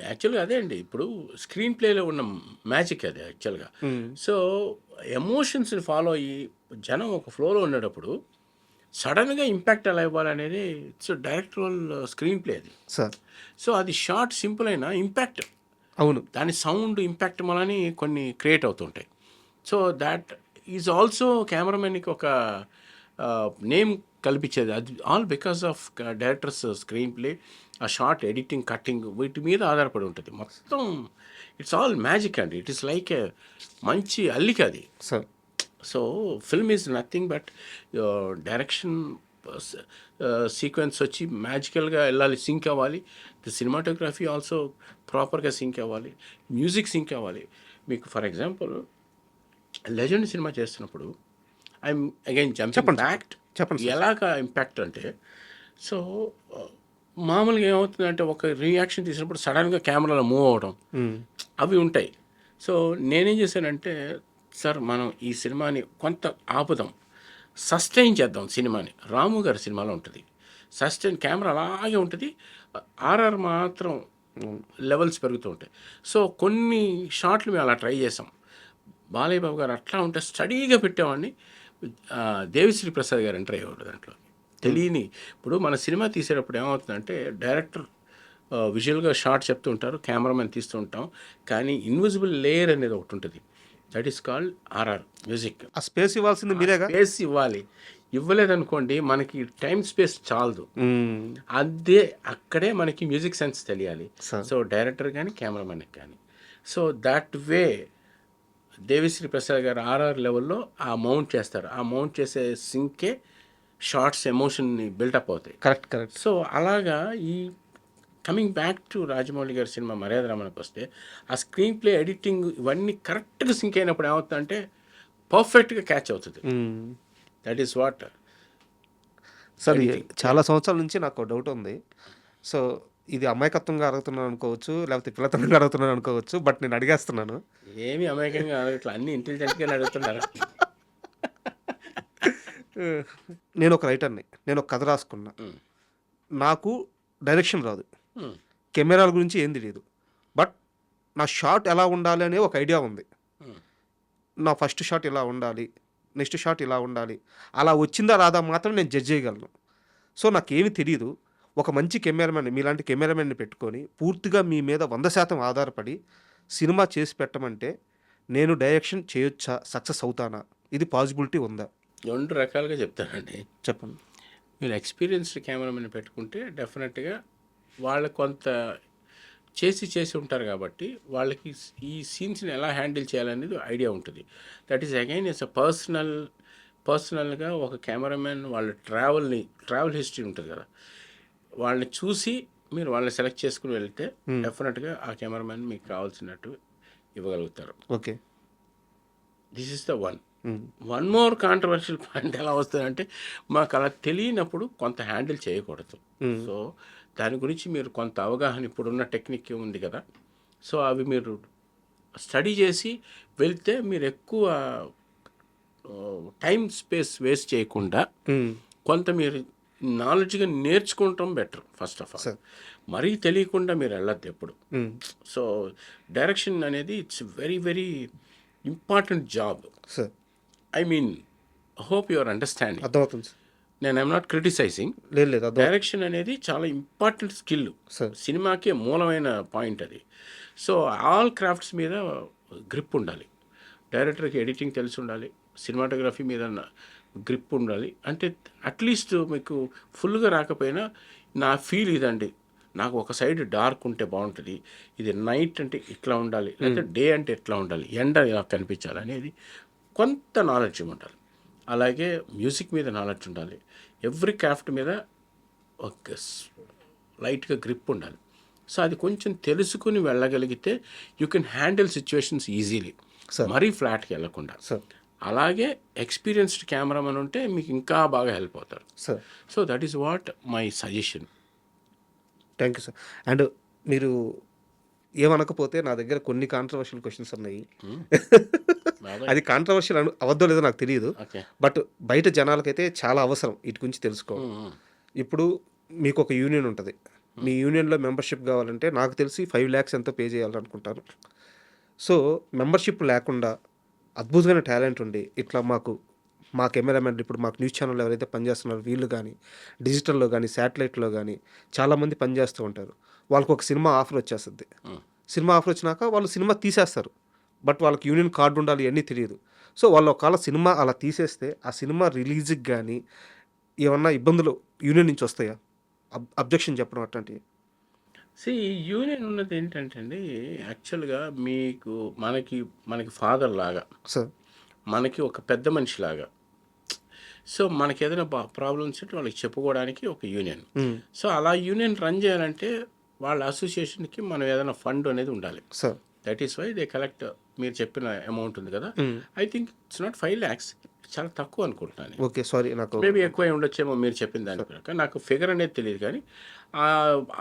Speaker 3: యాక్చువల్గా అదే అండి, ఇప్పుడు స్క్రీన్ ప్లేలో ఉన్న మ్యాజిక్ అది యాక్చువల్గా. సో ఎమోషన్స్ని ఫాలో అయ్యి జనం ఒక ఫ్లోలో ఉండేటప్పుడు సడన్గా ఇంపాక్ట్ ఎలా ఇవ్వాలనేది ఇట్స్ డైరెక్టరల్ స్క్రీన్ ప్లే అది
Speaker 2: సార్.
Speaker 3: సో అది షార్ట్ సింపుల్ అయినా ఇంపాక్ట్,
Speaker 2: అవును,
Speaker 3: దాని సౌండ్ ఇంపాక్ట్ వలని కొన్ని క్రియేట్ అవుతుంటాయి. సో దాట్ ఈజ్ ఆల్సో కెమెరామెన్కి ఒక నేమ్ కల్పించేది. అది all because of directors screen play, ఆ షార్ట్ ఎడిటింగ్, కట్టింగ్ వీటి మీద ఆధారపడి ఉంటుంది మొత్తం. ఇట్స్ ఆల్ మ్యాజిక్ అండి. ఇట్ ఈస్ లైక్ ఏ మంచి అల్లిక అది.
Speaker 2: Sir
Speaker 3: so film is nothing but direction sequence వచ్చి మ్యాజికల్గా వెళ్ళాలి, సింక్ అవ్వాలి. ది సినిమాటోగ్రఫీ ఆల్సో ప్రాపర్గా సింక్ అవ్వాలి, మ్యూజిక్ సింక్ అవ్వాలి. మీకు ఫర్ ఎగ్జాంపుల్ లెజెండ్ సినిమా చేస్తున్నప్పుడు ఐఎమ్ అగైన్ జంపింగ్ బ్యాక్.
Speaker 2: చెప్పండి
Speaker 3: ఎలాగా ఇంపాక్ట్ అంటే, సో మామూలుగా ఏమవుతుందంటే ఒక రియాక్షన్ తీసినప్పుడు సడన్గా కెమెరాలో మూవ్ అవ్వడం అవి ఉంటాయి. సో నేనేం చేశానంటే, సార్ మనం ఈ సినిమాని కొంత ఆపుదాం, సస్టైన్ చేద్దాం సినిమాని. రాము గారి సినిమాలో ఉంటుంది సస్టైన్, కెమెరా అలాగే ఉంటుంది, ఆర్ఆర్ మాత్రం లెవెల్స్ పెరుగుతూ ఉంటాయి. సో కొన్ని షాట్లు మేము అలా ట్రై చేసాం. బాలయ్య బాబు గారు అట్లా ఉంటే స్టడీగా పెట్టేవాడిని. దేవిశ్రీ ప్రసాద్ గారు ఎంటర్ అయ్యేవాడు దాంట్లో. తెలియని ఇప్పుడు మన సినిమా తీసేటప్పుడు ఏమవుతుందంటే డైరెక్టర్ విజువల్గా షార్ట్ చెప్తూ ఉంటారు, కెమెరామెన్ తీస్తూ ఉంటాం, కానీ ఇన్విజిబుల్ లేయర్ అనేది ఒకటి ఉంటుంది. That is called RR music.
Speaker 2: ఆ స్పేస్ ఇవ్వాల్సింది మీరేగా.
Speaker 3: స్పేస్ ఇవ్వాలి. ఇవ్వలేదనుకోండి మనకి టైం స్పేస్ చాలదు. అదే అక్కడే మనకి మ్యూజిక్ సెన్స్ తెలియాలి. సో డైరెక్టర్ కానీ కెమెరామెన్కి కానీ. So that way Devi Sri Prasad garu RR లెవెల్లో ఆ మౌంట్ చేస్తారు. ఆ మౌంట్ చేసే సింకే షార్ట్స్ ఎమోషన్ని బిల్డప్ అవుతాయి.
Speaker 2: కరెక్ట్.
Speaker 3: సో అలాగా ఈ కమింగ్ బ్యాక్ టు రాజమౌళి గారి సినిమా మర్యాద రామన్కి వస్తే, ఆ స్క్రీన్ ప్లే, ఎడిటింగ్ ఇవన్నీ కరెక్ట్గా సింక్ అయినప్పుడు ఏమవుతుందంటే పర్ఫెక్ట్గా క్యాచ్ అవుతుంది. That is what.
Speaker 2: సార్ చాలా సంవత్సరాల నుంచి నాకు డౌట్ ఉంది. సో ఇది అమాయకత్వంగా అడుగుతున్నాను అనుకోవచ్చు, లేకపోతే పిల్లతనంగా అడుగుతున్నాను అనుకోవచ్చు, బట్ నేను అడిగేస్తున్నాను.
Speaker 3: ఏమి అమాయకంగా అడగట్లా, అన్ని ఇంటెలిజెంట్గానే అడుగుతున్నారు.
Speaker 2: నేను ఒక రైటర్ని, నేను ఒక కథ రాసుకున్నా, నాకు డైరెక్షన్ రాదు, కెమెరాల గురించి ఏం తెలియదు, బట్ నా షాట్ ఎలా ఉండాలి అనే ఒక ఐడియా ఉంది. నా ఫస్ట్ షాట్ ఇలా ఉండాలి, నెక్స్ట్ షాట్ ఇలా ఉండాలి, అలా వచ్చిందా రాదా మాత్రం నేను జడ్జ్ చేయగలను. సో నాకేమి తెలియదు. ఒక మంచి కెమెరామెన్, మీలాంటి కెమెరామెన్ని పెట్టుకొని పూర్తిగా మీ మీద 100% ఆధారపడి సినిమా చేసి పెట్టమంటే నేను డైరెక్షన్ చేయొచ్చా, సక్సెస్ అవుతానా, ఇది పాసిబిలిటీ ఉందా?
Speaker 3: 2 రకాలుగా చెప్తానండి.
Speaker 2: చెప్పండి.
Speaker 3: మీరు ఎక్స్పీరియన్స్డ్ కెమెరామెన్ పెట్టుకుంటే డెఫినెట్గా వాళ్ళు కొంత చేసి ఉంటారు కాబట్టి వాళ్ళకి ఈ సీన్స్ని ఎలా హ్యాండిల్ చేయాలనేది ఐడియా ఉంటుంది. That is again it's a పర్సనల్గా ఒక కెమెరామెన్ వాళ్ళ ట్రావెల్ హిస్టరీ ఉంటుంది కదా, వాళ్ళని చూసి మీరు వాళ్ళని సెలెక్ట్ చేసుకుని వెళ్తే డెఫినెట్గా ఆ కెమెరామెన్ మీకు కావాల్సినట్టు ఇవ్వగలుగుతారు.
Speaker 2: Okay,
Speaker 3: this is the one more controversial point ఎలా వస్తుందంటే, మాకు అలా తెలియనప్పుడు కొంత హ్యాండిల్ చేయకూడదు. సో దాని గురించి మీరు కొంత అవగాహన, ఇప్పుడున్న టెక్నిక్ ఉంది కదా, సో అవి మీరు స్టడీ చేసి వెళ్తే మీరు ఎక్కువ టైం స్పేస్ వేస్ట్ చేయకుండా కొంత మీరు నాలెడ్జ్గా నేర్చుకుంటాం బెటర్. ఫస్ట్ ఆఫ్ ఆల్ మరీ తెలియకుండా మీరు వెళ్ళద్దు ఎప్పుడు. సో డైరెక్షన్ అనేది it's very very important job. I mean hope your understanding.
Speaker 2: అర్థమవుతుంది.
Speaker 3: నేను ఐఎమ్ నాట్ క్రిటిసైజింగ్.
Speaker 2: లేదు,
Speaker 3: డైరెక్షన్ అనేది చాలా ఇంపార్టెంట్ స్కిల్, సినిమాకే మూలమైన పాయింట్ అది. సో ఆల్ క్రాఫ్ట్స్ మీద గ్రిప్ ఉండాలి. డైరెక్టర్కి ఎడిటింగ్ తెలిసి ఉండాలి, సినిమాటోగ్రఫీ మీద గ్రిప్ ఉండాలి. అంటే అట్లీస్ట్ మీకు ఫుల్గా రాకపోయినా నా ఫీల్ ఇదండి, నాకు ఒక సైడ్ డార్క్ ఉంటే బాగుంటుంది, ఇది నైట్ అంటే ఇట్లా ఉండాలి, లేకపోతే డే అంటే ఎట్లా ఉండాలి, ఎండ ఇలా కనిపించాలి అనేది కొంత నాలెడ్జ్ ఉండాలి. అలాగే మ్యూజిక్ మీద నాలెడ్జ్ ఉండాలి. ఎవ్రీ క్రాఫ్ట్ మీద ఒక లైట్గా గ్రిప్ ఉండాలి. సో అది కొంచెం తెలుసుకుని వెళ్ళగలిగితే you can handle situations easily, మరీ ఫ్లాట్కి వెళ్ళకుండా. అలాగే ఎక్స్పీరియన్స్డ్ కెమెరామెన్ ఉంటే మీకు ఇంకా బాగా హెల్ప్ అవుతారు. So that is what my suggestion.
Speaker 2: Thank you sir. And మీరు ఏమనకపోతే నా దగ్గర కొన్ని కాంట్రవర్షియల్ క్వశ్చన్స్ ఉన్నాయి. అది కాంట్రవర్షియల్ అవద్దో లేదో నాకు తెలియదు, బట్ బయట జనాలకైతే చాలా అవసరం వీటి గురించి తెలుసుకోవాలి. ఇప్పుడు మీకు ఒక యూనియన్ ఉంటుంది, మీ యూనియన్లో మెంబర్షిప్ కావాలంటే నాకు తెలిసి 5 lakhs ఎంతో పే చేయాలనుకుంటారు. సో మెంబర్షిప్ లేకుండా అద్భుతమైన టాలెంట్ ఉండి ఇట్లా మా కెమెరామెన్, ఇప్పుడు మాకు న్యూస్ ఛానల్ ఎవరైతే పనిచేస్తున్నారో వీళ్ళు కానీ, డిజిటల్లో కానీ, శాటిలైట్లో కానీ చాలామంది పనిచేస్తూ ఉంటారు. వాళ్ళకు ఒక సినిమా ఆఫర్ వచ్చేస్తుంది. సినిమా ఆఫర్ వచ్చినాక వాళ్ళు సినిమా తీసేస్తారు, బట్ వాళ్ళకి యూనియన్ కార్డు ఉండాలి ఇవన్నీ తెలియదు. సో వాళ్ళు ఒకవేళ సినిమా అలా తీసేస్తే ఆ సినిమా రిలీజ్కి కానీ ఏమన్నా ఇబ్బందులు యూనియన్ నుంచి వస్తాయా? అబ్జెక్షన్ చెప్పడం అట్లాంటివి.
Speaker 3: యూనియన్ ఉన్నది ఏంటంటే అండి, యాక్చువల్గా మీకు మనకి మనకి ఫాదర్ లాగా,
Speaker 2: సార్
Speaker 3: మనకి ఒక పెద్ద మనిషి లాగా. సో మనకి ఏదైనా ప్రాబ్లమ్స్ ఉంటే వాళ్ళకి చెప్పుకోవడానికి ఒక యూనియన్. సో అలా యూనియన్ రన్ చేయాలంటే వాళ్ళ అసోసియేషన్కి మనం ఏదైనా ఫండ్ అనేది ఉండాలి.
Speaker 2: Sir
Speaker 3: that is why they collect. మీరు చెప్పిన అమౌంట్ ఉంది కదా, I think it's not 5 lakhs, చాలా తక్కువ అనుకుంటున్నాను.
Speaker 2: ఓకే సారీ నాకు
Speaker 3: మేబీ ఎక్కువ ఉండొచ్చేమో మీరు చెప్పిన దాని ప్రకారం. నాకు ఫిగర్ అనేది తెలియదు, కానీ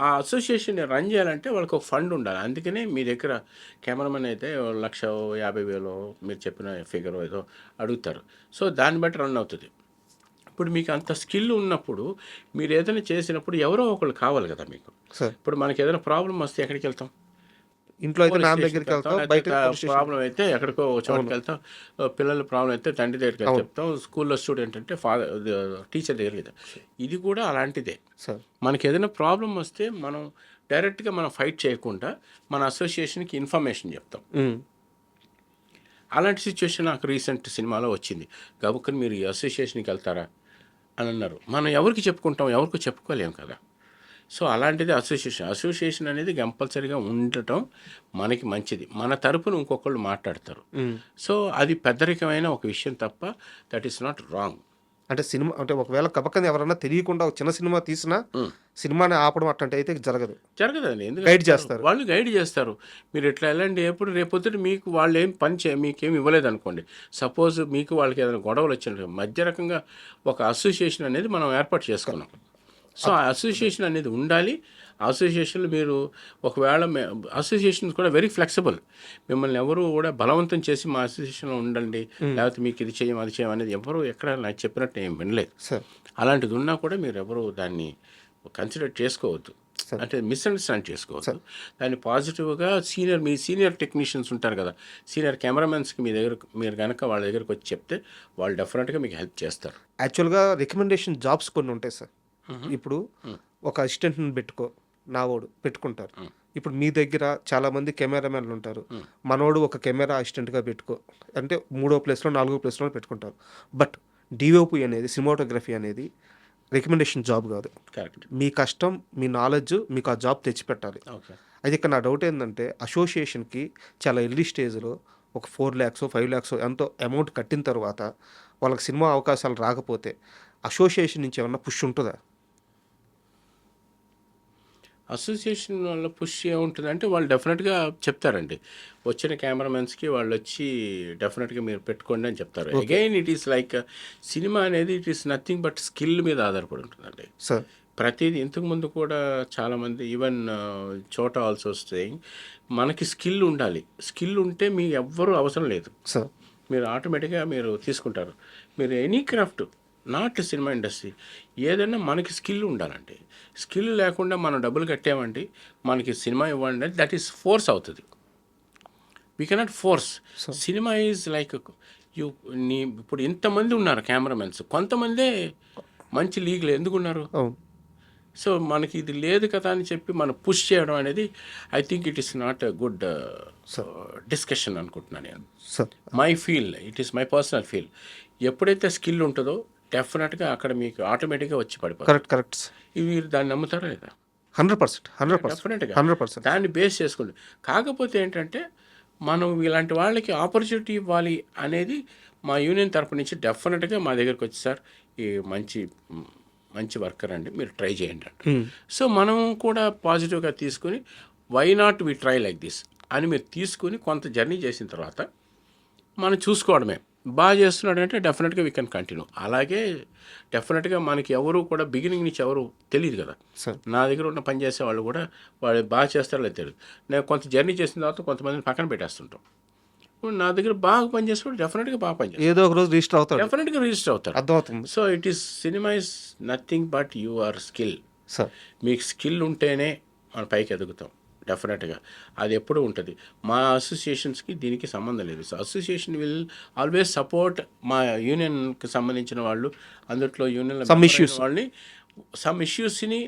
Speaker 3: ఆ అసోసియేషన్ రన్ చేయాలంటే వాళ్ళకి ఒక ఫండ్ ఉండాలి. అందుకనే మీ దగ్గర కెమెరామెన్ అయితే 1,50,000 మీరు చెప్పిన ఫిగర్ ఏదో అడుగుతారు. సో దాన్ని బట్టి రన్ అవుతుంది. ఇప్పుడు మీకు అంత స్కిల్ ఉన్నప్పుడు మీరు ఏదైనా చేసినప్పుడు ఎవరో ఒకళ్ళు కావాలి కదా మీకు.
Speaker 2: సార్
Speaker 3: ఇప్పుడు మనకి ఏదైనా ప్రాబ్లం వస్తే ఎక్కడికి వెళ్తాం?
Speaker 2: ఇంట్లో అయితే నాన్న దగ్గరికి వెళ్తాం, బయట
Speaker 3: ప్రాబ్లం అయితే ఎక్కడికో చోటుకి వెళ్తాం. పిల్లల ప్రాబ్లం అయితే తండ్రి దగ్గరికి చెప్తాం. స్కూల్లో స్టూడెంట్ అంటే టీచర్ దగ్గరికి వెళ్తాం. ఇది కూడా అలాంటిదే.
Speaker 2: సార్
Speaker 3: మనకి ఏదైనా ప్రాబ్లం వస్తే మనం డైరెక్ట్గా మనం ఫైట్ చేయకుండా మన అసోసియేషన్కి ఇన్ఫర్మేషన్ చెప్తాం. అలాంటి సిచ్యువేషన్ నాకు రీసెంట్ సినిమాలో వచ్చింది. గబుక్కని మీరు ఈ అసోసియేషన్కి వెళ్తారా అని అన్నారు. మనం ఎవరికి చెప్పుకుంటాం? ఎవరికి చెప్పుకోలేము కదా. సో అలాంటిది అసోసియేషన్ అనేది కంపల్సరీగా ఉండటం మనకి మంచిది. మన తరపున ఇంకొకళ్ళు మాట్లాడతారు. సో అది పెద్దరికమైన ఒక విషయం తప్ప దట్ ఈస్ నాట్ రాంగ్.
Speaker 2: అంటే సినిమా అంటే ఒకవేళ కబక్కని ఎవరన్నా తెలియకుండా ఒక చిన్న సినిమా తీసినా సినిమాని ఆపడం అట్లాంటి అయితే
Speaker 3: జరగదండి. ఎందుకంటే
Speaker 2: గైడ్ చేస్తారు,
Speaker 3: వాళ్ళు గైడ్ చేస్తారు. మీరు ఎట్లా వెళ్ళండి, ఎప్పుడు రేపొద్దుట మీకు వాళ్ళు ఏం మీకేం ఇవ్వలేదు అనుకోండి. సపోజ్ మీకు వాళ్ళకి ఏదైనా గొడవలు వచ్చిన మధ్య రకంగా ఒక అసోసియేషన్ అనేది మనం ఏర్పాటు చేసుకున్నాం. సో ఆ అసోసియేషన్ అనేది ఉండాలి. అసోసియేషన్లో మీరు ఒకవేళ అసోసియేషన్స్ కూడా వెరీ ఫ్లెక్సిబుల్. మిమ్మల్ని ఎవరు కూడా బలవంతం చేసి మా అసోసియేషన్లో ఉండండి, లేకపోతే మీకు ఇది చేయం అది చేయం అనేది ఎవరు ఎక్కడ నాకు చెప్పినట్టు ఏం వినలేదు. అలాంటిది ఉన్నా కూడా మీరు ఎవరు దాన్ని కన్సిడర్ చేసుకోవద్దు, అంటే మిస్అండర్స్టాండ్ చేసుకోవద్దు. దాన్ని పాజిటివ్గా మీ సీనియర్ టెక్నీషియన్స్ ఉంటారు కదా, సీనియర్ కెమెరామెన్స్కి మీరు కనుక వాళ్ళ దగ్గరకు వచ్చి చెప్తే వాళ్ళు డెఫినెట్గా మీకు హెల్ప్ చేస్తారు.
Speaker 2: యాక్చువల్గా రికమెండేషన్ జాబ్స్ కొన్ని ఉంటాయి సార్. ఇప్పుడు ఒక అసిస్టెంట్ని నావోడు పెట్టుకుంటారు. ఇప్పుడు మీ దగ్గర చాలామంది కెమెరామెన్లు ఉంటారు. మనోడు ఒక కెమెరా అసిస్టెంట్గా అంటే 3వ ప్లేస్లో 4వ ప్లేస్లో పెట్టుకుంటారు. బట్ డిఓపి అనేది, సినిమాటోగ్రఫీ అనేది రికమెండేషన్ జాబ్ కాదు. మీ కష్టం, మీ నాలెడ్జ్ మీకు ఆ జాబ్ తెచ్చిపెట్టాలి. అయితే ఇక్కడ నా డౌట్ ఏంటంటే అసోసియేషన్కి చాలా ఎర్లీ స్టేజ్లో ఒక 4 lakhs 5 lakhs ఎంతో అమౌంట్ కట్టిన తర్వాత వాళ్ళకి సినిమా అవకాశాలు రాకపోతే అసోసియేషన్ నుంచి ఏమన్నా పుష్ ఉంటుందా?
Speaker 3: అసోసియేషన్ వల్ల పుష్ ఏముంటుందంటే వాళ్ళు డెఫినెట్గా చెప్తారండి. వచ్చిన కెమెరామెన్స్కి వాళ్ళు వచ్చి డెఫినెట్గా మీరు పెట్టుకోండి అని చెప్తారు. Again it is like cinema అనేది it is nothing but skill మీద ఆధారపడి ఉంటుందండి.
Speaker 2: సార్
Speaker 3: ప్రతిదీ ఇంతకుముందు కూడా చాలామంది ఈవెన్ చోట ఆల్సో సేయింగ్ మనకి స్కిల్ ఉండాలి. స్కిల్ ఉంటే మీ ఎవ్వరూ అవసరం లేదు
Speaker 2: సార్.
Speaker 3: మీరు ఆటోమేటిక్గా మీరు తీసుకుంటారు. మీరు any craft, not cinema industry, ఏదైనా మనకి స్కిల్ ఉండాలండి. స్కిల్ లేకుండా మనం డబ్బులు కట్టామండి మనకి సినిమా ఇవ్వండి, దట్ ఈస్ ఫోర్స్ అవుతుంది. We cannot force. Cinema is like ఇప్పుడు ఇంతమంది ఉన్నారు కెమెరామెన్స్, కొంతమందే మంచి లీగ్లు ఎందుకున్నారు? సో మనకి ఇది లేదు కదా అని చెప్పి మనం పుష్ చేయడం అనేది I think it is not a good discussion అనుకుంటున్నాను నేను. My feel, it is my personal feel. ఎప్పుడైతే స్కిల్ ఉంటుందో డెఫినెట్గా అక్కడ మీకు ఆటోమేటిక్గా వచ్చి పడిపోతుంది.
Speaker 2: కరెక్ట్.
Speaker 3: ఇవి దాన్ని నమ్ముతారా లేదా?
Speaker 2: 100%.
Speaker 3: డెఫినెట్గా దాన్ని బేస్ చేసుకోండి. కాకపోతే ఏంటంటే మనం ఇలాంటి వాళ్ళకి ఆపర్చునిటీ ఇవ్వాలి అనేది మా యూనియన్ తరపు నుంచి డెఫినెట్గా మా దగ్గరికి వచ్చి సార్ ఈ మంచి వర్కర్ అండి, మీరు ట్రై చేయండి అంట. సో మనం కూడా పాజిటివ్గా తీసుకుని why not we try like this అని మీరు తీసుకుని కొంత జర్నీ చేసిన తర్వాత మనం చూసుకోవడమే. బాగా చేస్తున్నాడు అంటే డెఫినెట్గా వీ కెన్ కంటిన్యూ. అలాగే డెఫినెట్గా మనకి ఎవరు కూడా బిగినింగ్ నుంచి ఎవరు తెలియదు కదా. నా దగ్గర ఉన్న పని చేసే వాళ్ళు కూడా వాళ్ళు బాగా చేస్తారో లేదు తెలియదు. నేను కొంత జర్నీ చేసిన తర్వాత కొంతమందిని పక్కన పెట్టేస్తుంటాం. నా దగ్గర బాగా పనిచేస్తాడు, డెఫినెట్గా బాగా పనిచేస్తాడు,
Speaker 2: ఏదో ఒక రోజు రిజిస్టర్ అవుతాడు,
Speaker 3: డెఫినెట్గా రిజిస్టర్ అవుతాడు.
Speaker 2: అర్థమవుతుంది.
Speaker 3: So it is cinema is nothing but your skill. మీకు స్కిల్ ఉంటేనే మనం పైకి ఎదుగుతాం డెఫినెట్గా. అది ఎప్పుడు ఉంటుంది. మా అసోసియేషన్స్కి దీనికి సంబంధం లేదు. So association will always support మా యూనియన్కి సంబంధించిన వాళ్ళు, అందులో యూనియన్ వాళ్ళని సమ్ ఇష్యూస్ని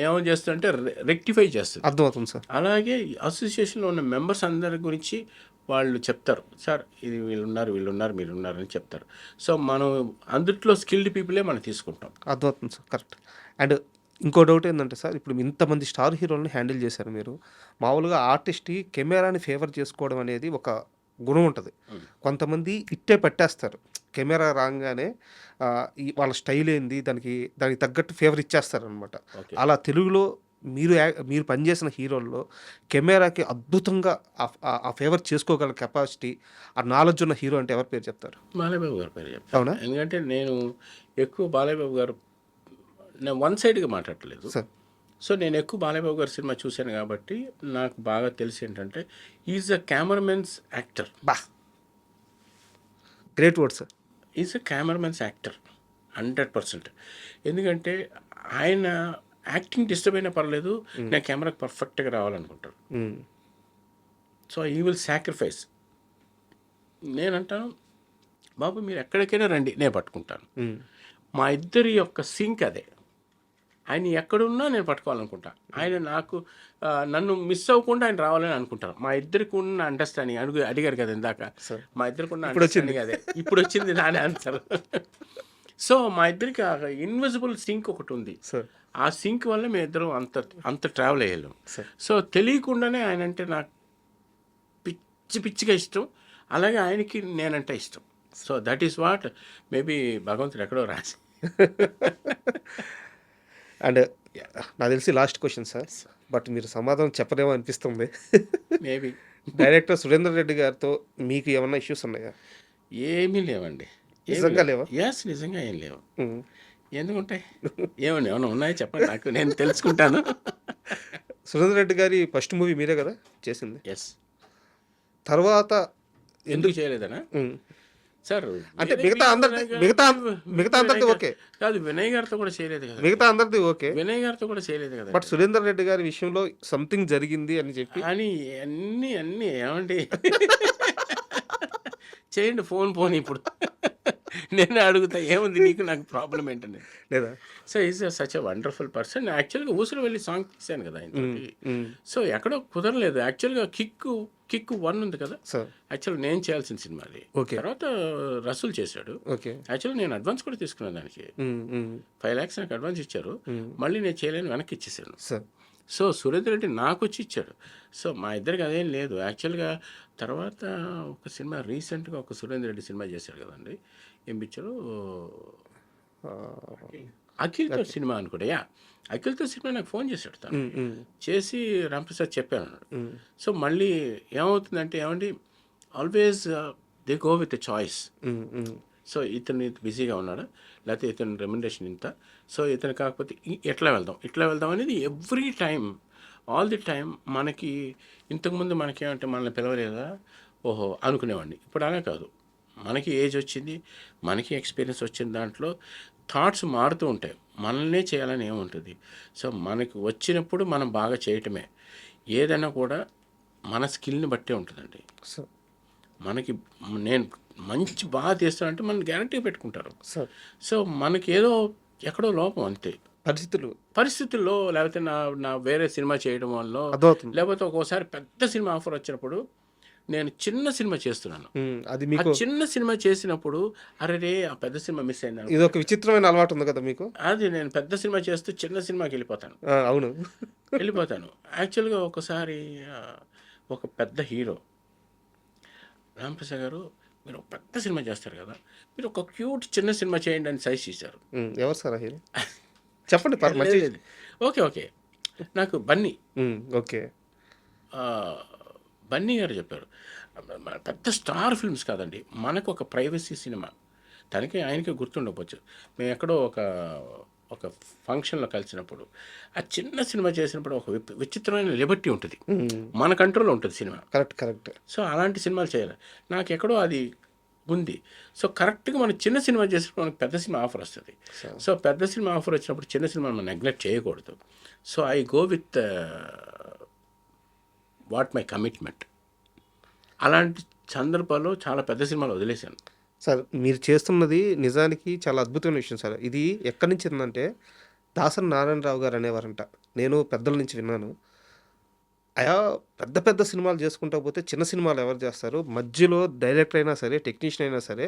Speaker 3: ఏమని చేస్తుందంటే రెక్టిఫై చేస్తుంది.
Speaker 2: అర్థమవుతుంది సార్.
Speaker 3: అలాగే అసోసియేషన్లో ఉన్న మెంబర్స్ అందరి గురించి వాళ్ళు చెప్తారు, సార్ ఇది వీళ్ళున్నారు మీరున్నారు అని చెప్తారు. సో మనం అందుట్లో స్కిల్డ్ పీపులే మనం తీసుకుంటాం.
Speaker 2: అర్థమవుతుంది సార్, కరెక్ట్. అండ్ ఇంకో డౌట్ ఏంటంటే సార్, ఇప్పుడు ఇంతమంది స్టార్ హీరోలను హ్యాండిల్ చేశారు మీరు. మామూలుగా ఆర్టిస్ట్కి కెమెరాని ఫేవర్ చేసుకోవడం అనేది ఒక గుణం ఉంటుంది. కొంతమంది ఇట్టే పట్టేస్తారు, కెమెరా రాగానే వాళ్ళ స్టైల్ ఏంది దానికి తగ్గట్టు ఫేవర్ ఇచ్చేస్తారు అనమాట.
Speaker 3: ఓకే.
Speaker 2: అలా తెలుగులో మీరు పనిచేసిన హీరోల్లో కెమెరాకి అద్భుతంగా ఆ ఫేవర్ చేసుకోగల కెపాసిటీ, ఆ నాలెడ్జ్ ఉన్న హీరో అంటే ఎవరి పేరు చెప్తారు?
Speaker 3: బాలయ్యబాబు గారి పేరు చెప్తాను.
Speaker 2: అవునా?
Speaker 3: ఎందుకంటే నేను ఎక్కువ బాలయ్యబాబు గారు, నేను వన్ సైడ్గా మాట్లాడలేదు.
Speaker 2: సార్.
Speaker 3: సో నేను ఎక్కువ బాలయ్యబాబు గారి సినిమా చూశాను కాబట్టి నాకు బాగా తెలిసి ఏంటంటే ఈజ్ అ కెమెరామెన్స్ యాక్టర్.
Speaker 2: బా, great word sir.
Speaker 3: Is a cameramens actor 100%. ఎందుకంటే ఆయన యాక్టింగ్ డిస్టర్బ్ అయినా పర్లేదు, నేను కెమెరాకి పర్ఫెక్ట్గా రావాలనుకుంటారు. సో ఈ విల్ సాక్రిఫైస్. నేనంటాను, బాబు మీరు ఎక్కడికైనా రండి నేను పట్టుకుంటాను. మా ఇద్దరి యొక్క సింక్ అదే. ఆయన ఎక్కడున్నా నేను పట్టుకోవాలనుకుంటా. ఆయన నన్ను మిస్ అవ్వకుండా ఆయన రావాలని అనుకుంటాను. మా ఇద్దరికి ఉన్న అండర్స్టాండింగ్ అడిగారు కదా ఇందాక, మా ఇద్దరికి ఉన్న అండర్స్టాండింగ్ అదే. ఇప్పుడు వచ్చింది నానే ఆన్సర్. సో మా ఇద్దరికి ఇన్విజిబుల్ సింక్ ఒకటి ఉంది. ఆ సింక్ వల్ల మేము ఇద్దరం అంత ట్రావెల్ అయ్యాం. సో తెలియకుండానే ఆయన అంటే నాకు పిచ్చిగా ఇష్టం, అలాగే ఆయనకి నేనంటే ఇష్టం. So that is what maybe భగవంతుడు ఎక్కడో రాసి.
Speaker 2: అండ్ నాకు తెలిసి లాస్ట్ క్వశ్చన్ సార్, బట్ మీరు సమాధానం చెప్పరేమో అనిపిస్తుంది.
Speaker 3: మేబీ
Speaker 2: డైరెక్టర్ సురేందర్ రెడ్డి గారితో మీకు ఏమన్నా ఇష్యూస్ ఉన్నాయా?
Speaker 3: ఏమీ లేవండి.
Speaker 2: నిజంగా లేవా?
Speaker 3: ఎస్, నిజంగా ఏం లేవు. ఎందుకుంటాయి? ఏమన్నా ఉన్నాయో చెప్పండి, నాకు నేను తెలుసుకుంటాను.
Speaker 2: సురేందర్ రెడ్డి గారి ఫస్ట్ మూవీ మీరే కదా చేసింది?
Speaker 3: ఎస్.
Speaker 2: తర్వాత
Speaker 3: ఎందుకు చేయలేదనా సార్?
Speaker 2: అంటే మిగతా అందరిది ఓకే
Speaker 3: కాదు, వినయ్ గారితో కూడా చేయలేదు కదా.
Speaker 2: మిగతా అందరిది ఓకే,
Speaker 3: వినయ్ గారితో కూడా చేయలేదు కదా.
Speaker 2: బట్ సురేందర్ రెడ్డి గారి విషయంలో సంథింగ్ జరిగింది అని చెప్పి
Speaker 3: అని అన్నీ ఏమండి చేయండి, ఫోన్ ఇప్పుడు నేను అడుగుతా, ఏముంది నీకు నాకు ప్రాబ్లం ఏంటండి
Speaker 2: లేదా?
Speaker 3: So is such a wonderful person. యాక్చువల్గా ఊసులు వెళ్ళి సాంగ్ తీశాను కదా ఆయనతోటి. సో ఎక్కడో కుదరలేదు. యాక్చువల్గా కిక్ 1 ఉంది కదా, యాక్చువల్గా నేను చేయాల్సిన సినిమా అది. తర్వాత రసూల్ చేశాడు. యాక్చువల్గా నేను అడ్వాన్స్ కూడా తీసుకున్నాను దానికి. 5 lakhs నాకు అడ్వాన్స్ ఇచ్చారు. మళ్ళీ నేను చేయలేని వెనక్కి ఇచ్చేసాను. సో సురేందర్ రెడ్డి నాకు వచ్చి ఇచ్చాడు. సో మా ఇద్దరికి అదేం లేదు. యాక్చువల్గా తర్వాత ఒక సినిమా రీసెంట్గా ఒక సురేందర్ రెడ్డి సినిమా చేశాడు కదండి, ఏం పిక్చరు, అఖిల్తో సినిమా అనుకుంటా. అఖిల్తో సినిమా నాకు ఫోన్ చేశాడు తను. చేసి రాంప్రసాద్ చెప్పాను. సో మళ్ళీ ఏమవుతుందంటే, ఏమండి always they go with a choice. So ఇతను బిజీగా ఉన్నాడా, లేకపోతే ఇతను రెమ్యునరేషన్ ఇంత, సో ఇతను కాకపోతే ఇట్లా వెళ్దాం అనేది every time, all the time. మనకి ఇంతకుముందు మనకేమంటే మనల్ని పిలవలేదా ఓహో అనుకునేవాడిని. ఇప్పుడు అలా కాదు. మనకి ఏజ్ వచ్చింది, మనకి ఎక్స్పీరియన్స్ వచ్చిన దాంట్లో థాట్స్ మారుతూ ఉంటాయి. మనల్నే చేయాలని ఏముంటుంది. సో మనకి వచ్చినప్పుడు మనం బాగా చేయటమే. ఏదైనా కూడా మన స్కిల్ని బట్టే ఉంటుందండి. మనకి నేను మంచి బాగా చేస్తానంటే మనం గ్యారంటీ పెట్టుకుంటారు. సో మనకి ఏదో ఎక్కడో లోపం అంతే, పరిస్థితుల్లో, లేకపోతే నా వేరే సినిమా చేయడం వల్ల, లేకపోతే ఒక్కోసారి పెద్ద సినిమా ఆఫర్ వచ్చినప్పుడు నేను చిన్న సినిమా చేస్తున్నాను. అది చిన్న సినిమా చేసినప్పుడు అరే ఆ పెద్ద సినిమా మిస్ అయింది.
Speaker 2: ఇది ఒక విచిత్రమైన అలవాటు ఉంది కదా మీకు.
Speaker 3: అది నేను పెద్ద సినిమా చేస్తూ చిన్న సినిమాకి వెళ్ళిపోతాను.
Speaker 2: అవును,
Speaker 3: వెళ్ళిపోతాను. యాక్చువల్గా ఒకసారి ఒక పెద్ద హీరో, రాంప్రసాద్ గారు మీరు ఒక పెద్ద సినిమా చేస్తారు కదా, మీరు ఒక క్యూట్ చిన్న సినిమా చేయండి అని సజెస్ట్ చేశారు.
Speaker 2: ఎవరు సార్ హీరో చెప్పండి.
Speaker 3: ఓకే నాకు బన్నీ.
Speaker 2: ఓకే,
Speaker 3: బన్నీ గారు చెప్పారు. పెద్ద స్టార్ ఫిల్మ్స్ కాదండి, మనకు ఒక ప్రైవసీ సినిమా. దానికి ఆయనకి గుర్తుండకపోవచ్చు. మేము ఎక్కడో ఒక ఫంక్షన్లో కలిసినప్పుడు ఆ చిన్న సినిమా చేసినప్పుడు ఒక విచిత్రమైన లిబర్టీ ఉంటుంది, మన కంట్రోల్లో ఉంటుంది సినిమా.
Speaker 2: కరెక్ట్.
Speaker 3: సో అలాంటి సినిమాలు చేయాలి. నాకు ఎక్కడో అది ఉంది. సో కరెక్ట్గా మనం చిన్న సినిమా చేసినప్పుడు మనకు పెద్ద సినిమా ఆఫర్ వస్తుంది. సో పెద్ద సినిమా ఆఫర్ వచ్చినప్పుడు చిన్న సినిమా మనం నెగ్లెక్ట్ చేయకూడదు. So I go with what my commitment. అలాంటి సందర్భాల్లో చాలా పెద్ద సినిమాలు వదిలేశాను.
Speaker 2: సార్ మీరు చేస్తున్నది నిజానికి చాలా అద్భుతమైన విషయం సార్. ఇది ఎక్కడి నుంచి ఉందంటే దాసరి నారాయణరావు గారు అనేవారంట. నేను పెద్దల నుంచి విన్నాను. అయా పెద్ద పెద్ద సినిమాలు చేసుకుంటా పోతే చిన్న సినిమాలు ఎవరు చేస్తారు? మధ్యలో డైరెక్టర్ అయినా సరే, టెక్నీషియన్ అయినా సరే,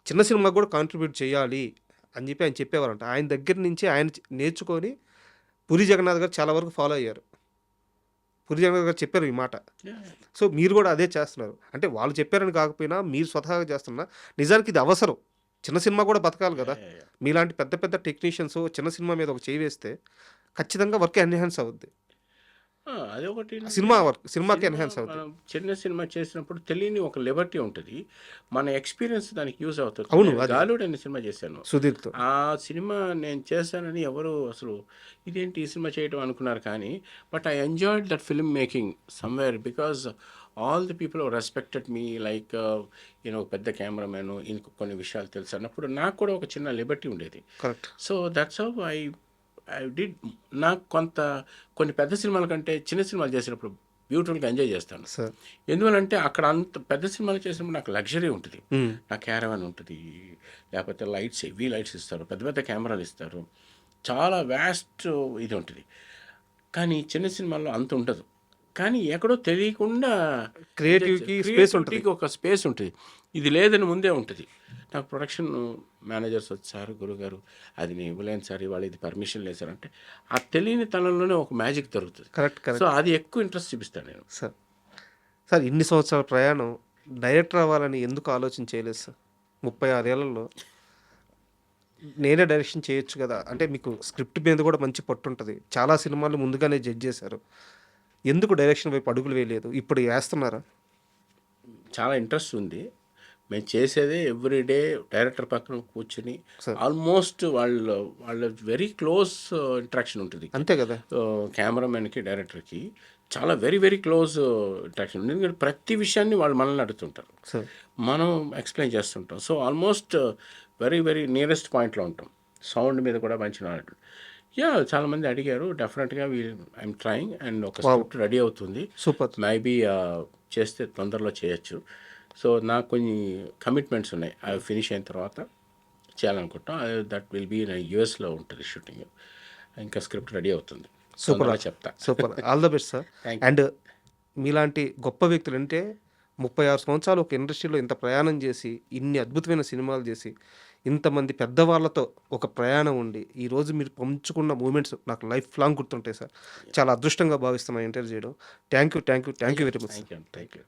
Speaker 2: చిన్న సినిమాకి కూడా కాంట్రిబ్యూట్ చేయాలి అని చెప్పి ఆయన చెప్పేవారంట. ఆయన దగ్గర నుంచి ఆయన నేర్చుకొని పూరి జగన్నాథ్ గారు చాలా వరకు ఫాలో అయ్యారు. పూరి జగన్నాథ్ గారు చెప్పారు ఈ మాట. సో మీరు కూడా అదే చేస్తున్నారు. అంటే వాళ్ళు చెప్పారని కాకపోయినా మీరు స్వతహాగా చేస్తున్నా. నిజానికి ఇది అవసరం. చిన్న సినిమా కూడా బతకాలి కదా! మీలాంటి పెద్ద పెద్ద టెక్నీషియన్స్ చిన్న సినిమా మీద ఒక చేయి వేస్తే ఖచ్చితంగా వర్క్ ఎన్హాన్స్ అవుద్ది.
Speaker 3: అదొకటి.
Speaker 2: సినిమా వర్క్ సినిమాకి
Speaker 3: సినిమా
Speaker 2: ఎన్హాన్స్ అవుద్ది.
Speaker 3: మనం చిన్న సినిమా చేసినప్పుడు తెలియని ఒక లిబర్టీ ఉంటుంది. మన ఎక్స్పీరియన్స్ దానికి యూజ్ అవుతుంది.
Speaker 2: అవును,
Speaker 3: నేను
Speaker 2: అది.
Speaker 3: 'గాలివుడ్' అనే సినిమా చేశాను.
Speaker 2: సుధీర్తో.
Speaker 3: ఆ సినిమా నేను చేశానని ఎవరు అసలు ఇదేంటి ఈ సినిమా చేయటం అనుకున్నారు, కానీ but I enjoyed that film making somewhere because all the people respected me like పెద్ద కెమెరామెన్, ఇంకో కొన్ని విషయాలు తెలుసు అన్నప్పుడు నాకు కూడా ఒక చిన్న లిబర్టీ ఉండేది.
Speaker 2: Correct.
Speaker 3: So that's how I did. నాకు కొన్ని పెద్ద సినిమాల కంటే చిన్న సినిమాలు చేసినప్పుడు బ్యూటిఫుల్గా ఎంజాయ్ చేస్తాను.
Speaker 2: సార్.
Speaker 3: ఎందువలంటే అక్కడ అంత పెద్ద సినిమాలు చేసినప్పుడు నాకు లగ్జరీ ఉంటుంది.
Speaker 2: మ్మ్.
Speaker 3: నా క్యారవాన్ ఉంటుంది, లేకపోతే లైట్స్ హెవీ లైట్స్ ఇస్తారు, పెద్ద పెద్ద కెమెరాలు ఇస్తారు, చాలా వ్యాస్ట్ ఇది ఉంటుంది. కానీ చిన్న సినిమాల్లో అంత ఉండదు. కానీ ఎక్కడో తెలియకుండా
Speaker 2: క్రియేటివ్కి స్పేస్ ఉంటుంది.
Speaker 3: క్రియేటివిటీకి ఒక స్పేస్ ఉంటుంది. ఇది లేదని ముందే ఉంటుంది. నాకు ప్రొడక్షన్ మేనేజర్స్ వచ్చారు, గురుగారు అది నేను ఇవ్వలేను సార్, ఇవాళ ఇది పర్మిషన్ లేదు సార్ అంటే, ఆ తెలియని తనంలోనే ఒక మ్యాజిక్ దొరుకుతుంది.
Speaker 2: కరెక్ట్. కరెక్ట్.
Speaker 3: సో అది ఎక్కువ ఇంట్రెస్ట్ చూపిస్తాను నేను.
Speaker 2: సార్. సార్ ఇన్ని సంవత్సరాల ప్రయాణం డైరెక్టర్ అవ్వాలని ఎందుకు ఆలోచన చేయలేదు సార్? 36 ఏళ్లలో నేనే డైరెక్షన్ చేయొచ్చు కదా! అంటే మీకు స్క్రిప్ట్ మీద కూడా మంచి పట్టు ఉంటుంది. చాలా సినిమాలు ముందుగానే జడ్జ్ చేశారు. ఎందుకు డైరెక్షన్ వైపు అడుగులు వేయలేదు? ఇప్పుడు వేస్తున్నారా?
Speaker 3: చాలా ఇంట్రెస్ట్ ఉంది. మేము చేసేదే ఎవ్రీడే డైరెక్టర్ పక్కన కూర్చుని
Speaker 2: సార్.
Speaker 3: ఆల్మోస్ట్ వాళ్ళ వెరీ క్లోజ్ ఇంట్రాక్షన్ ఉంటుంది.
Speaker 2: అంతే కదా!
Speaker 3: కెమెరామెన్కి డైరెక్టర్కి చాలా వెరీ వెరీ క్లోజ్ ఇంట్రాక్షన్ ఉంటుంది. ఎందుకంటే ప్రతి విషయాన్ని వాళ్ళు మనల్ని అడుగుతుంటారు,
Speaker 2: సార్.
Speaker 3: మనం ఎక్స్ప్లెయిన్ చేస్తుంటాం. So almost very very nearest పాయింట్లో ఉంటాం. సౌండ్ మీద కూడా మంచి నాలెడ్జ్. చాలామంది అడిగారు. డెఫినెట్గా ఐఎమ్ ట్రయింగ్ అండ్ ఒక స్క్రిప్ట్ రెడీ అవుతుంది.
Speaker 2: సూపర్.
Speaker 3: మేబీ చేస్తే తొందరలో చేయొచ్చు. సో నాకు కొన్ని కమిట్మెంట్స్ ఉన్నాయి, అవి ఫినిష్ అయిన తర్వాత చేయాలనుకుంటాం. దట్ విల్ బీ యూఎస్లో ఉంటుంది షూటింగ్. ఇంకా స్క్రిప్ట్ రెడీ అవుతుంది,
Speaker 2: సూపర్.
Speaker 3: తొందరలో చెప్తా.
Speaker 2: Super. All the best sir.
Speaker 3: Thank
Speaker 2: and మీలాంటి గొప్ప వ్యక్తులు అంటే 36 సంవత్సరాలు ఒక ఇండస్ట్రీలో ఇంత ప్రయాణం చేసి, ఇన్ని అద్భుతమైన సినిమాలు చేసి, ఇంతమంది పెద్దవాళ్ళతో ఒక ప్రయాణం ఉండి, ఈరోజు మీరు పంచుకున్న మూమెంట్స్ నాకు లైఫ్ లాంగ్ గుర్తుంటాయి సార్. చాలా అదృష్టంగా భావిస్తున్నాను ఇంటర్వ్యూ చేయడం. Thank you very much.
Speaker 3: Thank you.